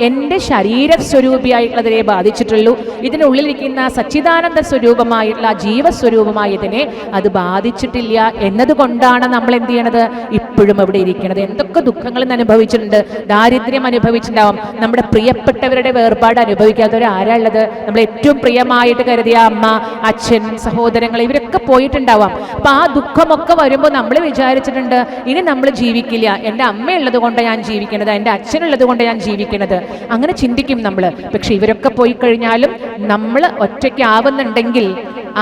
എൻ്റെ ശരീരസ്വരൂപിയായിട്ടുള്ളതിനെ ബാധിച്ചിട്ടുള്ളൂ. ഇതിനുള്ളിലിരിക്കുന്ന സച്ചിദാനന്ദ സ്വരൂപമായിട്ടുള്ള ജീവസ്വരൂപമായതിനെ അത് ബാധിച്ചിട്ടില്ല എന്നതുകൊണ്ടാണ് നമ്മൾ എന്ത് ചെയ്യണത്? ഇപ്പോഴും അവിടെ ഇരിക്കുന്നത്. എന്തൊക്കെ ദുഃഖങ്ങൾ അനുഭവിച്ചിട്ടുണ്ട്. ദാരിദ്ര്യം അനുഭവിച്ചിട്ടുണ്ടാവും, നമ്മുടെ പ്രിയപ്പെട്ടവരുടെ വേർപാട് അനുഭവിക്കാത്തവരാരാളുള്ളത്? നമ്മൾ ഏറ്റവും പ്രിയമായിട്ട് കരുതിയ അമ്മ, അച്ഛൻ, സഹോദരങ്ങൾ, ഇവരൊക്കെ പോയിട്ടുണ്ടാവാം. അപ്പൊ ആ ദുഃഖമൊക്കെ വരുമ്പോൾ നമ്മൾ വിചാരിച്ചിട്ടുണ്ട് ഇനി നമ്മൾ ജീവിക്കില്ല, എൻ്റെ അമ്മയുള്ളത് കൊണ്ട് ഞാൻ ജീവിക്കണത്, എൻ്റെ അച്ഛനുള്ളത് കൊണ്ട് ഞാൻ ജീവിക്കണത്, അങ്ങനെ ചിന്തിക്കും നമ്മൾ. പക്ഷെ ഇവരൊക്കെ പോയി കഴിഞ്ഞാലും നമ്മൾ ഒറ്റയ്ക്കാവുന്നുണ്ടെങ്കിൽ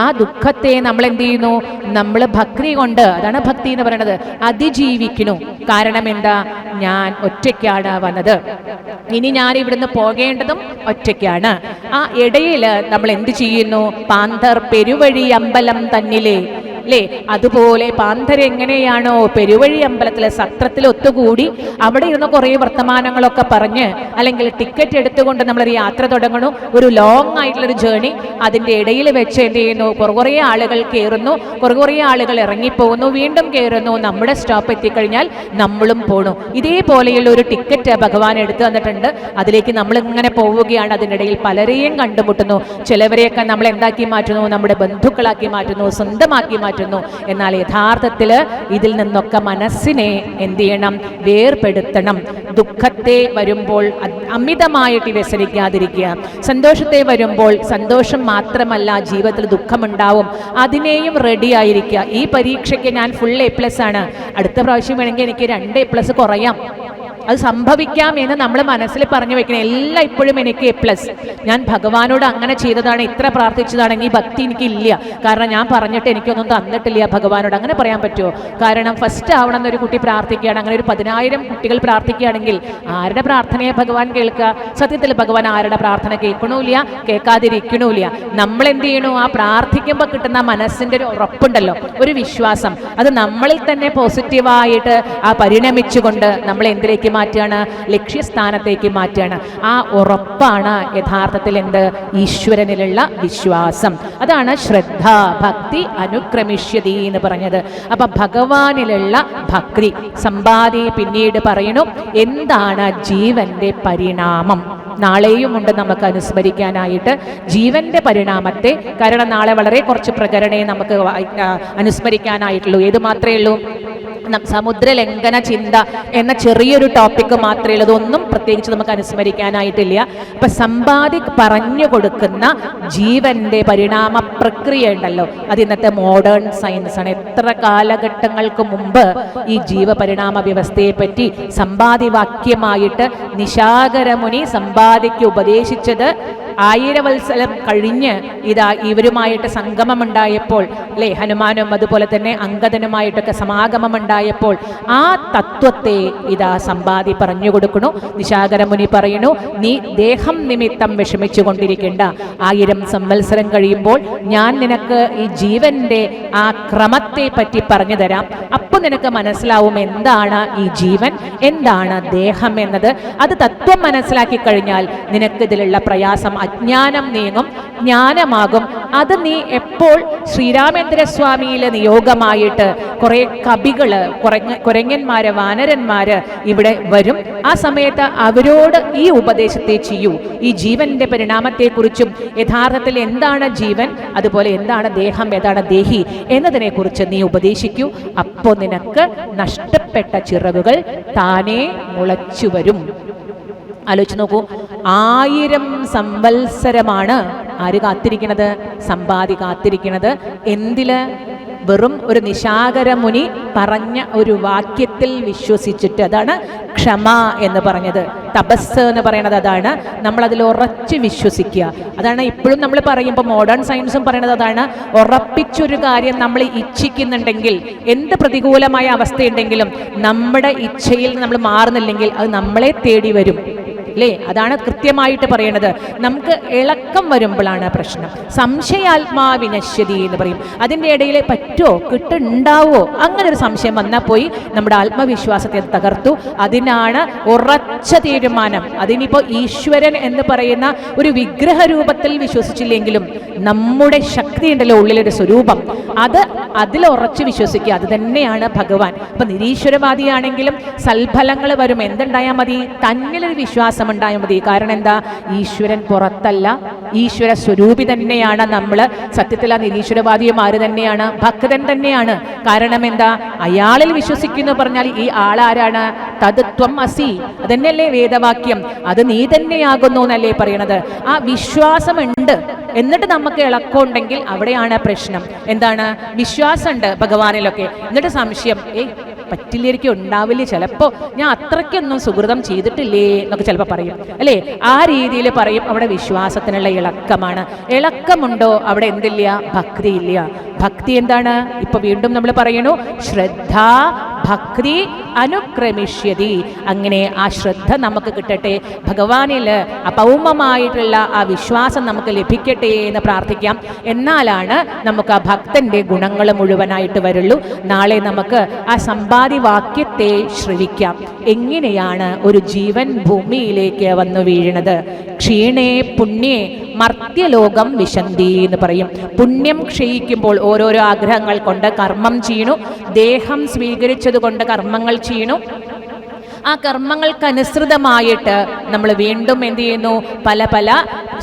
ആ ദുഃഖത്തെ നമ്മൾ എന്ത് ചെയ്യുന്നു? നമ്മൾ ഭക്തി കൊണ്ട്, അതാണ് ഭക്തി എന്ന് പറയുന്നത്, അതിജീവിക്കുന്നു. കാരണം എന്താ? ഞാൻ ഒറ്റയ്ക്കാണ് വന്നത്, ഇനി ഞാൻ ഇവിടുന്ന് പോകേണ്ടതും ഒറ്റയ്ക്കാണ്. ആ ഇടയിൽ നമ്മൾ എന്ത് ചെയ്യുന്നു? പാന്തർ പെരുവഴി അമ്പലം തന്നിലേ അല്ലേ? അതുപോലെ പാന്തരെങ്ങനെയാണോ പെരുവഴി അമ്പലത്തിലെ സത്രത്തിൽ ഒത്തുകൂടി അവിടെ ഇരുന്ന് കുറേ വർത്തമാനങ്ങളൊക്കെ പറഞ്ഞ്, അല്ലെങ്കിൽ ടിക്കറ്റ് എടുത്തുകൊണ്ട് നമ്മളൊരു യാത്ര തുടങ്ങണു, ഒരു ലോങ് ആയിട്ടുള്ളൊരു ജേണി. അതിൻ്റെ ഇടയിൽ വെച്ച് എന്ത് ചെയ്യുന്നു? കുറേ ആളുകൾ കയറുന്നു, കുറേ ആളുകൾ ഇറങ്ങിപ്പോകുന്നു, വീണ്ടും കയറുന്നു, നമ്മുടെ സ്റ്റോപ്പ് എത്തിക്കഴിഞ്ഞാൽ നമ്മളും പോണു. ഇതേപോലെയുള്ള ഒരു ടിക്കറ്റ് ഭഗവാൻ എടുത്തു തന്നിട്ടുണ്ട്. അതിലേക്ക് നമ്മൾ ഇങ്ങനെ പോവുകയാണ്. അതിനിടയിൽ പലരെയും കണ്ടുമുട്ടുന്നു. ചിലവരെയൊക്കെ നമ്മൾ എന്താക്കി മാറ്റുന്നു? നമ്മുടെ ബന്ധുക്കളാക്കി മാറ്റുന്നു, സ്വന്തമാക്കി മാറ്റുന്നു. എന്നാൽ യഥാർത്ഥത്തിൽ ഇതിൽ നിന്നൊക്കെ മനസ്സിനെ എന്ത് ചെയ്യണം? വേർപെടുത്തണം. ദുഃഖത്തെ വരുമ്പോൾ അമിതമായിട്ട് വ്യസനിക്കാതിരിക്കുക. സന്തോഷത്തെ വരുമ്പോൾ സന്തോഷം മാത്രമല്ല, ജീവിതത്തിൽ ദുഃഖമുണ്ടാവും, അതിനെയും റെഡി ആയിരിക്കുക. ഈ പരീക്ഷയ്ക്ക് ഞാൻ ഫുൾ A+ ആണ്, അടുത്ത പ്രാവശ്യം വേണമെങ്കിൽ എനിക്ക് 2 A+ കുറയാം, അത് സംഭവിക്കാം എന്ന് നമ്മൾ മനസ്സിൽ പറഞ്ഞു വെക്കണം. എല്ലാം ഇപ്പോഴും എനിക്ക് A+. ഞാൻ ഭഗവാനോട് അങ്ങനെ ചെയ്തതാണ്, ഇത്ര പ്രാർത്ഥിച്ചതാണെങ്കിൽ ഭക്തി എനിക്കില്ല, കാരണം ഞാൻ പറഞ്ഞിട്ട് എനിക്കൊന്നും തന്നിട്ടില്ല ഭഗവാനോട്. അങ്ങനെ പറയാൻ പറ്റുമോ? കാരണം ഫസ്റ്റ് ആവണം എന്നൊരു കുട്ടി പ്രാർത്ഥിക്കുകയാണ്, അങ്ങനെ ഒരു 10,000 കുട്ടികൾ പ്രാർത്ഥിക്കുകയാണെങ്കിൽ ആരുടെ പ്രാർത്ഥനയെ ഭഗവാൻ കേൾക്കുക? സത്യത്തിൽ ഭഗവാൻ ആരുടെ പ്രാർത്ഥന കേൾക്കണമില്ല, കേൾക്കാതിരിക്കണമില്ല. നമ്മൾ എന്ത് ചെയ്യണു? ആ പ്രാർത്ഥിക്കുമ്പോൾ കിട്ടുന്ന മനസ്സിൻ്റെ ഒരു ഉറപ്പുണ്ടല്ലോ, ഒരു വിശ്വാസം, അത് നമ്മളിൽ തന്നെ പോസിറ്റീവായിട്ട് ആ പരിണമിച്ചുകൊണ്ട് നമ്മൾ എന്തിലേക്ക് മാറ്റുകയാണ്? ലക്ഷ്യസ്ഥാനത്തേക്ക് മാറ്റുകയാണ്. ആ ഉറപ്പാണ് യഥാർത്ഥത്തിൽ എന്ത്? ഈശ്വരനിലുള്ള വിശ്വാസം. അതാണ് ശ്രദ്ധ ഭക്തി അനുക്രമിഷ്യതി എന്ന് പറഞ്ഞത്. അപ്പൊ ഭഗവാനിലുള്ള ഭക്തി. സമ്പാദി പിന്നീട് പറയുന്നു എന്താണ് ജീവന്റെ പരിണാമം. നാളെയുമുണ്ട് നമുക്ക് അനുസ്മരിക്കാനായിട്ട് ജീവന്റെ പരിണാമത്തെ. കാരണം നാളെ വളരെ കുറച്ച് പ്രകരണേ നമുക്ക് അനുസ്മരിക്കാനായിട്ടുള്ളൂ. ഏത് മാത്രമേ ഉള്ളൂ? സമുദ്രലംഘന ചിന്ത എന്ന ചെറിയൊരു ടോപ്പിക്ക് മാത്രമേ ഉള്ളൂ. അതൊന്നും പ്രത്യേകിച്ച് നമുക്ക് അനുസ്മരിക്കാനായിട്ടില്ല. അപ്പൊ സമ്പാദി പറഞ്ഞു കൊടുക്കുന്ന ജീവന്റെ പരിണാമ പ്രക്രിയ ഉണ്ടല്ലോ, അത് ഇന്നത്തെ മോഡേൺ സയൻസ് ആണ്. എത്ര കാലഘട്ടങ്ങൾക്ക് മുമ്പ് ഈ ജീവപരിണാമ വ്യവസ്ഥയെ പറ്റി സമ്പാദി വാക്യമായിട്ട് നിശാകരമുനി സമ്പാദിക്ക് ഉപദേശിച്ചത് 1000 വത്സരം കഴിഞ്ഞ് ഇതാ ഇവരുമായിട്ട് സംഗമമുണ്ടായപ്പോൾ അല്ലേ, ഹനുമാനും അതുപോലെ തന്നെ അങ്കദനുമായിട്ടൊക്കെ സമാഗമമുണ്ടായപ്പോൾ ആ തത്വത്തെ ഇതാ സമ്പാദി പറഞ്ഞു കൊടുക്കണു. നിശാകര മുനി പറയുന്നു, നീ ദേഹം നിമിത്തം വിഷമിച്ചു കൊണ്ടിരിക്കേണ്ട. 1000 സംവത്സരം കഴിയുമ്പോൾ ഞാൻ നിനക്ക് ഈ ജീവന്റെ ആ ക്രമത്തെ പറ്റി പറഞ്ഞു തരാം. അപ്പോൾ നിനക്ക് മനസ്സിലാവും എന്താണ് ഈ ജീവൻ, എന്താണ് ദേഹം എന്നത്. അത് തത്വം മനസ്സിലാക്കി കഴിഞ്ഞാൽ നിനക്കിതിലുള്ള പ്രയാസം, അജ്ഞാനം നീങ്ങും, ജ്ഞാനമാകും. അത് നീ എപ്പോൾ ശ്രീരാമേന്ദ്രസ്വാമിയിലെ നിയോഗമായിട്ട് കുറെ കവികള്, കുരങ്ങന്മാര്, വാനരന്മാര് ഇവിടെ വരും. ആ സമയത്ത് അവരോട് ഈ ഉപദേശത്തെ ചെയ്യൂ. ഈ ജീവന്റെ പരിണാമത്തെക്കുറിച്ചും യഥാർത്ഥത്തിൽ എന്താണ് ജീവൻ, അതുപോലെ എന്താണ് ദേഹം, ഏതാണ് ദേഹി എന്നതിനെ കുറിച്ച് നീ ഉപദേശിക്കൂ. അപ്പോൾ നിനക്ക് നഷ്ടപ്പെട്ട ചിറകുകൾ താനേ മുളച്ചു വരും. ആലോചിച്ച് നോക്കൂ, 1000 സംവത്സരമാണ് ആര് കാത്തിരിക്കുന്നത്? സമ്പാദി കാത്തിരിക്കുന്നത്. എന്തില്? വെറും ഒരു നിശാകര മുനി പറഞ്ഞ ഒരു വാക്യത്തിൽ വിശ്വസിച്ചിട്ട്. അതാണ് ക്ഷമ എന്ന് പറഞ്ഞത്, തപസ് എന്ന് പറയുന്നത് അതാണ്. നമ്മൾ അതിൽ ഉറച്ച് വിശ്വസിക്കുക. അതാണ് ഇപ്പോഴും നമ്മൾ പറയുമ്പോൾ മോഡേൺ സയൻസും പറയുന്നത് അതാണ്. ഉറപ്പിച്ചൊരു കാര്യം നമ്മൾ ഇച്ഛിക്കുന്നുണ്ടെങ്കിൽ, എന്ത് പ്രതികൂലമായ അവസ്ഥയുണ്ടെങ്കിലും നമ്മുടെ ഇച്ഛയിൽ നമ്മൾ മാറുന്നില്ലെങ്കിൽ അത് നമ്മളെ തേടി വരും അല്ലേ? അതാണ് കൃത്യമായിട്ട് പറയണത്. നമുക്ക് ഇളക്കം വരുമ്പോഴാണ് പ്രശ്നം. സംശയാത്മാവിനശ്യതി എന്ന് പറയും. അതിൻ്റെ ഇടയിൽ പറ്റുമോ, കിട്ടുണ്ടാവോ, അങ്ങനെ ഒരു സംശയം വന്നാൽ പോയി നമ്മുടെ ആത്മവിശ്വാസത്തെ തകർത്തു. അതിനാണ് ഉറച്ച തീരുമാനം. അതിനിപ്പോൾ ഈശ്വരൻ എന്ന് പറയുന്ന ഒരു വിഗ്രഹ രൂപത്തിൽ വിശ്വസിച്ചില്ലെങ്കിലും നമ്മുടെ ശക്തി ഉണ്ടല്ലോ, ഉള്ളിലൊരു സ്വരൂപം, അതിൽ ഉറച്ച് വിശ്വസിക്കുക. അത് തന്നെയാണ് ഭഗവാൻ. അപ്പൊ നിരീശ്വരവാദിയാണെങ്കിലും സൽഫലങ്ങൾ വരും. എന്തുണ്ടായാൽ മതി? തന്നിലൊരു വിശ്വാസം ഉണ്ടായാൽ മതി. കാരണം എന്താ? ഈശ്വരൻ പുറത്തല്ല, ഈശ്വര സ്വരൂപി തന്നെയാണ് നമ്മൾ. സത്യത്തിൽ ആ നിരീശ്വരവാദിയും ആര് തന്നെയാണ്? ഭക്തൻ തന്നെയാണ്. കാരണം എന്താ? അയാളിൽ വിശ്വസിക്കുന്നു പറഞ്ഞാൽ ഈ ആളാരാണ്? തത്വം അസി, അതന്നെയല്ലേ വേദവാക്യം. അത് നീ തന്നെയാകുന്നു എന്നല്ലേ പറയണത്. ആ വിശ്വാസമുണ്ട്, എന്നിട്ട് നമുക്ക് ഇളക്കമുണ്ടെങ്കിൽ അവിടെയാണ് പ്രശ്നം. എന്താണ്? വിശ്വാസമുണ്ട് ഭഗവാനിലൊക്കെ, എന്നിട്ട് സംശയം, പറ്റില്ലായിരിക്കും, ഉണ്ടാവില്ല, ചിലപ്പോൾ ഞാൻ അത്രയ്ക്കൊന്നും സുഹൃതം ചെയ്തിട്ടില്ലേ എന്നൊക്കെ ചിലപ്പോൾ പറയും അല്ലേ? ആ രീതിയിൽ പറയും. അവിടെ വിശ്വാസത്തിനുള്ള ഇളക്കമാണ്. ഇളക്കമുണ്ടോ അവിടെ എന്തില്ല? ഭക്തി ഇല്ല. ഭക്തി എന്താണ്? ഇപ്പൊ വീണ്ടും നമ്മൾ പറയണു, ശ്രദ്ധ ഭക്തി അനുക്രമിഷ്യതി. അങ്ങനെ ആ ശ്രദ്ധ നമുക്ക് കിട്ടട്ടെ, ഭഗവാനിൽ അപൗമമായിട്ടുള്ള ആ വിശ്വാസം നമുക്ക് ലഭിക്കട്ടെ എന്ന് പ്രാർത്ഥിക്കാം. എന്നാലാണ് നമുക്ക് ആ ഭക്തന്റെ ഗുണങ്ങൾ മുഴുവനായിട്ട് വരുള്ളൂ. നാളെ നമുക്ക് ആ സമ്പാദി വാക്യത്തെ ശ്രവിക്കാം. എങ്ങനെയാണ് ഒരു ജീവൻ ഭൂമിയിലേക്ക് വന്നു വീഴുന്നത്? ക്ഷീണേ പുണ്യേ മർത്യലോകം വിശന്തി എന്ന് പറയും. പുണ്യം ക്ഷയിക്കുമ്പോൾ ഓരോരോ ആഗ്രഹങ്ങൾ കൊണ്ട് കർമ്മം ചെയ്യണു, ദേഹം സ്വീകരിച്ചത് കൊണ്ട് കർമ്മങ്ങൾ ചെയ്യണു. ആ കർമ്മങ്ങൾക്കനുസൃതമായിട്ട് നമ്മൾ വീണ്ടും എന്ത് ചെയ്യുന്നു? പല പല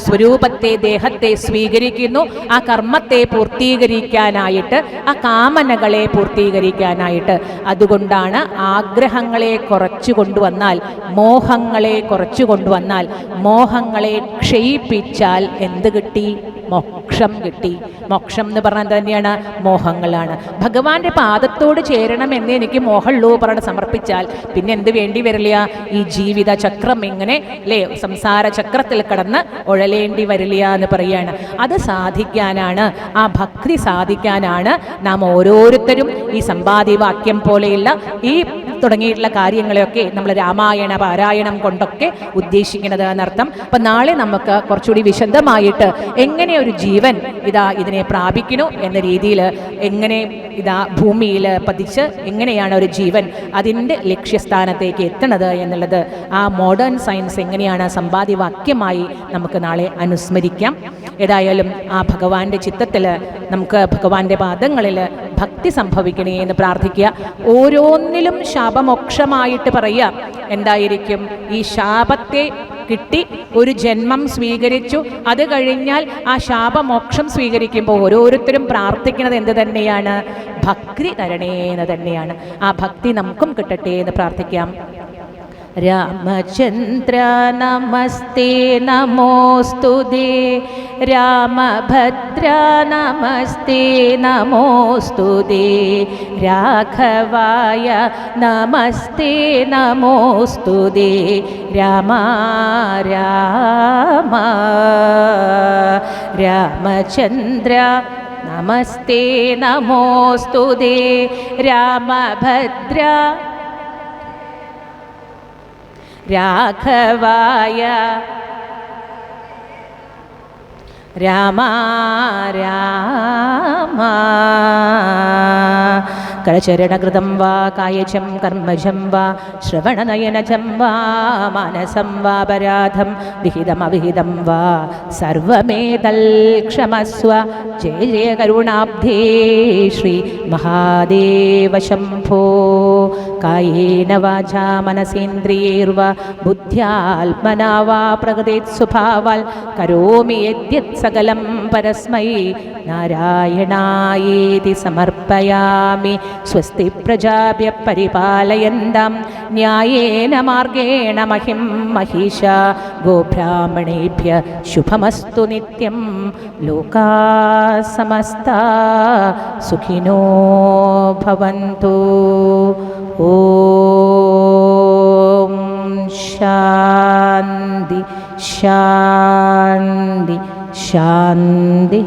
സ്വരൂപത്തെ, ദേഹത്തെ സ്വീകരിക്കുന്നു. ആ കർമ്മത്തെ പൂർത്തീകരിക്കാനായിട്ട്, ആ കാമനകളെ പൂർത്തീകരിക്കാനായിട്ട്. അതുകൊണ്ടാണ് ആഗ്രഹങ്ങളെ കുറച്ചു കൊണ്ടുവന്നാൽ, മോഹങ്ങളെ കുറച്ചു കൊണ്ടുവന്നാൽ, മോഹങ്ങളെ ക്ഷയിപ്പിച്ചാൽ എന്ത് കിട്ടി? മോക്ഷം കിട്ടി. മോക്ഷം എന്ന് പറഞ്ഞാൽ തന്നെയാണ് മോഹങ്ങളാണ്. ഭഗവാന്റെ പാദത്തോട് ചേരണമെന്ന് എനിക്ക് മോഹമുള്ളൂ പറഞ്ഞ് സമർപ്പിച്ചാൽ പിന്നെ എന്ത് വേണ്ടി വരില്ല? ഈ ജീവിത ചക്രം ഇങ്ങനെ അല്ലേ, സംസാര ചക്രത്തിൽ കിടന്ന് ഉഴലേണ്ടി വരില്ല എന്ന് പറയാണ്. അത് സാധിക്കാനാണ്, ആ ഭക്തി സാധിക്കാനാണ് നാം ഓരോരുത്തരും ഈ സമ്പാദിവാക്യം പോലെയുള്ള ഈ തുടങ്ങിയിട്ടുള്ള കാര്യങ്ങളെയൊക്കെ നമ്മൾ രാമായണ പാരായണം കൊണ്ടൊക്കെ ഉദ്ദേശിക്കുന്നത് എന്നർത്ഥം. അപ്പം നാളെ നമുക്ക് കുറച്ചുകൂടി വിശദമായിട്ട് എങ്ങനെ ഒരു ജീവൻ ഇതിനെ പ്രാപിക്കുന്നു എന്ന രീതിയിൽ, എങ്ങനെ ഭൂമിയിൽ പതിച്ച് എങ്ങനെയാണ് ഒരു ജീവൻ അതിൻ്റെ ലക്ഷ്യസ്ഥാനത്തേക്ക് എത്തണത് എന്നുള്ളത്, ആ മോഡേൺ സയൻസ് എങ്ങനെയാണ് സമ്പാദിവാക്യമായി നമുക്ക് നാളെ അനുസ്മരിക്കാം. ഏതായാലും ആ ഭഗവാന്റെ ചിത്തത്തിൽ നമുക്ക് ഭഗവാന്റെ പാദങ്ങളിൽ ഭക്തി സംഭവിക്കണേ എന്ന് പ്രാർത്ഥിക്കുക. ഓരോന്നിലും ശാപമോക്ഷമായിട്ട് പറയുക. എന്തായിരിക്കും? ഈ ശാപത്തെ കിട്ടി ഒരു ജന്മം സ്വീകരിച്ചു, അത് കഴിഞ്ഞാൽ ആ ശാപമോക്ഷം സ്വീകരിക്കുമ്പോൾ ഓരോരുത്തരും പ്രാർത്ഥിക്കുന്നത് എന്ത് തന്നെയാണ്? ഭക്തി തരണേ എന്ന് തന്നെയാണ്. ആ ഭക്തി നമുക്കും കിട്ടട്ടെ എന്ന് പ്രാർത്ഥിക്കാം. രാമചന്ദ്ര നമസ്തേ നമോസ്തുതേ രാമഭദ്ര നമസ്തേ നമോസ്തുതേ രാഘവായ നമസ്തേ നമോസ്തുതേ രാമ രാമ രാമചന്ദ്ര നമസ്തേ നമോസ്തുതേ രാമഭദ്ര രാഘവായ രാമ രാമ കരചരണകൃതം വാ കായജം കർമ്മജം വാ ശ്രവണനയനജം വാ മാനസം വാപരാധം വിഹിതമവിഹിതം വാ സർവമേതൽ ക്ഷമസ്വ ജയ ജയ കരുണാബ്ധേ ശ്രീ മഹാദേവ ശംഭോ കായേന വാചാ മനസേന്ദ്രിയേർവാ ബുദ്ധ്യാത്മനാ വാ പ്രകൃതേത് സ്വഭാവാൽ കരോമി യദ്യത് സകലം പരസ്മൈ നാരായണായേതി സമർപ്പയാമി. സ്വസ്തി പ്രജാഭ്യഃ പരിപാലയന്താം ന്യായേന മാർഗേണ മഹിം മഹീഷാ ഗോബ്രാഹ്മണേഭ്യഃ ശുഭമസ്തു നിത്യം. ലോകാ സമസ്താ സുഖിനോ ഭവന്തു. ഓം ശാന്തി ശാന്തി ശാന്തി.